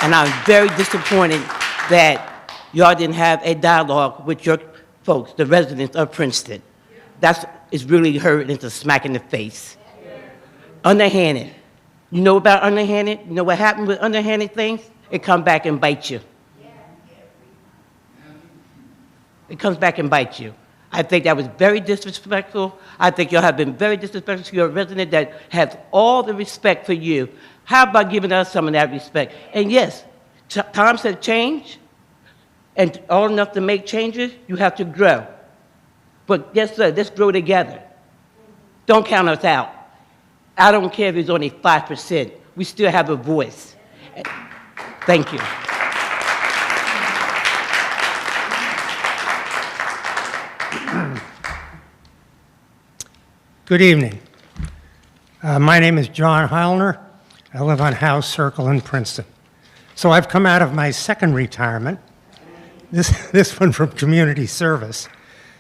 And I'm very disappointed that y'all didn't have a dialogue with your folks, the residents of Princeton. It's really hurt, and it's a smack in the face. Underhanded. You know about underhanded? You know what happened with underhanded things? It comes back and bites you. It comes back and bites you. I think that was very disrespectful. I think y'all have been very disrespectful to your resident that has all the respect for you. How about giving us some of that respect? And yes, times have changed, and all enough to make changes, you have to grow. But yes, sir, let's grow together. Don't count us out. I don't care if it's only 5%. We still have a voice. Thank you. Good evening. My name is John Heilner. I live on House Circle in Princeton. So I've come out of my second retirement, this one from community service,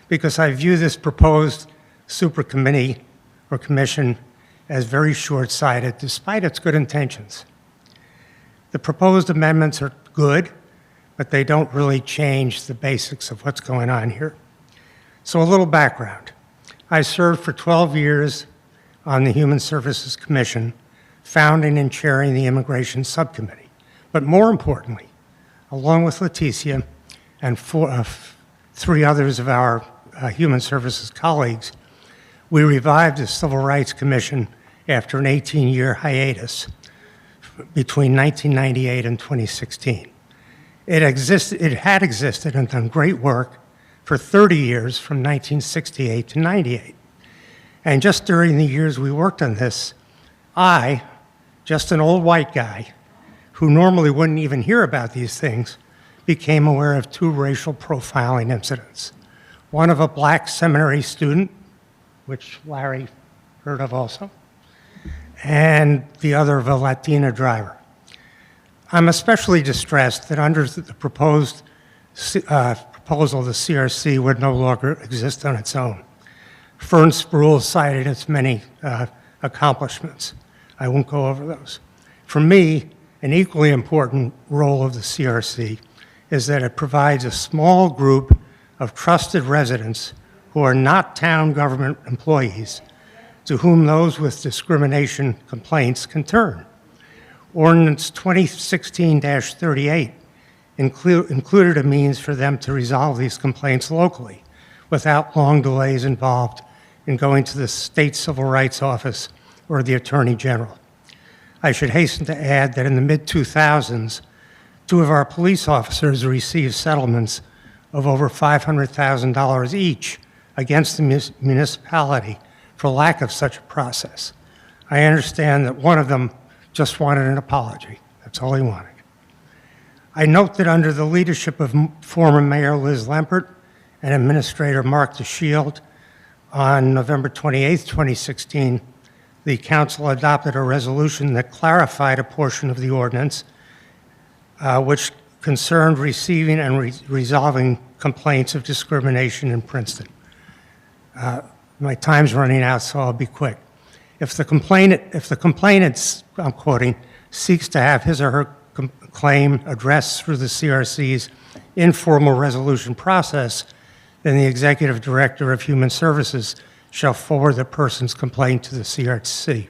because I view this proposed super committee or commission as very short-sighted, despite its good intentions. The proposed amendments are good, but they don't really change the basics of what's going on here. So a little background. I served for 12 years on the Human Services Commission, founding and chairing the Immigration Subcommittee. But more importantly, along with Leticia and three others of our Human Services colleagues, we revived the Civil Rights Commission after an 18-year hiatus between 1998 and 2016. It had existed and done great work for 30 years from 1968 to 98. And just during the years we worked on this, I, just an old white guy who normally wouldn't even hear about these things, became aware of two racial profiling incidents. One of a black seminary student, which Larry heard of also, and the other of a Latina driver. I'm especially distressed that under the proposal, the CRC would no longer exist on its own. Fern Sproul cited its many accomplishments. I won't go over those. For me, an equally important role of the CRC is that it provides a small group of trusted residents who are not town government employees to whom those with discrimination complaints can turn. Ordinance 2016-38 included a means for them to resolve these complaints locally without long delays involved in going to the state civil rights office or the attorney general. I should hasten to add that in the mid-2000s, two of our police officers received settlements of over $500,000 each against the municipality for lack of such a process. I understand that one of them just wanted an apology. That's all he wanted. I note that under the leadership of former Mayor Liz Lempert and Administrator Mark DeShield, on November 28, 2016, the council adopted a resolution that clarified a portion of the ordinance which concerned receiving and resolving complaints of discrimination in Princeton. My time's running out, so I'll be quick. If the complainant, I'm quoting, seeks to have his or her claim addressed through the CRC's informal resolution process, then the Executive Director of Human Services shall forward the person's complaint to the CRC.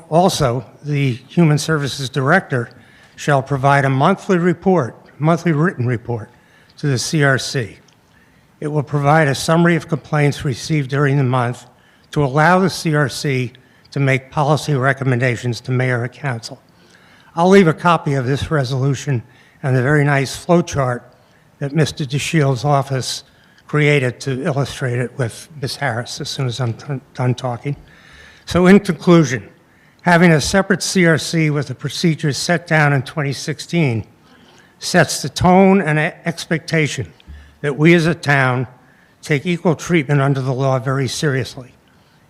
Also, the Human Services Director shall provide a monthly written report to the CRC. It will provide a summary of complaints received during the month to allow the CRC to make policy recommendations to Mayor and Council. I'll leave a copy of this resolution and the very nice flow chart that Mr. DeShield's office created to illustrate it with Ms. Harris as soon as I'm done talking. So in conclusion, having a separate CRC with the procedures set down in 2016 sets the tone and expectation that we as a town take equal treatment under the law very seriously.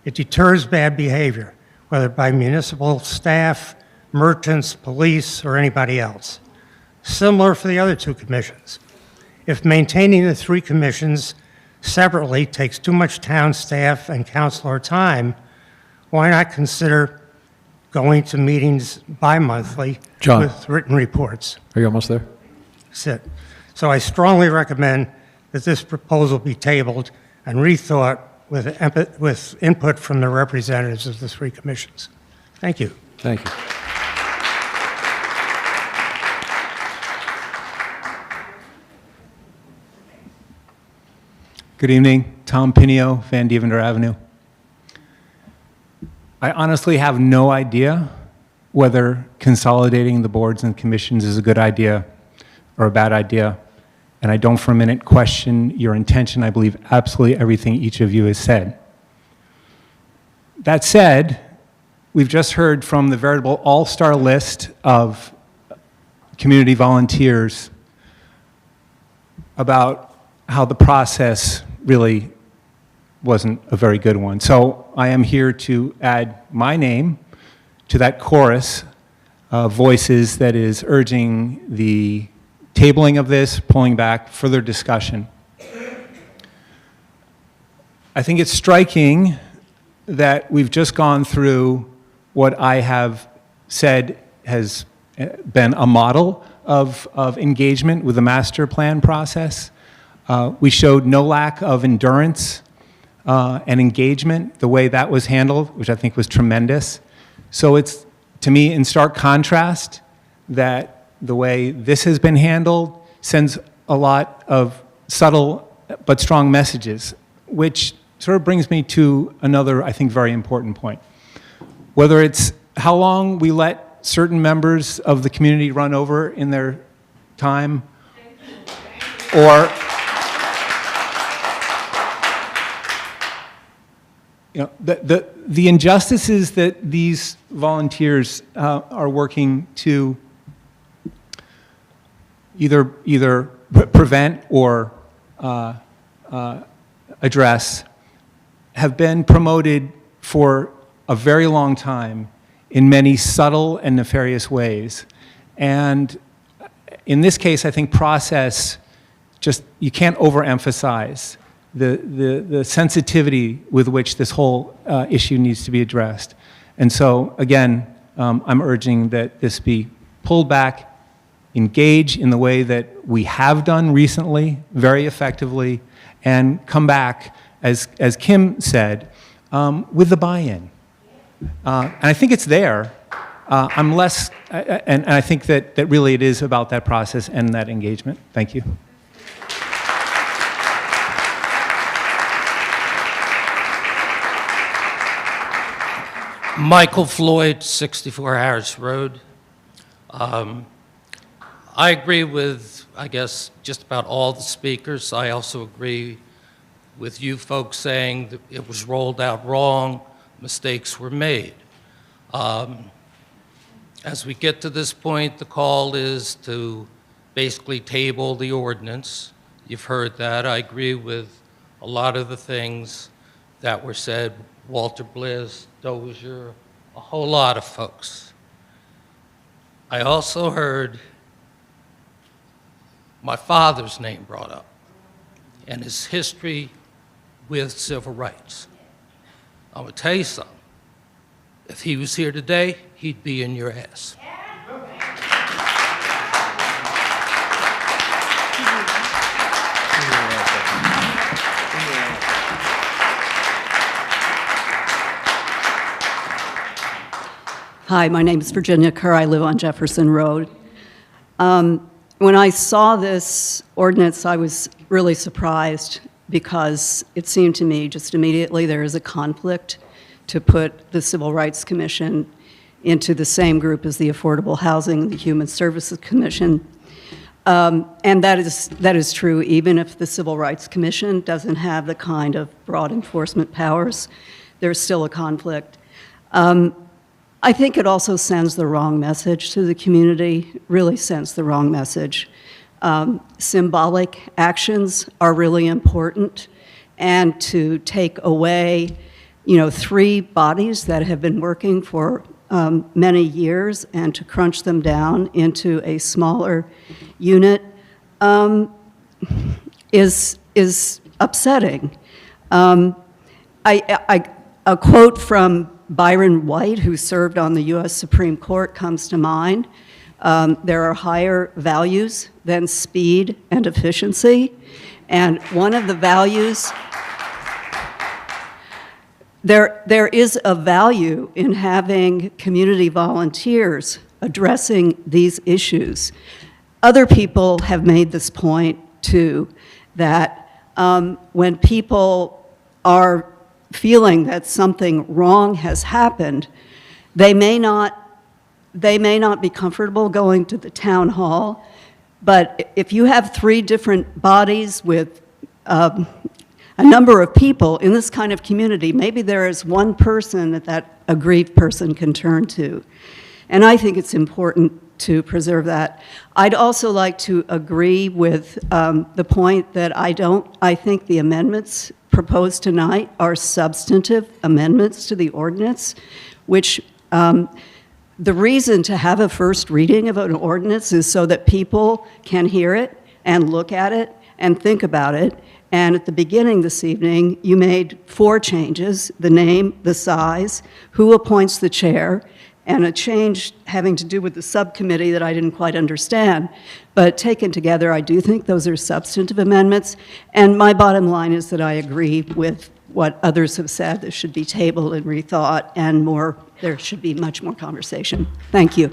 It deters bad behavior, whether by municipal staff, merchants, police, or anybody else. Similar for the other two commissions. If maintaining the three commissions separately takes too much town staff and councilor time, why not consider going to meetings bi-monthly with written reports? Are you almost there? That's it. So I strongly recommend that this proposal be tabled and rethought with input from the representatives of the three commissions. Thank you. Thank you. Good evening. Tom Pinio, Van Deventer Avenue. I honestly have no idea whether consolidating the boards and commissions is a good idea or a bad idea. And I don't for a minute question your intention. I believe absolutely everything each of you has said. That said, we've just heard from the veritable all-star list of community volunteers about how the process really wasn't a very good one. So I am here to add my name to that chorus of voices that is urging the tabling of this, pulling back, further discussion. I think it's striking that we've just gone through what I have said has been a model of engagement with the master plan process. We showed no lack of endurance and engagement, the way that was handled, which I think was tremendous. So it's, to me, in stark contrast that the way this has been handled sends a lot of subtle but strong messages, which sort of brings me to another, I think, very important point. Whether it's how long we let certain members of the community run over in their time, or the injustices that these volunteers are working to either prevent or address have been promoted for a very long time in many subtle and nefarious ways. And in this case, I think process, just, you can't overemphasize the sensitivity with which this whole issue needs to be addressed. And so, again, I'm urging that this be pulled back, engage in the way that we have done recently, very effectively, and come back, as Kim said, with the buy-in. And I think it's there. I'm less, and I think that really it is about that process and that engagement. Thank you. Michael Floyd, 64 Harris Road. I agree with, I guess, just about all the speakers. I also agree with you folks saying that it was rolled out wrong, mistakes were made. As we get to this point, the call is to basically table the ordinance. You've heard that. I agree with a lot of the things that were said. Walter Bliss, Dozier, a whole lot of folks. I also heard my father's name brought up and his history with civil rights. I'm gonna tell you something. If he was here today, he'd be in your ass. Hi, my name is Virginia Kerr. I live on Jefferson Road. When I saw this ordinance, I was really surprised because it seemed to me just immediately there is a conflict to put the Civil Rights Commission into the same group as the Affordable Housing and the Human Services Commission. And that is true even if the Civil Rights Commission doesn't have the kind of broad enforcement powers. There's still a conflict. I think it also sends the wrong message to the community, really sends the wrong message. Symbolic actions are really important, and to take away, 3 bodies that have been working for many years and to crunch them down into a smaller unit is upsetting. A quote from Byron White, who served on the U.S. Supreme Court, comes to mind. There are higher values than speed and efficiency, and one of the values, there is a value in having community volunteers addressing these issues. Other people have made this point too, that when people are feeling that something wrong has happened, they may not be comfortable going to the town hall, but if you have 3 different bodies with a number of people in this kind of community, maybe there is one person that aggrieved person can turn to. And I think it's important to preserve that. I'd also like to agree with the point that I think the amendments proposed tonight are substantive amendments to the ordinance, which the reason to have a first reading of an ordinance is so that people can hear it and look at it and think about it. And at the beginning this evening, you made 4 changes: the name, the size, who appoints the chair, and a change having to do with the subcommittee that I didn't quite understand. But taken together, I do think those are substantive amendments. And my bottom line is that I agree with what others have said. This should be tabled and rethought, and there should be much more conversation. Thank you.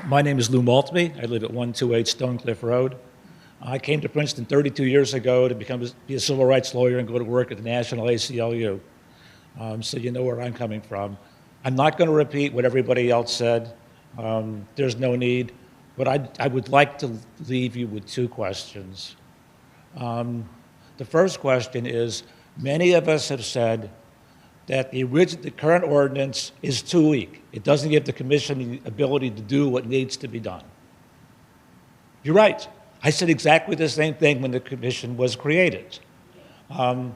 My name is Lou Maltby. I live at 128 Stonecliff Road. I came to Princeton 32 years ago to be a civil rights lawyer and go to work at the National ACLU. So you know where I'm coming from. I'm not going to repeat what everybody else said. There's no need. But I would like to leave you with 2 questions. The first question is, many of us have said that the current ordinance is too weak. It doesn't give the commission the ability to do what needs to be done. You're right. I said exactly the same thing when the commission was created. I'm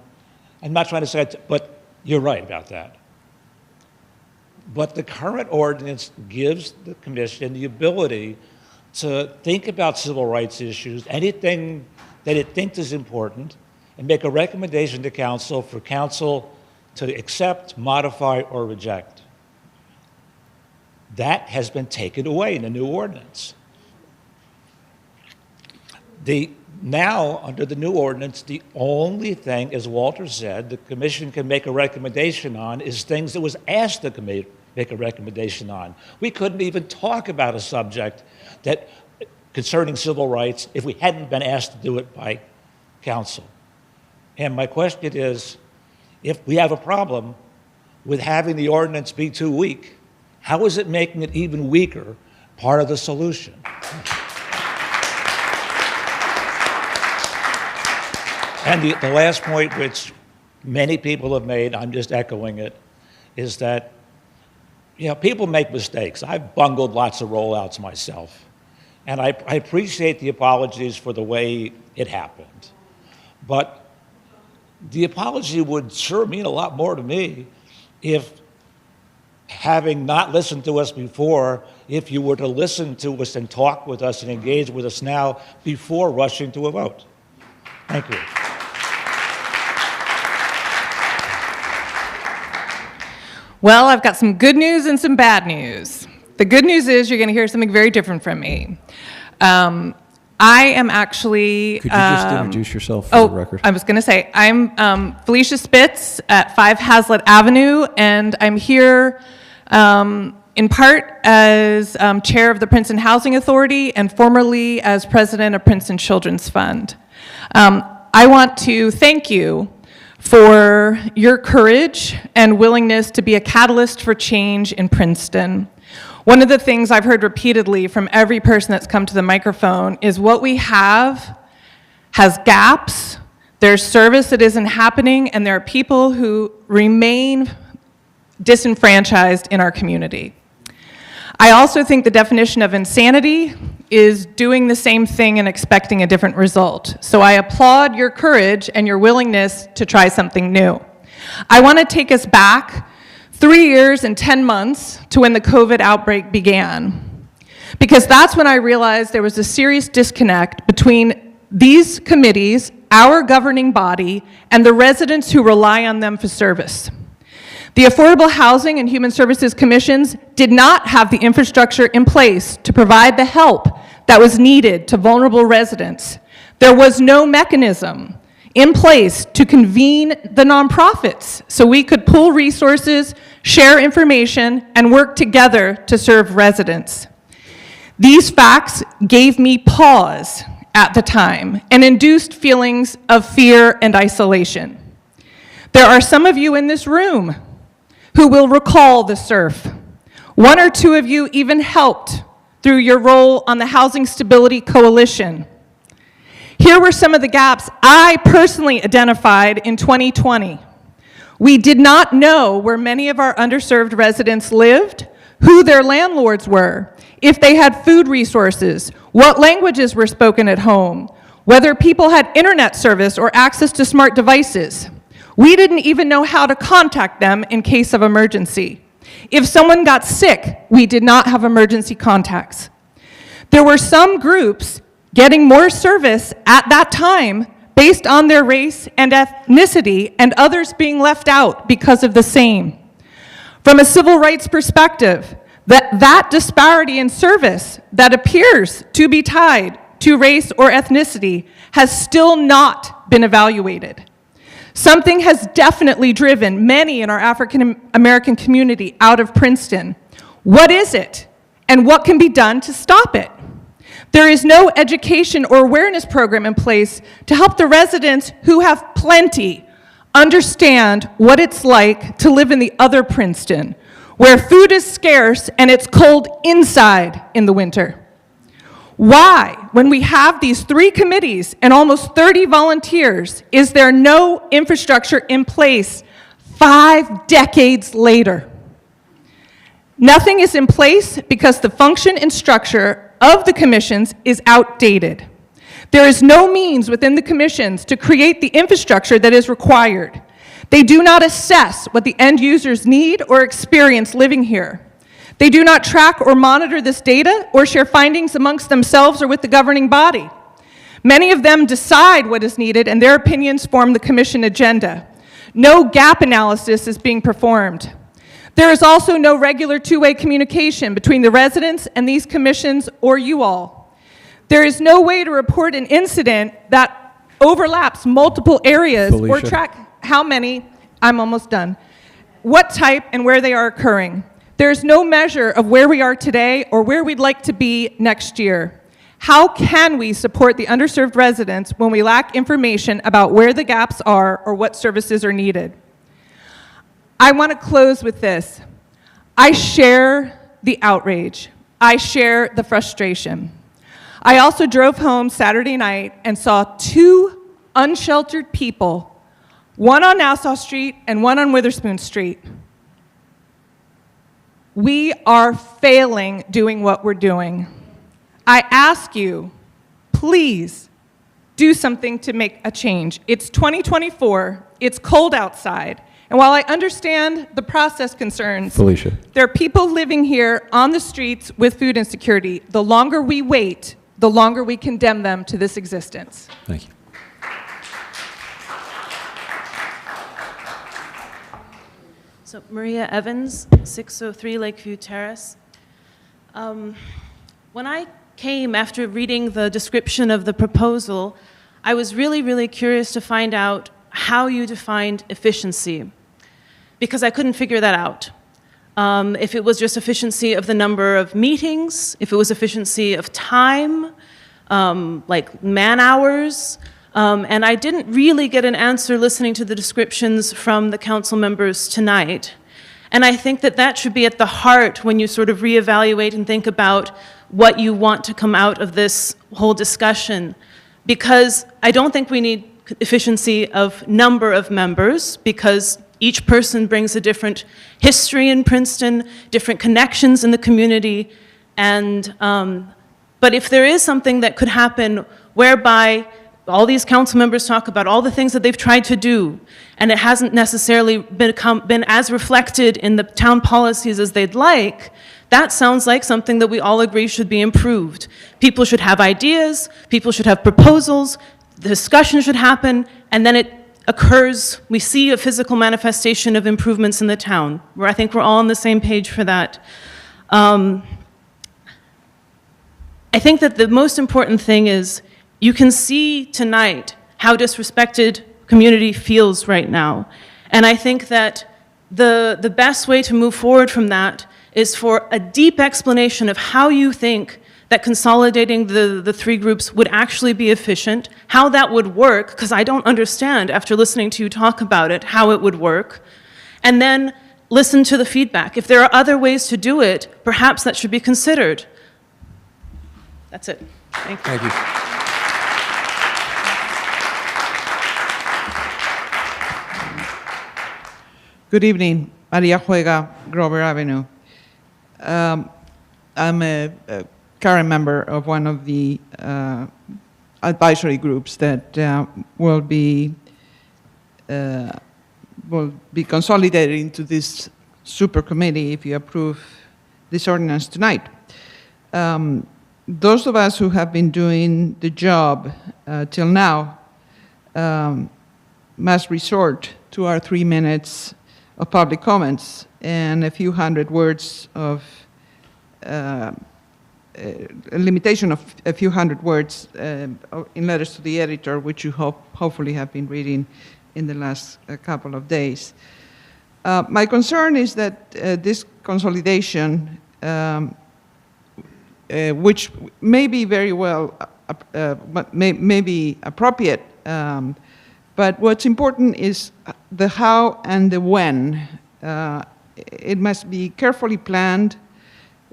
not trying to say it, but you're right about that. But the current ordinance gives the commission the ability to think about civil rights issues, anything that it thinks is important, and make a recommendation to council for council to accept, modify, or reject. That has been taken away in the new ordinance. Now, under the new ordinance, the only thing, as Walter said, the commission can make a recommendation on is things that was asked to make a recommendation on. We couldn't even talk about a subject concerning civil rights if we hadn't been asked to do it by council. And my question is, if we have a problem with having the ordinance be too weak, how is it making it even weaker part of the solution? And the last point, which many people have made, I'm just echoing it, is that people make mistakes. I've bungled lots of rollouts myself. And I appreciate the apologies for the way it happened. But the apology would sure mean a lot more to me if, having not listened to us before, if you were to listen to us and talk with us and engage with us now before rushing to a vote. Thank you. Well, I've got some good news and some bad news. The good news is you're going to hear something very different from me. I am actually... Could you just introduce yourself for the record? I was going to say, I'm Felicia Spitz at 5 Hazlitt Avenue, and I'm here in part as chair of the Princeton Housing Authority and formerly as president of Princeton Children's Fund. I want to thank you for your courage and willingness to be a catalyst for change in Princeton. One of the things I've heard repeatedly from every person that's come to the microphone is what we have has gaps, there's service that isn't happening, and there are people who remain disenfranchised in our community. I also think the definition of insanity is doing the same thing and expecting a different result. So I applaud your courage and your willingness to try something new. I want to take us back 3 years and 10 months to when the COVID outbreak began, because that's when I realized there was a serious disconnect between these committees, our governing body, and the residents who rely on them for service. The Affordable Housing and Human Services Commissions did not have the infrastructure in place to provide the help that was needed to vulnerable residents. There was no mechanism in place to convene the nonprofits so we could pool resources, share information, and work together to serve residents. These facts gave me pause at the time and induced feelings of fear and isolation. There are some of you in this room who will recall the SURF. One or two of you even helped through your role on the Housing Stability Coalition. Here were some of the gaps I personally identified in 2020. We did not know where many of our underserved residents lived, who their landlords were, if they had food resources, what languages were spoken at home, whether people had internet service or access to smart devices. We didn't even know how to contact them in case of emergency. If someone got sick, we did not have emergency contacts. There were some groups getting more service at that time based on their race and ethnicity, and others being left out because of the same. From a civil rights perspective, that disparity in service that appears to be tied to race or ethnicity has still not been evaluated. Something has definitely driven many in our African American community out of Princeton. What is it, and what can be done to stop it? There is no education or awareness program in place to help the residents who have plenty understand what it's like to live in the other Princeton, where food is scarce and it's cold inside in the winter. Why, when we have these 3 committees and almost 30 volunteers, is there no infrastructure in place 5 decades later? Nothing is in place because the function and structure of the commissions is outdated. There is no means within the commissions to create the infrastructure that is required. They do not assess what the end users need or experience living here. They do not track or monitor this data or share findings amongst themselves or with the governing body. Many of them decide what is needed, and their opinions form the commission agenda. No gap analysis is being performed. There is also no regular two-way communication between the residents and these commissions or you all. There is no way to report an incident that overlaps multiple areas or Felicia. track how many, I'm almost done, what type and where they are occurring. There's no measure of where we are today or where we'd like to be next year. How can we support the underserved residents when we lack information about where the gaps are or what services are needed? I want to close with this. I share the outrage. I share the frustration. I also drove home Saturday night and saw 2 unsheltered people, one on Nassau Street and one on Witherspoon Street. We are failing doing what we're doing. I ask you, please do something to make a change. It's 2024, it's cold outside, and while I understand the process concerns, Felicia. there are people living here on the streets with food insecurity. The longer we wait, the longer we condemn them to this existence. Thank you. So Maria Evans, 603 Lakeview Terrace. When I came after reading the description of the proposal, I was really curious to find out how you defined efficiency, because I couldn't figure that out. If it was just efficiency of the number of meetings, if it was efficiency of time, like man hours, and I didn't really get an answer listening to the descriptions from the council members tonight. And I think that that should be at the heart when you sort of reevaluate and think about what you want to come out of this whole discussion. Because I don't think we need efficiency of number of members, because each person brings a different history in Princeton, different connections in the community, and but if there is something that could happen whereby all these council members talk about all the things that they've tried to do, and it hasn't necessarily been as reflected in the town policies as they'd like, that sounds like something that we all agree should be improved. People should have ideas, people should have proposals, the discussion should happen, and then it occurs, we see a physical manifestation of improvements in the town, where I think we're all on the same page for that. I think that the most important thing is you can see tonight how disrespected community feels right now. And I think that the best way to move forward from that is for a deep explanation of how you think that consolidating the three groups would actually be efficient, how that would work, because I don't understand after listening to you talk about it, how it would work, and then listen to the feedback. If there are other ways to do it, perhaps that should be considered. That's it. Thank you. Thank you. Good evening, Maria Juega, Grover Avenue. I'm a current member of one of the advisory groups that will be consolidated into this super committee if you approve this ordinance tonight. Those of us who have been doing the job till now must resort to our 3 minutes of public comments and a few hundred words of a limitation of a few hundred words in letters to the editor, which you hopefully have been reading in the last couple of days. My concern is that this consolidation, which may be very well, may be appropriate, but what's important is the how and the when. It must be carefully planned.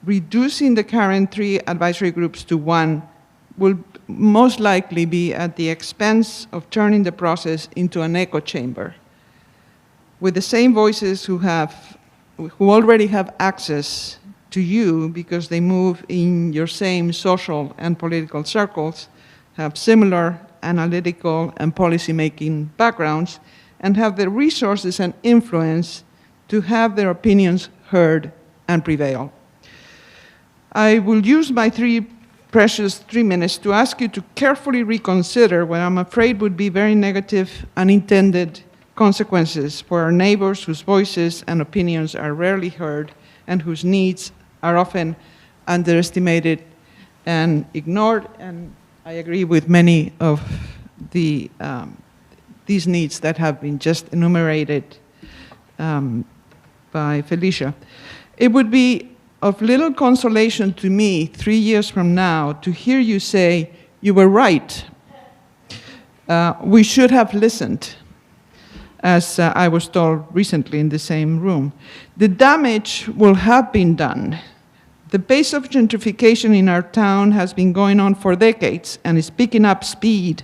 Reducing the current 3 advisory groups to 1 will most likely be at the expense of turning the process into an echo chamber, with the same voices who already have access to you because they move in your same social and political circles, have similar analytical and policy-making backgrounds, and have the resources and influence to have their opinions heard and prevail. I will use my precious 3 minutes to ask you to carefully reconsider what I'm afraid would be very negative unintended consequences for our neighbors whose voices and opinions are rarely heard and whose needs are often underestimated and ignored. And I agree with many of these needs that have been just enumerated by Felicia. It would be of little consolation to me 3 years from now to hear you say, you were right. We should have listened, as I was told recently in the same room. The damage will have been done. The pace of gentrification in our town has been going on for decades and is picking up speed.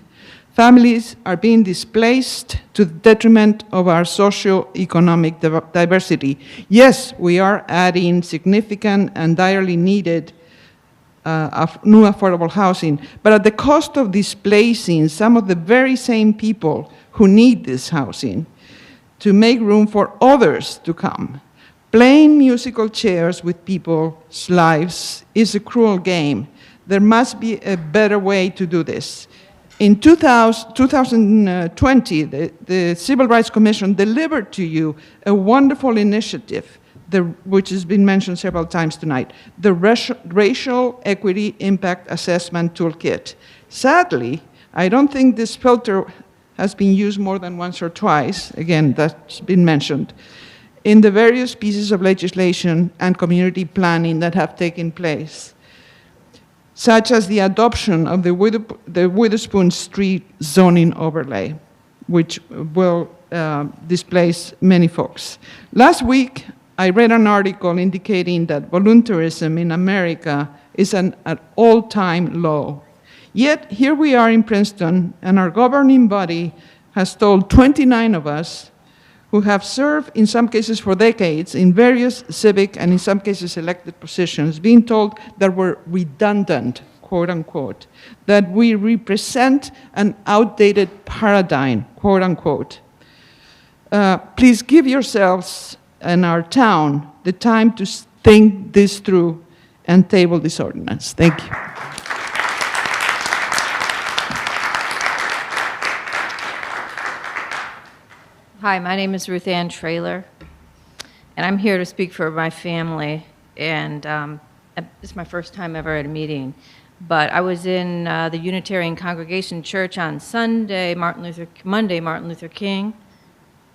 Families are being displaced to the detriment of our socio-economic diversity. Yes, we are adding significant and direly needed new affordable housing, but at the cost of displacing some of the very same people who need this housing to make room for others to come. Playing musical chairs with people's lives is a cruel game. There must be a better way to do this. In 2020, the Civil Rights Commission delivered to you a wonderful initiative, which has been mentioned several times tonight, the Racial Equity Impact Assessment Toolkit. Sadly, I don't think this filter has been used more than once or twice, again, that's been mentioned, in the various pieces of legislation and community planning that have taken place, such as the adoption of the Witherspoon Street zoning overlay, which will displace many folks. Last week, I read an article indicating that voluntarism in America is at an all-time low. Yet, here we are in Princeton, and our governing body has told 29 of us who have served, in some cases for decades, in various civic and in some cases elected positions, being told that we're redundant, quote unquote, that we represent an outdated paradigm, quote unquote. Please give yourselves and our town the time to think this through and table this ordinance. Thank you. Hi, my name is Ruth Ann Traylor, and I'm here to speak for my family, and it's my first time ever at a meeting. But I was in the Unitarian Congregation Church on Monday, Martin Luther King,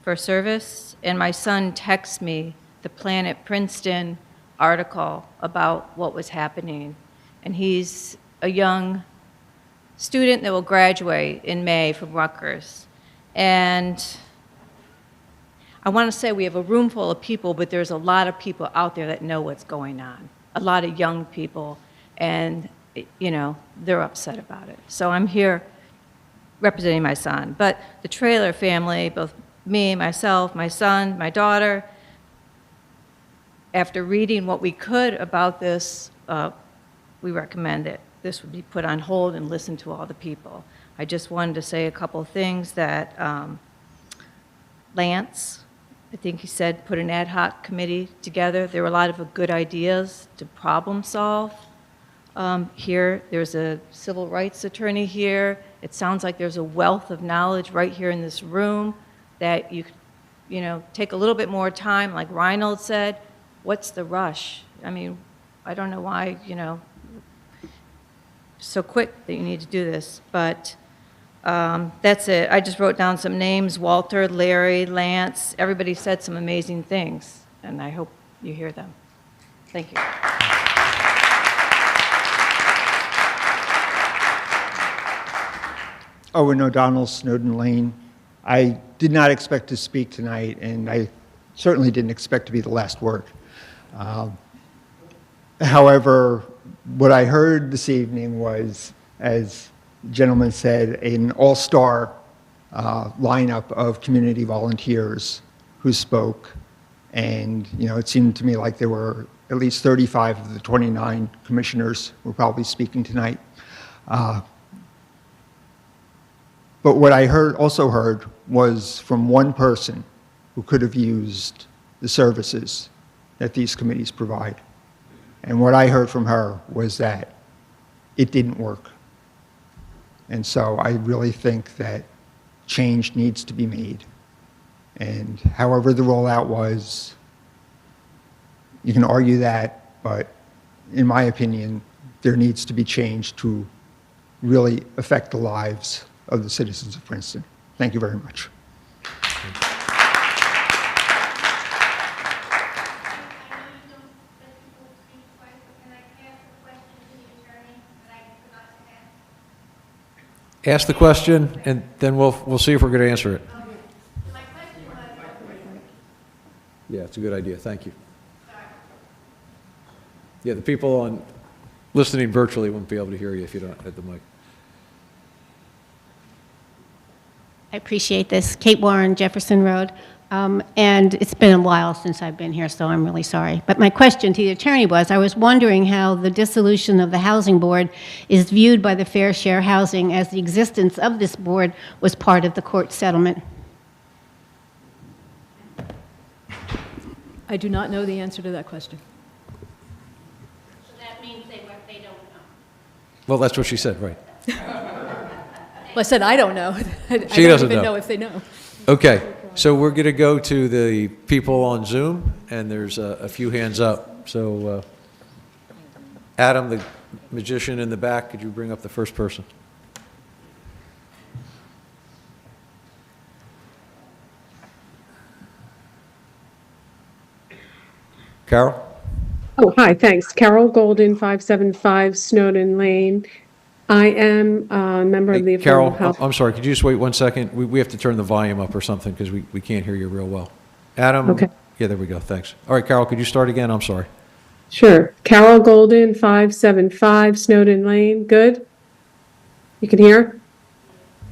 for service, and my son texted me the Planet Princeton article about what was happening. and he's a young student that will graduate in May from Rutgers. And I want to say we have a room full of people, but there's a lot of people out there that know what's going on, a lot of young people, and, you know, they're upset about it. So I'm here representing my son. But the Traylor family, both me, myself, my son, my daughter, after reading what we could about this, we recommend that this would be put on hold and listen to all the people. I just wanted to say a couple of things that Lance, I think he said, put an ad hoc committee together. There were a lot of good ideas to problem solve. Here, there's a civil rights attorney here. It sounds like there's a wealth of knowledge right here in this room that you know, take a little bit more time. Like Reinhold said, what's the rush? I mean, I don't know why, you know, so quick that you need to do this, but that's it. I just wrote down some names: Walter, Larry, Lance. Everybody said some amazing things, and I hope you hear them. Thank you. Owen O'Donnell, Snowden Lane. I did not expect to speak tonight, and I certainly didn't expect to be the last word. However, what I heard this evening was, as the gentleman said, an all-star lineup of community volunteers who spoke. And, you know, it seemed to me like there were at least 35 of the 29 commissioners who were probably speaking tonight. But what I also heard was from one person who could have used the services that these committees provide. And what I heard from her was that it didn't work. And so I really think that change needs to be made. And however the rollout was, you can argue that, but in my opinion, there needs to be change to really affect the lives of the citizens of Princeton. Thank you very much. Ask the question, and then we'll see if we're going to answer it. Yeah, it's a good idea. Thank you. Yeah, the people listening virtually won't be able to hear you if you don't have the mic. I appreciate this. Kate Warren, Jefferson Road. And it's been a while since I've been here, so I'm really sorry. But my question to the attorney was, I was wondering how the dissolution of the Housing Board is viewed by the Fair Share Housing, as the existence of this board was part of the court settlement. I do not know the answer to that question. So that means they don't know. Well, that's what she said, right? Well, I said I don't know. I She don't doesn't even know. know if they know. Okay, so we're going to go to the people on Zoom, and there's a few hands up. So Adam, the magician in the back, could you bring up the first person? Carol? Oh, hi, thanks. Carol Golden, 575 Snowden Lane. I am a member of the Carol, Affordable House. I'm sorry, could you just wait one second? We have to turn the volume up or something because we can't hear you real well. Adam? Okay. Yeah, there we go, thanks. All right, Carol, could you start again? I'm sorry. Sure. Carol Golden, 575 Snowden Lane. Good? You can hear?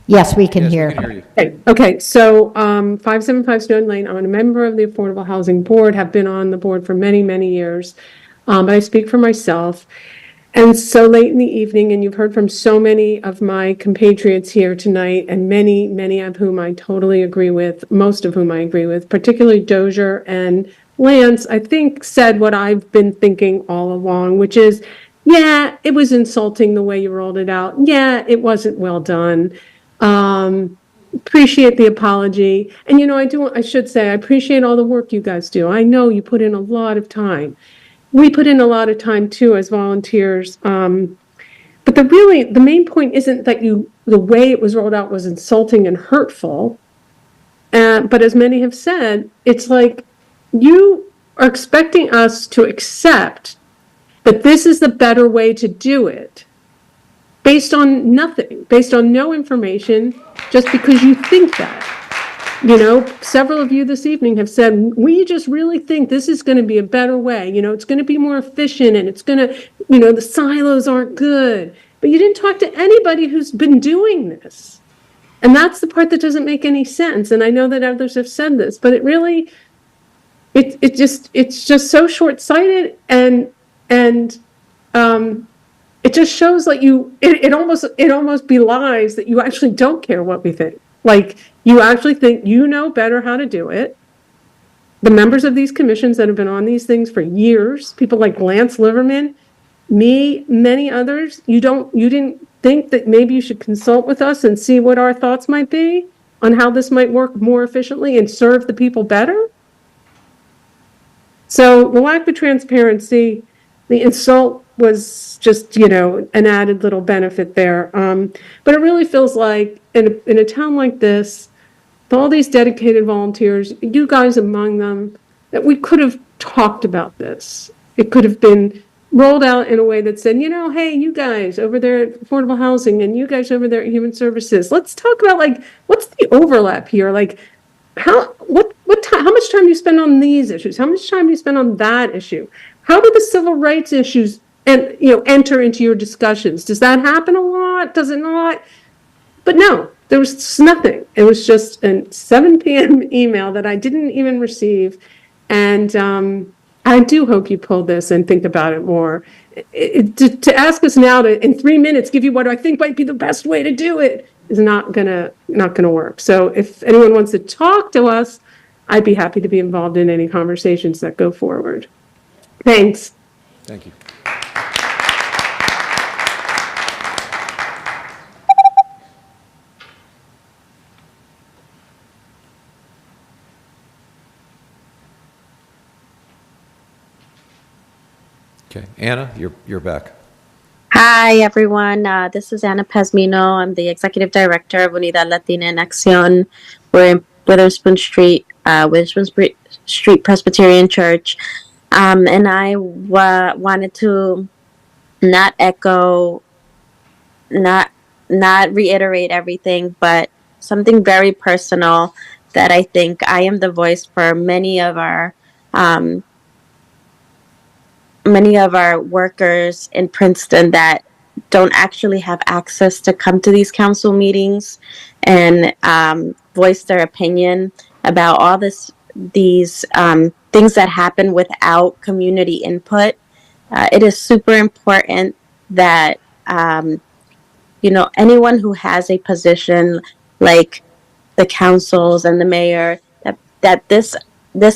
Yes, we can Yes, we hear. can hear you. Okay, so 575 Snowden Lane, I'm a member of the Affordable Housing Board, have been on the board for many, many years, but I speak for myself. And so late in the evening, and you've heard from so many of my compatriots here tonight, and many, many of whom I totally agree with, most of whom I agree with, particularly Dozier and Lance, I think said what I've been thinking all along, which is, yeah, it was insulting the way you rolled it out. Yeah, it wasn't well done. Appreciate the apology. And you know, I should say, I appreciate all the work you guys do. I know you put in a lot of time. We put in a lot of time too as volunteers. But the main point isn't that the way it was rolled out was insulting and hurtful. But as many have said, it's like you are expecting us to accept but this is the better way to do it. Based on nothing, based on no information, just because you think that. You know, several of you this evening have said, we just really think this is going to be a better way. You know, it's going to be more efficient and it's going to, you know, the silos aren't good. But you didn't talk to anybody who's been doing this. And that's the part that doesn't make any sense. And I know that others have said this, but it really, it's just so short-sighted and it just shows like it almost belies that you actually don't care what we think. Like, you actually think you know better how to do it. The members of these commissions that have been on these things for years, people like Lance Liverman, me, many others, you didn't think that maybe you should consult with us and see what our thoughts might be on how this might work more efficiently and serve the people better? So the lack of transparency, the insult was just, you know, an added little benefit there. But it really feels like in a town like this, with all these dedicated volunteers, you guys among them, that we could have talked about this. It could have been rolled out in a way that said, you know, hey, you guys over there at Affordable Housing and you guys over there at Human Services, let's talk about, like, what's the overlap here? Like, how much time do you spend on these issues? How much time do you spend on that issue? How do the civil rights issues enter into your discussions? Does that happen a lot? Does it not? But no, there was nothing. It was just a 7 p.m. email that I didn't even receive. And I do hope you pull this and think about it more. To ask us now to, in 3 minutes, give you what I think might be the best way to do it is not gonna work. So if anyone wants to talk to us, I'd be happy to be involved in any conversations that go forward. Thanks. Thank you. Okay, Anna, you're back. Hi, everyone. This is Anna Pazmino. I'm the Executive Director of Unidad Latina en Acción. We're in Witherspoon Street Presbyterian Church. And I wanted to not echo, not reiterate everything, but something very personal that I think I am the voice for many of our workers in Princeton that don't actually have access to come to these council meetings and voice their opinion about all these things that happen without community input. It is super important that anyone who has a position like the councils and the mayor, that this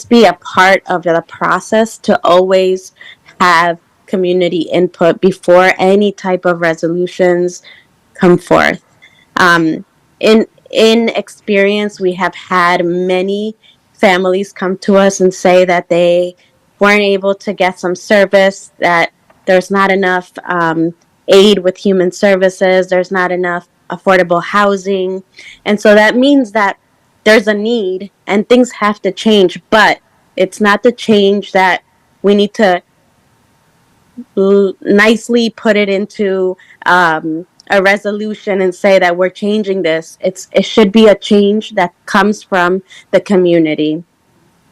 be a part of the process to always have community input before any type of resolutions come forth. In experience, we have had many families come to us and say that they weren't able to get some service, that there's not enough aid with human services, there's not enough affordable housing. And so that means that there's a need and things have to change, but it's not the change that we need to nicely put it into a resolution and say that we're changing this. It should be a change that comes from the community.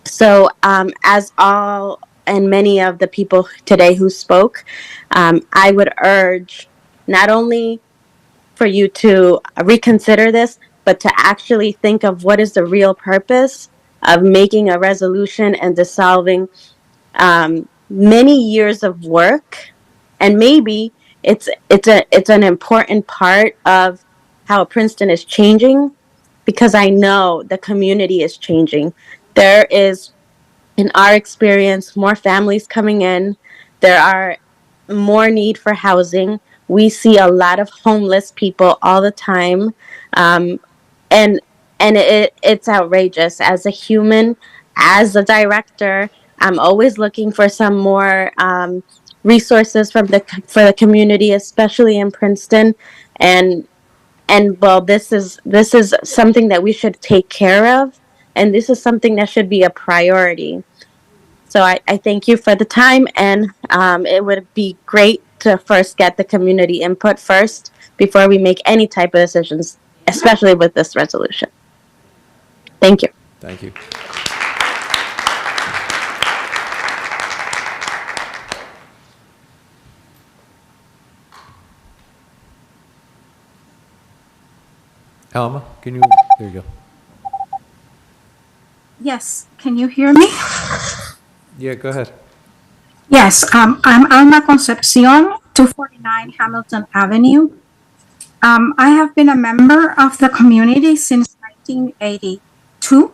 So as all and many of the people today who spoke, I would urge not only for you to reconsider this, but to actually think of what is the real purpose of making a resolution and dissolving many years of work. And maybe it's an important part of how Princeton is changing, because I know the community is changing. There is, in our experience, more families coming in. There are more need for housing. We see a lot of homeless people all the time. And it's outrageous. As a human, as a director, I'm always looking for some more resources for the community, especially in Princeton. And well, this is something that we should take care of, and this is something that should be a priority. So I thank you for the time, and it would be great to first get the community input first before we make any type of decisions, especially with this resolution. Thank you. Thank you. Alma, can you, there you go. Yes, can you hear me? Yeah, go ahead. Yes, I'm Alma Concepcion, 249 Hamilton Avenue. I have been a member of the community since 1982,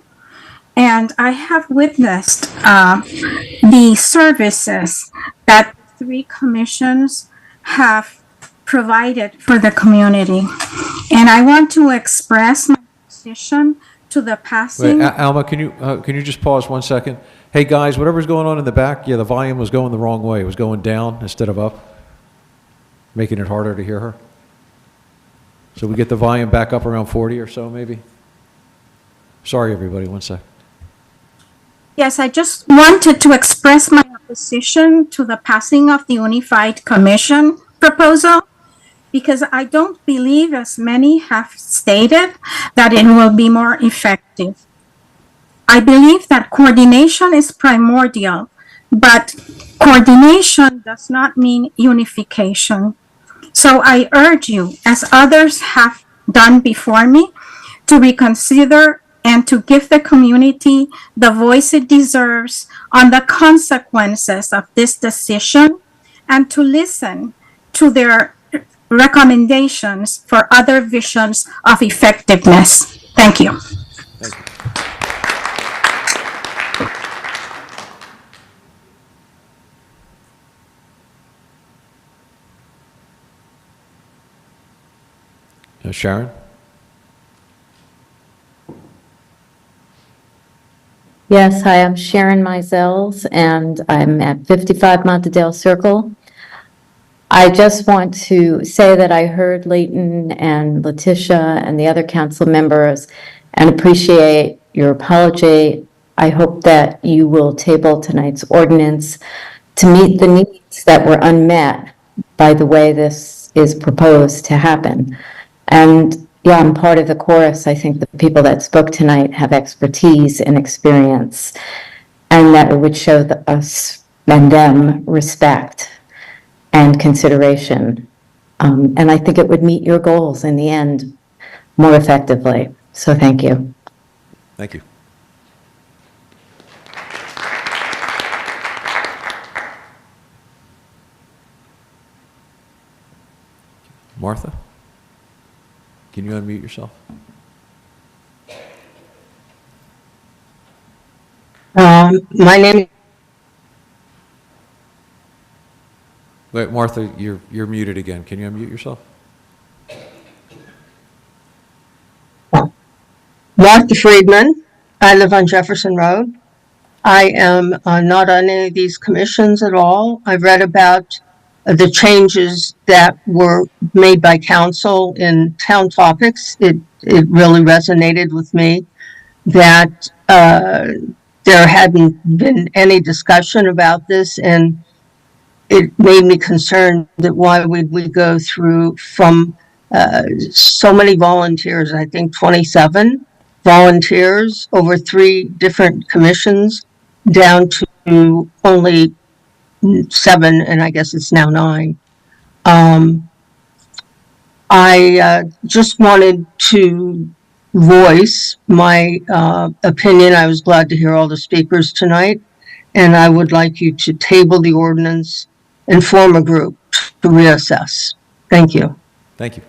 and I have witnessed the services that the three commissions have provided for the community. And I want to express my position to the passing. Wait, Alma, can you just pause 1 second? Hey guys, whatever's going on in the back, yeah, the volume was going the wrong way. It was going down instead of up, making it harder to hear her. So we get the volume back up around 40 or so, maybe? Sorry, everybody, 1 sec. Yes, I just wanted to express my opposition to the passing of the Unified Commission proposal, because I don't believe, as many have stated, that it will be more effective. I believe that coordination is primordial, but coordination does not mean unification. So I urge you, as others have done before me, to reconsider and to give the community the voice it deserves on the consequences of this decision, and to listen to their recommendations for other visions of effectiveness. Thank you. Thank you. Sharon? Yes, hi, I'm Sharon Mizels, and I'm at 55 Montedale Circle. I just want to say that I heard Leighton and Letitia and the other council members and appreciate your apology. I hope that you will table tonight's ordinance to meet the needs that were unmet by the way this is proposed to happen. And yeah, I'm part of the chorus. I think the people that spoke tonight have expertise and experience, and that it would show us and them respect and consideration. And I think it would meet your goals in the end more effectively. So thank you. Thank you. Martha? Can you unmute yourself? My name. Wait, Martha, you're muted again. Can you unmute yourself? Martha Friedman. I live on Jefferson Road. I am not on any of these commissions at all. I've read about the changes that were made by council in town topics. It really resonated with me that there hadn't been any discussion about this, and it made me concerned that why would we go through from so many volunteers, I think 27 volunteers over 3 different commissions, down to only 7, and I guess it's now 9. I just wanted to voice my opinion. I was glad to hear all the speakers tonight, and I would like you to table the ordinance and form a group to reassess. Thank you. Thank you.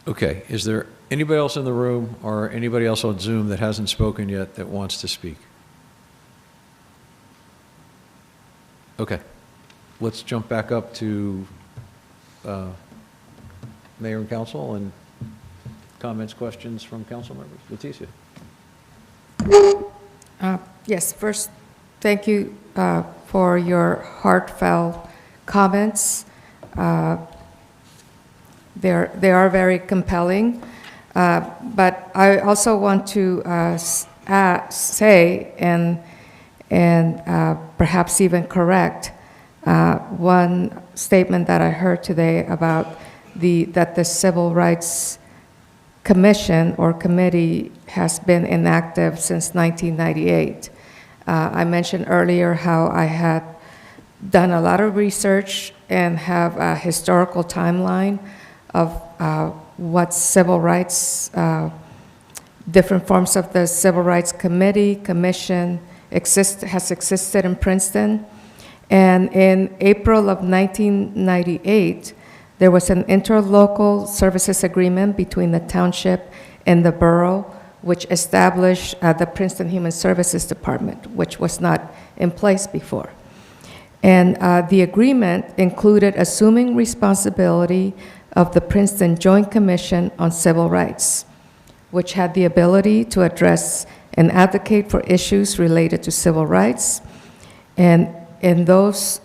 Okay, is there anybody else in the room or anybody else on Zoom that hasn't spoken yet that wants to speak? Okay, let's jump back up to Mayor and Council and comments, questions from council members. Leticia. Yes, first, thank you for your heartfelt comments. They are very compelling. But I also want to say and perhaps even correct one statement that I heard today about that the Civil Rights Commission or committee has been inactive since 1998. I mentioned earlier how I had done a lot of research and have a historical timeline of what civil rights, different forms of the Civil Rights Commission has existed in Princeton. And in April of 1998, there was an interlocal services agreement between the township and the borough, which established the Princeton Human Services Department, which was not in place before. And the agreement included assuming responsibility of the Princeton Joint Commission on Civil Rights, which had the ability to address and advocate for issues related to civil rights. And those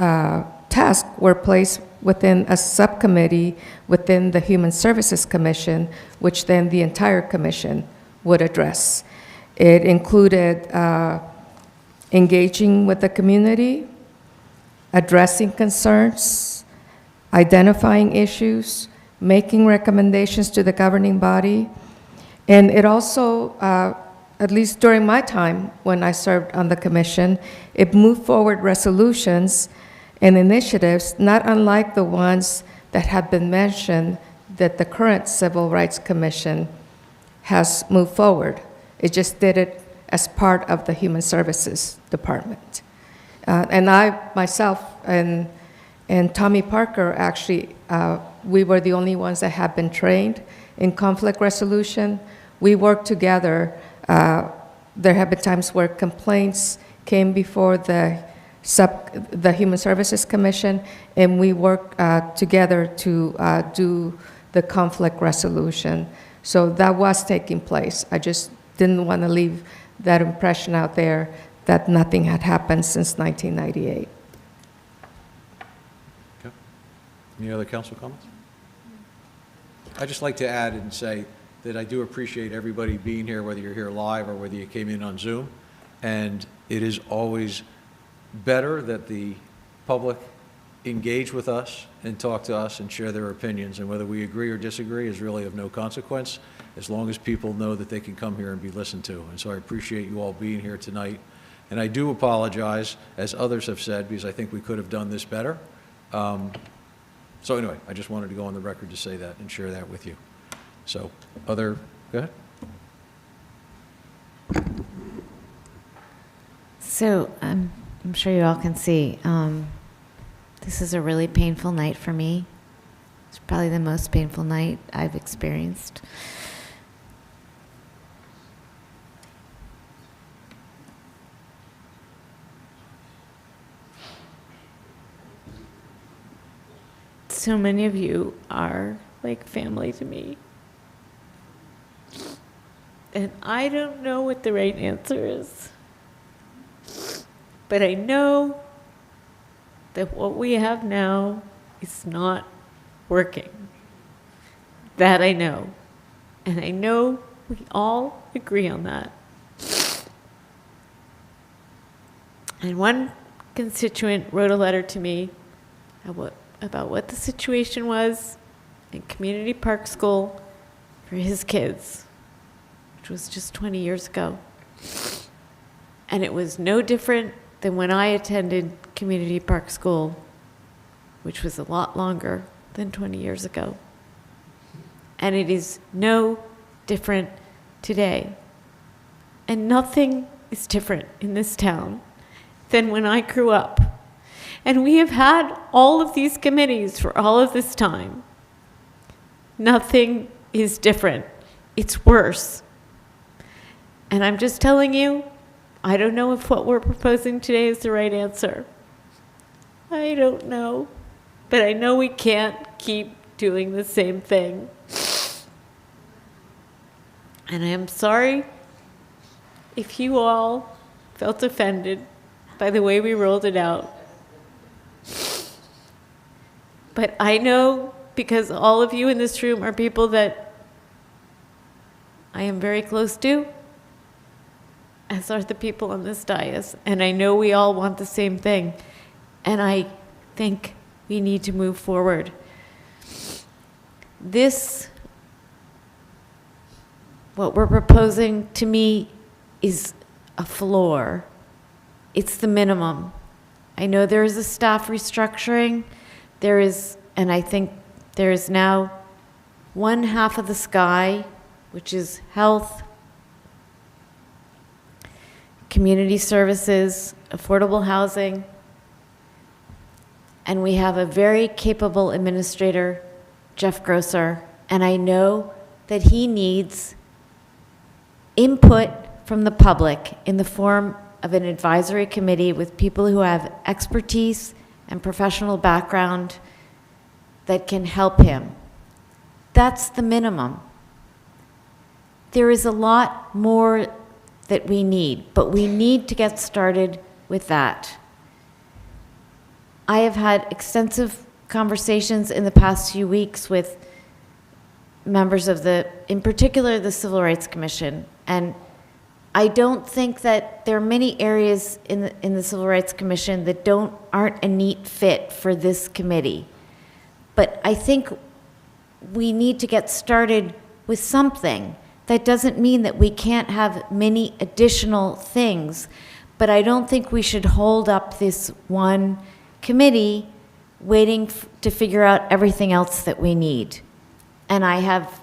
tasks were placed within a subcommittee within the Human Services Commission, which then the entire commission would address. It included engaging with the community, addressing concerns, identifying issues, making recommendations to the governing body. And it also, at least during my time when I served on the commission, it moved forward resolutions and initiatives not unlike the ones that have been mentioned that the current Civil Rights Commission has moved forward. It just did it as part of the Human Services Department. And I myself and Tommy Parker, actually, we were the only ones that have been trained in conflict resolution. We worked together. There have been times where complaints came before the Human Services Commission, and we worked together to do the conflict resolution. So that was taking place. I just didn't want to leave that impression out there that nothing had happened since 1998. Okay. Any other council comments? I'd just like to add and say that I do appreciate everybody being here, whether you're here live or whether you came in on Zoom. And it is always better that the public engage with us and talk to us and share their opinions. And whether we agree or disagree is really of no consequence, as long as people know that they can come here and be listened to. And so I appreciate you all being here tonight. And I do apologize, as others have said, because I think we could have done this better. So anyway, I just wanted to go on the record to say that and share that with you. So, go ahead. So, I'm sure you all can see, this is a really painful night for me. It's probably the most painful night I've experienced. So many of you are like family to me. And I don't know what the right answer is. But I know that what we have now is not working. That I know. And I know we all agree on that. And one constituent wrote a letter to me about what the situation was in Community Park School for his kids, which was just 20 years ago. And it was no different than when I attended Community Park School, which was a lot longer than 20 years ago. And it is no different today. And nothing is different in this town than when I grew up. And we have had all of these committees for all of this time. Nothing is different. It's worse. And I'm just telling you, I don't know if what we're proposing today is the right answer. I don't know. But I know we can't keep doing the same thing. And I am sorry if you all felt offended by the way we rolled it out. But I know, because all of you in this room are people that I am very close to, as are the people on this dais, and I know we all want the same thing, and I think we need to move forward. What we're proposing to me is a floor. It's the minimum. I know there is a staff restructuring. And I think there is now one half of the sky, which is health, community services, affordable housing, and we have a very capable administrator, Jeff Grosser, and I know that he needs input from the public in the form of an advisory committee with people who have expertise and professional background that can help him. That's the minimum. There is a lot more that we need, but we need to get started with that. I have had extensive conversations in the past few weeks with members of in particular, the Civil Rights Commission, and I don't think that there are many areas in the Civil Rights Commission that aren't a neat fit for this committee. But I think we need to get started with something. That doesn't mean that we can't have many additional things, but I don't think we should hold up this one committee waiting to figure out everything else that we need. And I have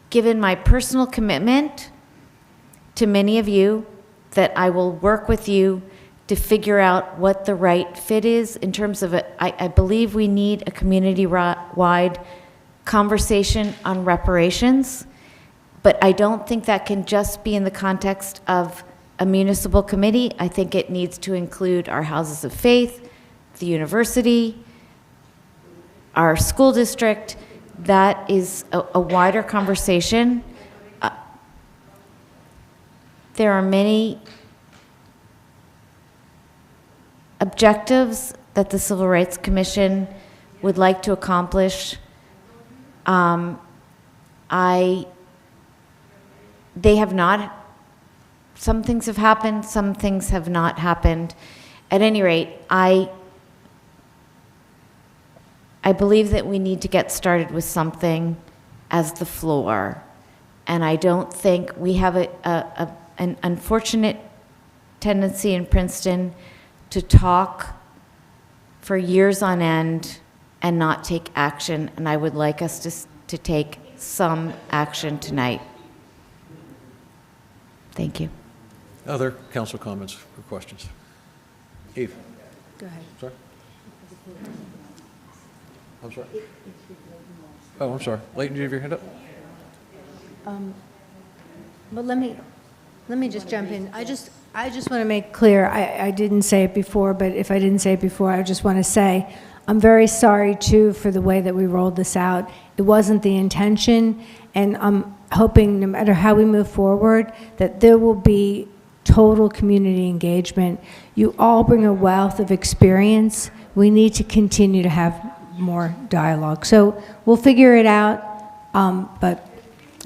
given my personal commitment to many of you that I will work with you to figure out what the right fit is in terms of I believe we need a community-wide conversation on reparations, but I don't think that can just be in the context of a municipal committee. I think it needs to include our houses of faith, the university, our school district. That is a wider conversation. There are many objectives that the Civil Rights Commission would like to accomplish. They have not, some things have happened, some things have not happened. At any rate, I believe that we need to get started with something as the floor. And I don't think we have an unfortunate tendency in Princeton to talk for years on end and not take action. And I would like us to take some action tonight. Thank you. Other council comments or questions? Eve? Go ahead. Sorry? I'm sorry. Oh, I'm sorry. Leighton, do you have your hand up? Well, let me just jump in. I just want to make clear, I didn't say it before, but if I didn't say it before, I just want to say, I'm very sorry, too, for the way that we rolled this out. It wasn't the intention, and I'm hoping, no matter how we move forward, that there will be total community engagement. You all bring a wealth of experience. We need to continue to have more dialogue. So we'll figure it out, but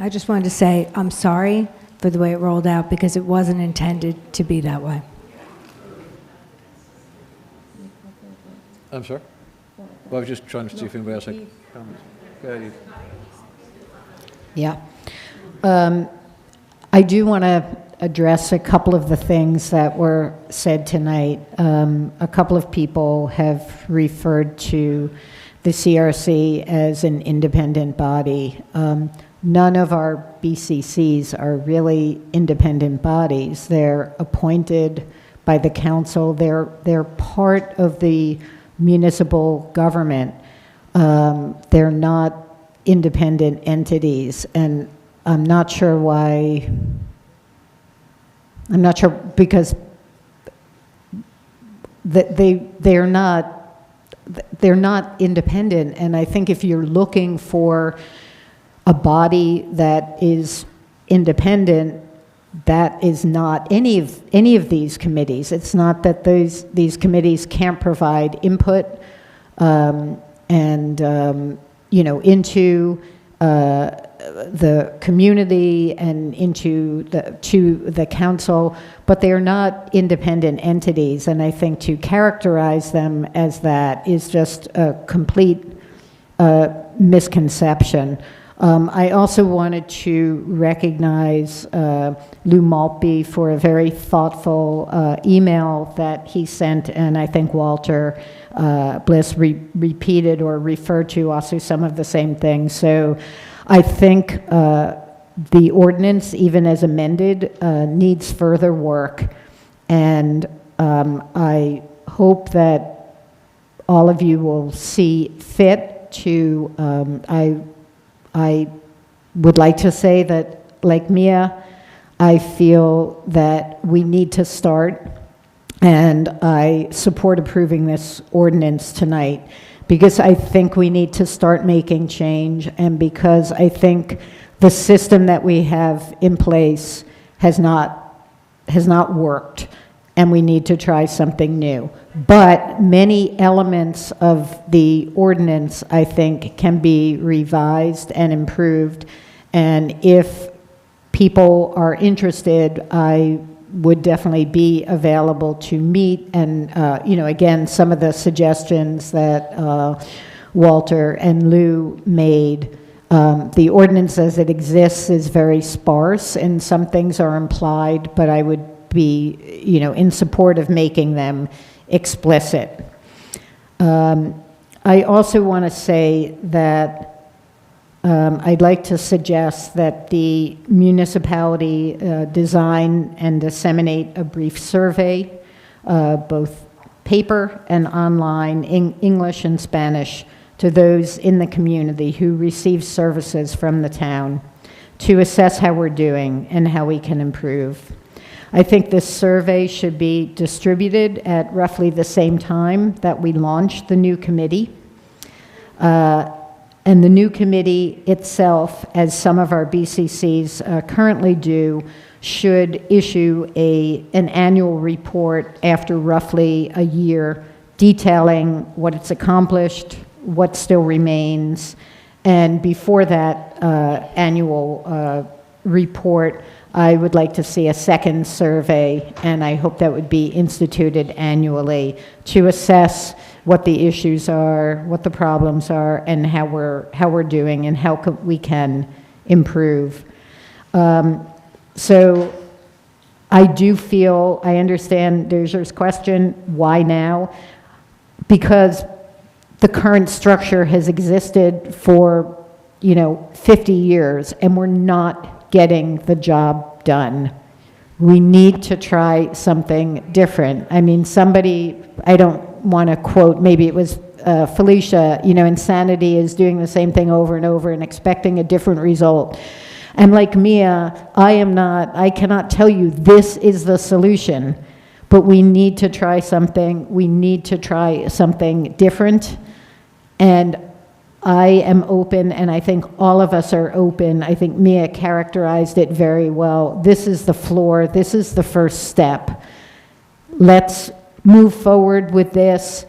I just wanted to say I'm sorry for the way it rolled out because it wasn't intended to be that way. I'm sorry? Well, I was just trying to see if anybody else had comments. Go ahead, Eve. Yeah. I do want to address a couple of the things that were said tonight. A couple of people have referred to the CRC as an independent body. None of our BCCs are really independent bodies. They're appointed by the council. They're part of the municipal government. They're not independent entities, and I'm not sure why. I'm not sure because they're not independent, and I think if you're looking for a body that is independent, that is not any of these committees. It's not that these committees can't provide input into the community and to the council, but they are not independent entities. And I think to characterize them as that is just a complete misconception. I also wanted to recognize Lou Maltby for a very thoughtful email that he sent, and I think Walter Bliss repeated or referred to also some of the same things. So I think the ordinance, even as amended, needs further work, and I hope that all of you will see fit to, I would like to say that, like Mia, I feel that we need to start, and I support approving this ordinance tonight because I think we need to start making change, and because I think the system that we have in place has not worked, and we need to try something new. But many elements of the ordinance, I think, can be revised and improved. And if people are interested, I would definitely be available to meet. And, again, some of the suggestions that Walter and Lou made, the ordinance as it exists is very sparse, and some things are implied, but I would be, in support of making them explicit. I also want to say that I'd like to suggest that the municipality design and disseminate a brief survey, both paper and online, in English and Spanish, to those in the community who receive services from the town to assess how we're doing and how we can improve. I think this survey should be distributed at roughly the same time that we launch the new committee. And the new committee itself, as some of our BCCs currently do, should issue an annual report after roughly a year detailing what it's accomplished, what still remains, and before that annual report, I would like to see a second survey, and I hope that would be instituted annually to assess what the issues are, what the problems are, and how we're doing, and how we can improve. So I do feel, I understand Dozier's question, why now? Because the current structure has existed for, 50 years, and we're not getting the job done. We need to try something different. I mean, somebody, I don't want to quote, maybe it was Felicia, insanity is doing the same thing over and over and expecting a different result. And like Mia, I cannot tell you this is the solution, but we need to try something. We need to try something different. And I am open, and I think all of us are open. I think Mia characterized it very well. This is the floor. This is the first step. Let's move forward with this.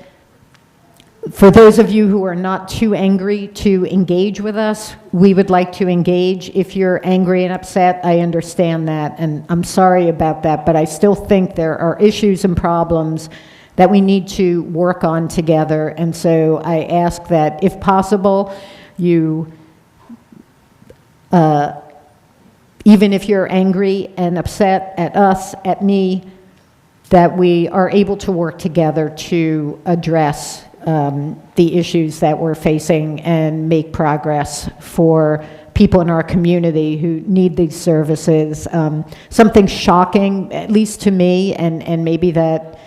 For those of you who are not too angry to engage with us, we would like to engage. If you're angry and upset, I understand that, and I'm sorry about that, but I still think there are issues and problems that we need to work on together. And so I ask that, if possible, you, even if you're angry and upset at us, at me, that we are able to work together to address the issues that we're facing and make progress for people in our community who need these services. Something shocking, at least to me, and maybe that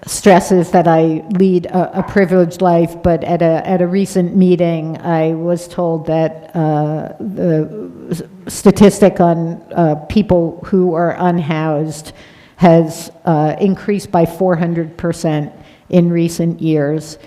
stresses that I lead a privileged life, but at a recent meeting, I was told that the statistic on people who are unhoused has increased by 400% in recent years.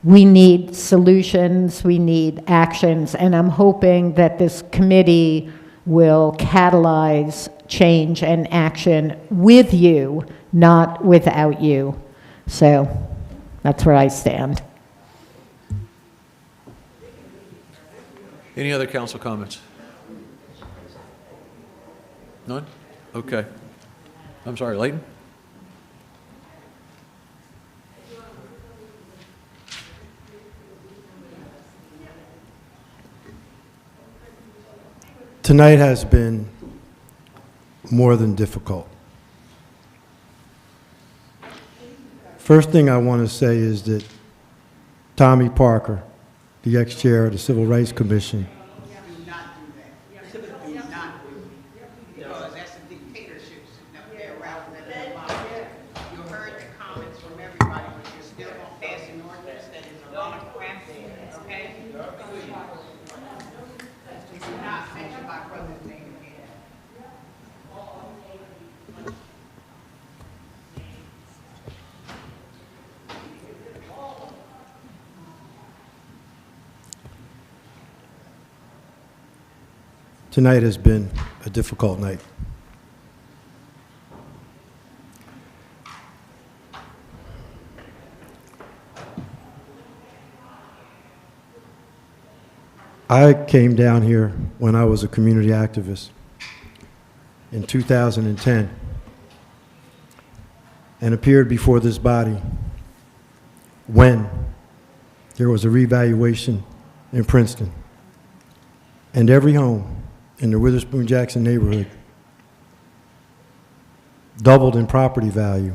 We need solutions, we need actions, and I'm hoping that this committee will catalyze change and action with you, not without you. So that's where I stand. Any other council comments? None? Okay. I'm sorry, Leighton? Tonight has been more than difficult. First thing I want to say is that Tommy Parker, the ex-chair of the Civil Rights Commission, tonight has been a difficult night. I came down here when I was a community activist in 2010 and appeared before this body when there was a revaluation in Princeton, and every home in the Witherspoon-Jackson neighborhood doubled in property value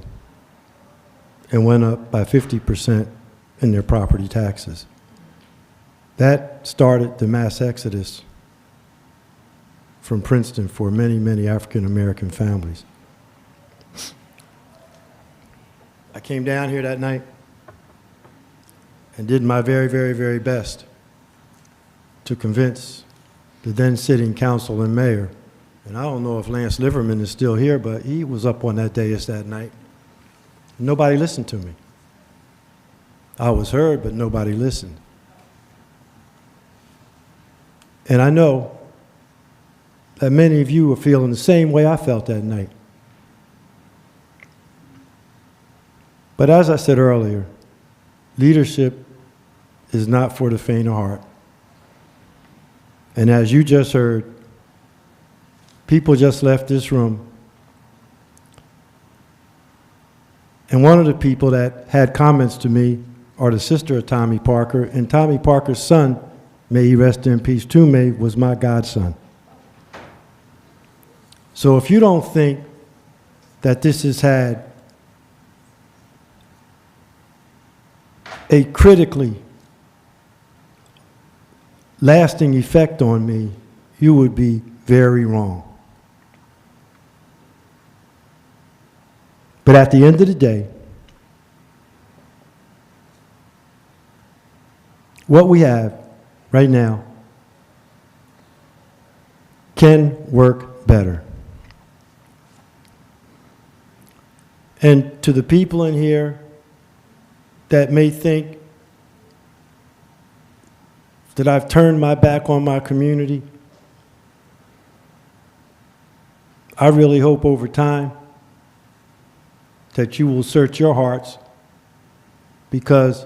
and went up by 50% in their property taxes. That started the mass exodus from Princeton for many, many African-American families. I came down here that night and did my very, very, very best to convince the then sitting council and mayor, and I don't know if Lance Liverman is still here, but he was up on that dais that night. Nobody listened to me. I was heard, but nobody listened. And I know that many of you are feeling the same way I felt that night. But as I said earlier, leadership is not for the faint of heart. And as you just heard, people just left this room. And one of the people that had comments to me are the sister of Tommy Parker, and Tommy Parker's son, may he rest in peace, Tume, was my godson. So if you don't think that this has had a critically lasting effect on me, you would be very wrong. But at the end of the day, what we have right now can work better. And to the people in here that may think that I've turned my back on my community, I really hope over time that you will search your hearts, because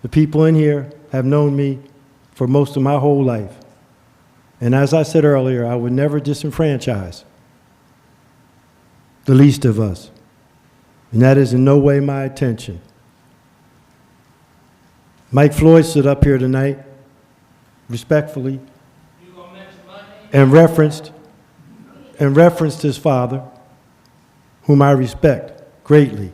the people in here have known me for most of my whole life. And as I said earlier, I would never disenfranchise the least of us. And that is in no way my intention. Mike Floyd stood up here tonight, respectfully, and referenced his father, whom I respect greatly.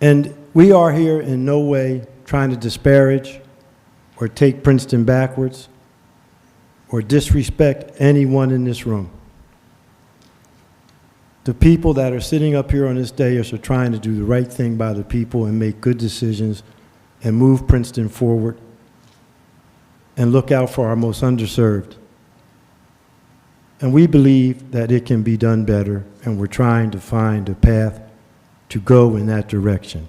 And we are here in no way trying to disparage or take Princeton backwards or disrespect anyone in this room. The people that are sitting up here on this dais are trying to do the right thing by the people and make good decisions and move Princeton forward and look out for our most underserved. And we believe that it can be done better, and we're trying to find a path to go in that direction.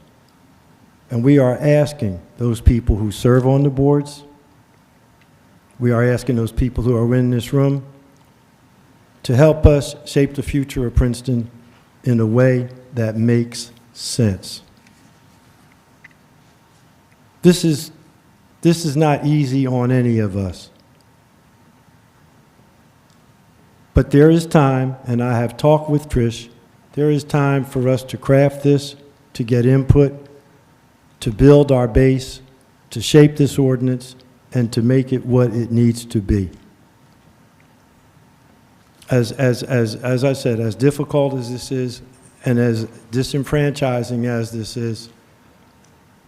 And we are asking those people who serve on the boards, we are asking those people who are in this room to help us shape the future of Princeton in a way that makes sense. This is not easy on any of us. But there is time, and I have talked with Trish, there is time for us to craft this, to get input, to build our base, to shape this ordinance, and to make it what it needs to be. As I said, as difficult as this is, and as disenfranchising as this is,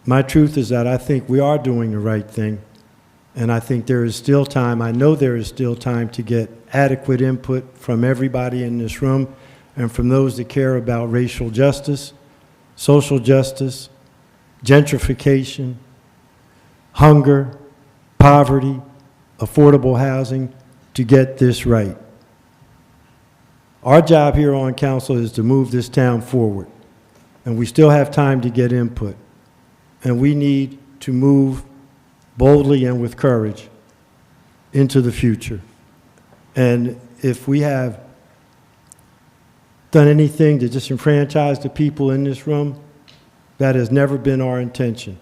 my truth is that I think we are doing the right thing, and I think there is still time, I know there is still time to get adequate input from everybody in this room and from those that care about racial justice, social justice, gentrification, hunger, poverty, affordable housing, to get this right. Our job here on council is to move this town forward, and we still have time to get input. And we need to move boldly and with courage into the future. And if we have done anything to disenfranchise the people in this room, that has never been our intention.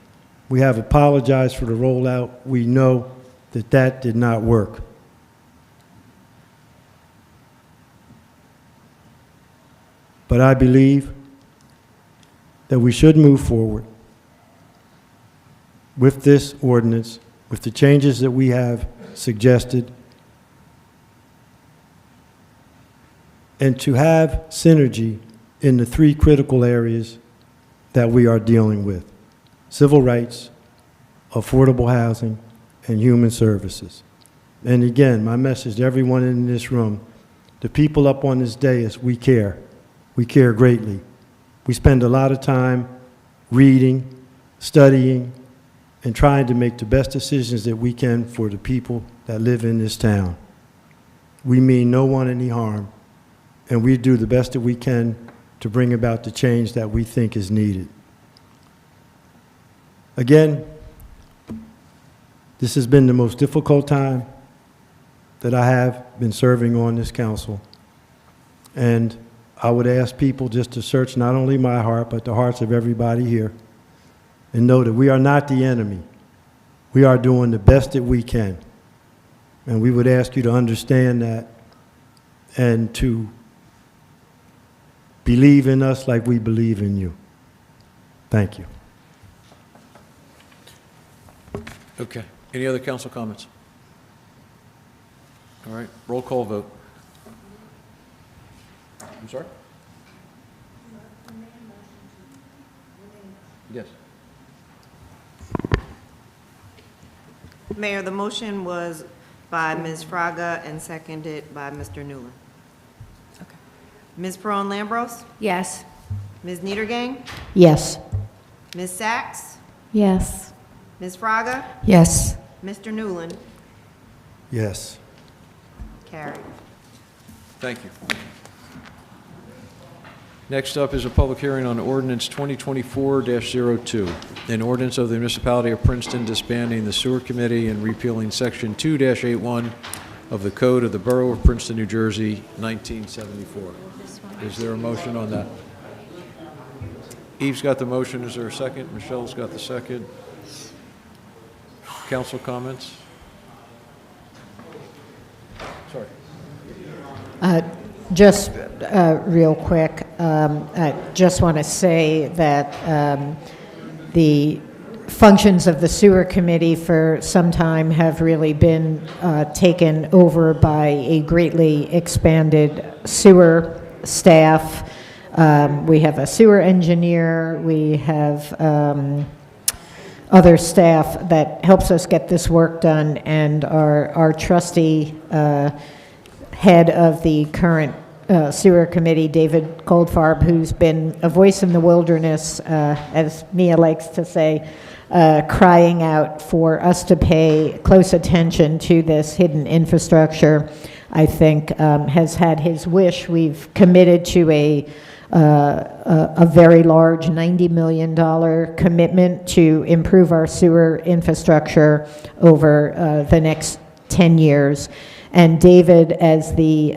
We have apologized for the rollout. We know that that did not work. But I believe that we should move forward with this ordinance, with the changes that we have suggested, and to have synergy in the three critical areas that we are dealing with: civil rights, affordable housing, and human services. And again, my message to everyone in this room, the people up on this dais, we care. We care greatly. We spend a lot of time reading, studying, and trying to make the best decisions that we can for the people that live in this town. We mean no one any harm, and we do the best that we can to bring about the change that we think is needed. Again, this has been the most difficult time that I have been serving on this council, and I would ask people just to search not only my heart, but the hearts of everybody here, and know that we are not the enemy. We are doing the best that we can. And we would ask you to understand that and to believe in us like we believe in you. Thank you. Okay. Any other council comments? All right, roll call vote. I'm sorry? Yes. Mayor, the motion was by Ms. Fraga and seconded by Mr. Newland. Okay. Ms. Perron-Lambros? Yes. Ms. Niedergang? Yes. Ms. Sachs? Yes. Ms. Fraga? Yes. Mr. Newland? Yes. Carried. Thank you. Next up is a public hearing on ordinance 2024-02, an ordinance of the municipality of Princeton disbanding the sewer committee and repealing section 2-81 of the code of the borough of Princeton, New Jersey, 1974. Is there a motion on that? Eve's got the motion. Is there a second? Michelle's got the second. Council comments? Sorry. Just real quick, I just want to say that the functions of the sewer committee for some time have really been taken over by a greatly expanded sewer staff. We have a sewer engineer, we have other staff that helps us get this work done, and our trustee head of the current sewer committee, David Goldfarb, who's been a voice in the wilderness, as Mia likes to say, crying out for us to pay close attention to this hidden infrastructure, I think has had his wish. We've committed to a very large $90 million commitment to improve our sewer infrastructure over the next 10 years. And David, as the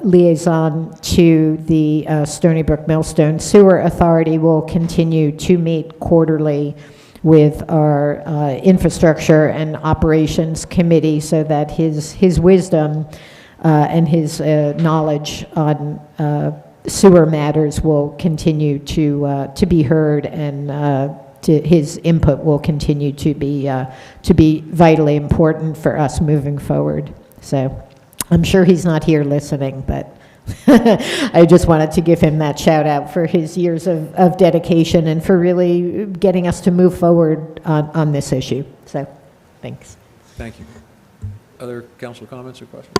liaison to the Stony Brook Millstone Sewer Authority, will continue to meet quarterly with our Infrastructure and Operations Committee so that his wisdom and his knowledge on sewer matters will continue to be heard, and his input will continue to be vitally important for us moving forward. So I'm sure he's not here listening, but I just wanted to give him that shout out for his years of dedication and for really getting us to move forward on this issue. So, thanks. Thank you. Other council comments or questions?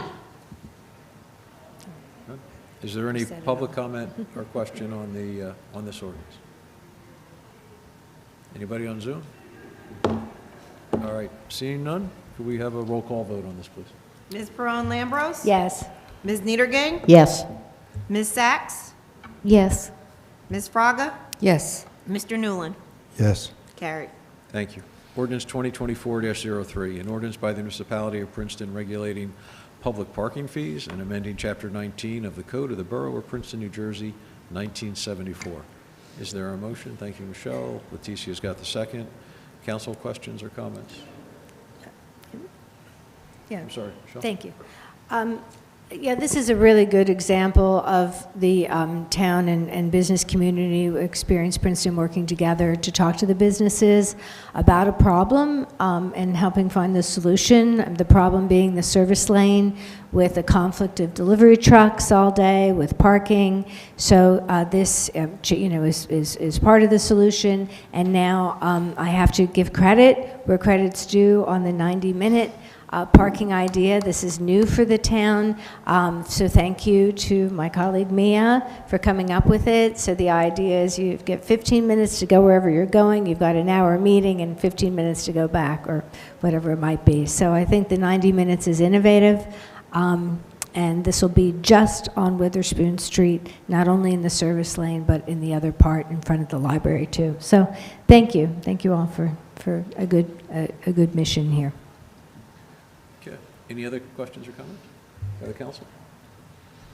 None? Is there any public comment or question on this ordinance? Anybody on Zoom? All right, seeing none, could we have a roll call vote on this, please? Ms. Perron-Lambros? Yes. Ms. Niedergang? Yes. Ms. Sachs? Yes. Ms. Fraga? Yes. Mr. Newland? Yes. Carried. Thank you. Ordinance 2024-03, an ordinance by the municipality of Princeton regulating public parking fees and amending Chapter 19 of the Code of the Borough of Princeton, New Jersey, 1974. Is there a motion? Thank you, Michelle. Leticia's got the second. Council questions or comments? Yeah. I'm sorry, Michelle. Thank you. Yeah, this is a really good example of the town and business community experience Princeton working together to talk to the businesses about a problem and helping find the solution. The problem being the service lane with a conflict of delivery trucks all day with parking. So this, is part of the solution. And now I have to give credit where credit's due on the 90-minute parking idea. This is new for the town, so thank you to my colleague Mia for coming up with it. So the idea is you get 15 minutes to go wherever you're going, you've got an hour meeting and 15 minutes to go back, or whatever it might be. So I think the 90 minutes is innovative, and this will be just on Witherspoon Street, not only in the service lane, but in the other part in front of the library too. So thank you all for a good mission here. Okay. Any other questions or comments by the council?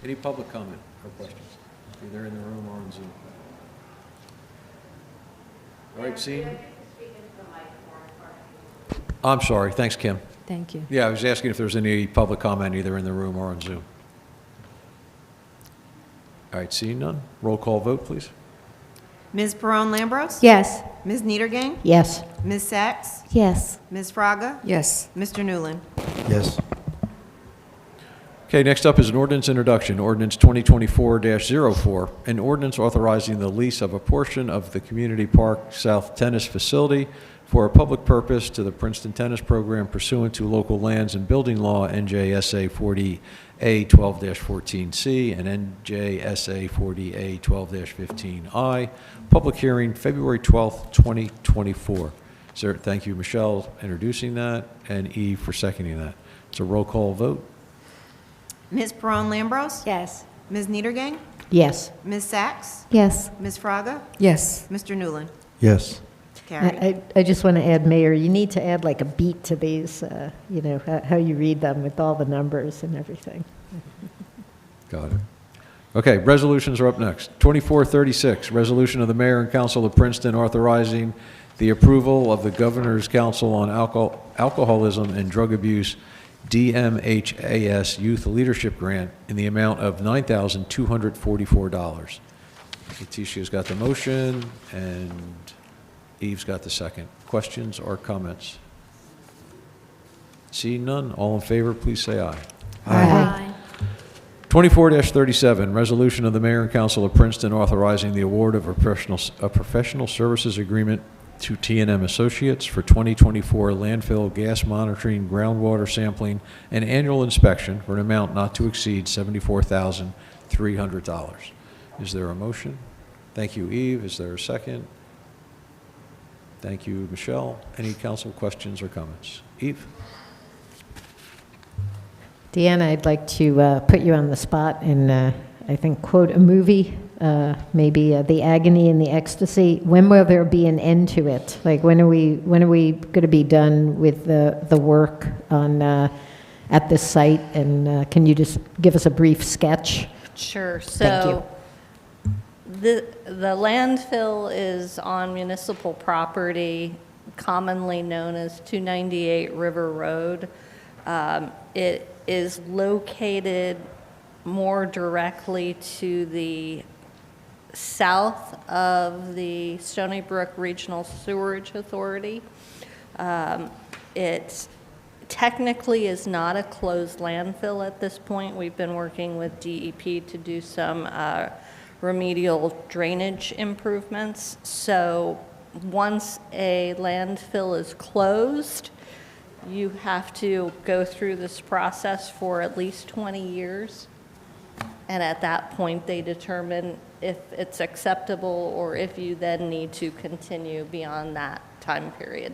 Any public comment or questions, either in the room or on Zoom? All right, seeing? I'm sorry. Thanks, Kim. Thank you. Yeah, I was asking if there's any public comment either in the room or on Zoom. All right, seeing none, roll call vote, please. Ms. Perron-Lambros? Yes. Ms. Niedergang? Yes. Ms. Sachs? Yes. Ms. Fraga? Yes. Mr. Newland? Yes. Okay, next up is an ordinance introduction, ordinance 2024-04, an ordinance authorizing the lease of a portion of the Community Park South Tennis Facility for a public purpose to the Princeton Tennis Program pursuant to local lands and building law NJSA 40A 12-14C and NJSA 40A 12-15I. Public hearing February 12th, 2024. Sir, thank you, Michelle, introducing that, and Eve for seconding that. It's a roll call vote. Ms. Perron-Lambros? Yes. Ms. Niedergang? Yes. Ms. Sachs? Yes. Ms. Fraga? Yes. Mr. Newland? Yes. Carried. I just want to add, Mayor, you need to add like a beat to these, how you read them with all the numbers and everything. Got it. Okay, resolutions are up next. 2436, resolution of the Mayor and Council of Princeton authorizing the approval of the Governor's Council on Alcoholism and Drug Abuse DMHAS Youth Leadership Grant in the amount of $9,244. Leticia's got the motion, and Eve's got the second. Questions or comments? Seeing none, all in favor, please say aye. Aye. 24-37, resolution of the Mayor and Council of Princeton authorizing the award of a professional services agreement to T&M Associates for 2024 landfill gas monitoring, groundwater sampling, and annual inspection for an amount not to exceed $74,300. Is there a motion? Thank you, Eve. Is there a second? Thank you, Michelle. Any council questions or comments? Eve? Deanna, I'd like to put you on the spot and I think quote a movie, maybe The Agony and the Ecstasy. When will there be an end to it? Like when are we going to be done with the work on at this site? And can you just give us a brief sketch? Sure. Thank you. So the landfill is on municipal property. commonly known as 298 River Road. It is located more directly to the south of the Stony Brook Regional Sewerage Authority. It technically is not a closed landfill at this point. We've been working with DEP to do some remedial drainage improvements. So once a landfill is closed, you have to go through this process for at least 20 years. And at that point, they determine if it's acceptable or if you then need to continue beyond that time period.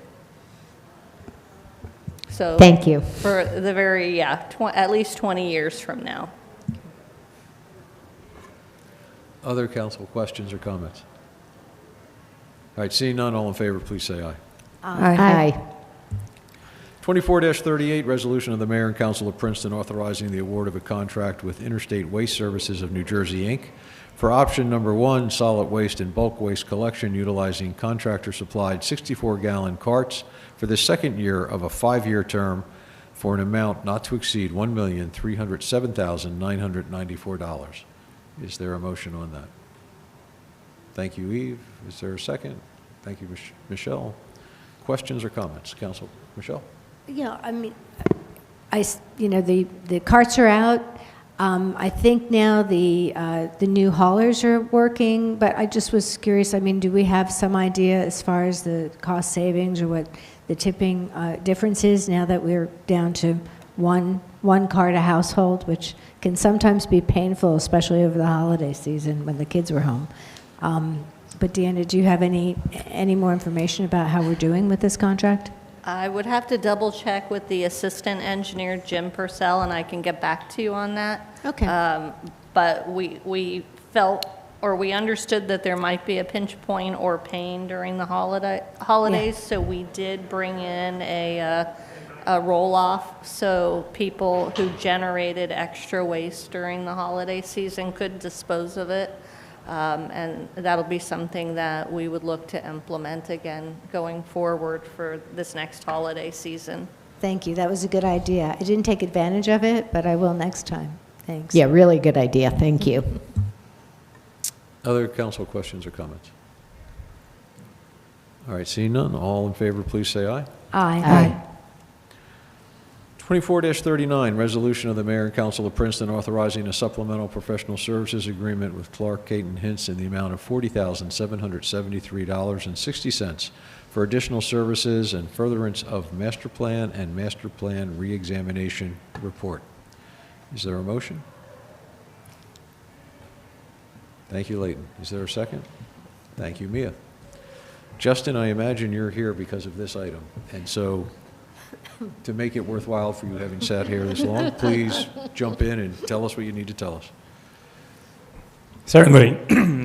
So Thank you. For the very, at least 20 years from now. Other council questions or comments? All right, seeing none, all in favor, please say aye. Aye. 24-38, resolution of the mayor and council of Princeton authorizing the award of a contract with Interstate Waste Services of New Jersey, Inc. for option number 1, solid waste and bulk waste collection utilizing contractor-supplied 64-gallon carts for the second year of a 5-year term for an amount not to exceed $1,307,994. Is there a motion on that? Thank you, Eve. Is there a second? Thank you, Michelle. Questions or comments? Council, Michelle? Yeah, I mean, the carts are out. I think now the new haulers are working, but I just was curious, I mean, do we have some idea as far as the cost savings or what the tipping difference is now that we're down to one cart a household, which can sometimes be painful, especially over the holiday season when the kids were home. But Deanna, do you have any more information about how we're doing with this contract? I would have to double check with the assistant engineer, Jim Purcell, and I can get back to you on that. Okay. But we felt, or we understood that there might be a pinch point or pain during the holidays, so we did bring in a roll-off, so people who generated extra waste during the holiday season could dispose of it. And that'll be something that we would look to implement again going forward for this next holiday season. Thank you. That was a good idea. I didn't take advantage of it, but I will next time. Thanks. Yeah, really good idea. Thank you. Other council questions or comments? All right, seeing none, all in favor, please say aye. Aye. 24-39, resolution of the mayor and council of Princeton authorizing a supplemental professional services agreement with Clark Caton Hintz in the amount of $40,773.60 for additional services and furtherance of master plan and master plan reexamination report. Is there a motion? Thank you, Leighton. Is there a second? Thank you, Mia. Justin, I imagine you're here because of this item, and so to make it worthwhile for you having sat here this long, please jump in and tell us what you need to tell us. Certainly.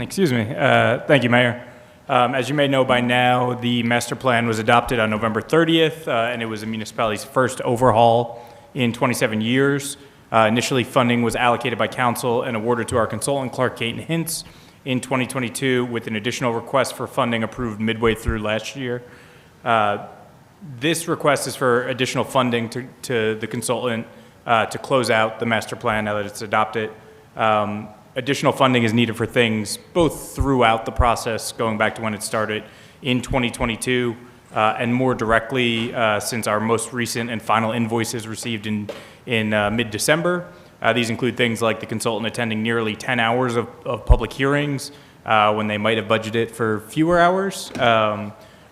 Excuse me. Thank you, Mayor. As you may know by now, the master plan was adopted on November 30th, and it was the municipality's first overhaul in 27 years. Initially, funding was allocated by council and awarded to our consultant, Clark Caton Hintz, in 2022, with an additional request for funding approved midway through last year. This request is for additional funding to the consultant to close out the master plan now that it's adopted. Additional funding is needed for things both throughout the process, going back to when it started in 2022, and more directly since our most recent and final invoices received in mid-December. These include things like the consultant attending nearly 10 hours of public hearings when they might have budgeted for fewer hours.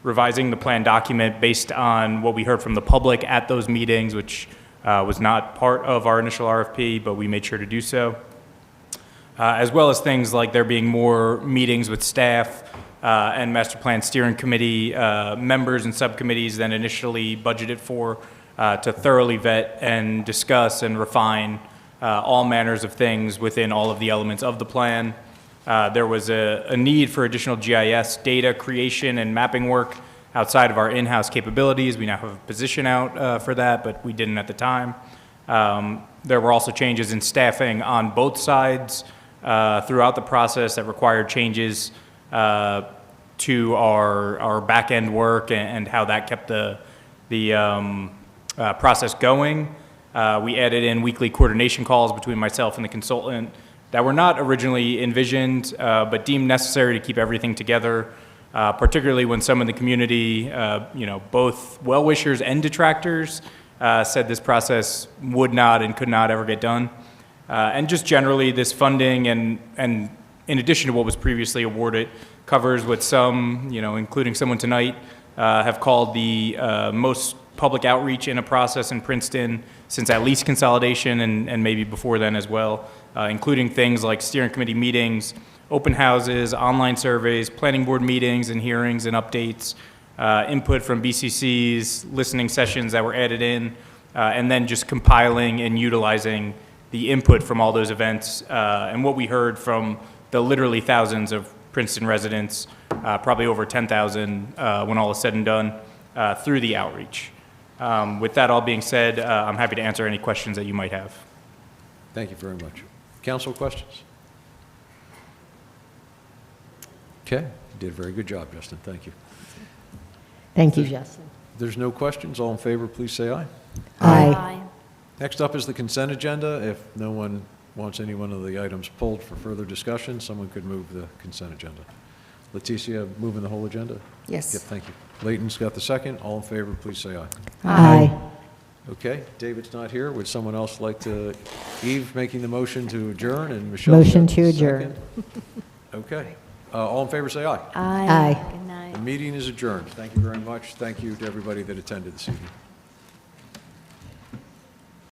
Revising the plan document based on what we heard from the public at those meetings, which was not part of our initial RFP, but we made sure to do so. As well as things like there being more meetings with staff and master plan steering committee members and subcommittees than initially budgeted for to thoroughly vet and discuss and refine all manners of things within all of the elements of the plan. There was a need for additional GIS data creation and mapping work outside of our in-house capabilities. We now have a position out for that, but we didn't at the time. There were also changes in staffing on both sides throughout the process that required changes to to our back-end work and how that kept the process going. We added in weekly coordination calls between myself and the consultant that were not originally envisioned, but deemed necessary to keep everything together, particularly when some in the community, both well-wishers and detractors, said this process would not and could not ever get done. And just generally, this funding, and in addition to what was previously awarded, covers what some, including someone tonight, have called the most public outreach in a process in Princeton since at least consolidation and maybe before then as well, including things like steering committee meetings, open houses, online surveys, planning board meetings and hearings and updates, input from BCCs, listening sessions that were added in, and then just compiling and utilizing the input from all those events and what we heard from the literally thousands of Princeton residents, probably over 10,000 when all is said and done, through the outreach. With that all being said, I'm happy to answer any questions that you might have. Thank you very much. Council questions? Okay, you did a very good job, Justin. Thank you. Thank you, Justin. If there's no questions, all in favor, please say aye. Aye. Next up is the consent agenda. If no one wants any one of the items pulled for further discussion, someone could move the consent agenda. Leticia, moving the whole agenda? Yes. Yep, thank you. Layton's got the second. All in favor, please say aye. Aye. Okay, David's not here. Would someone else like to, Eve making the motion to adjourn and Michelle? Motion got to the adjourn. second? Okay. All in favor, say aye. Aye. Good night. The meeting is adjourned. Thank you very much. Thank you to everybody that attended this evening.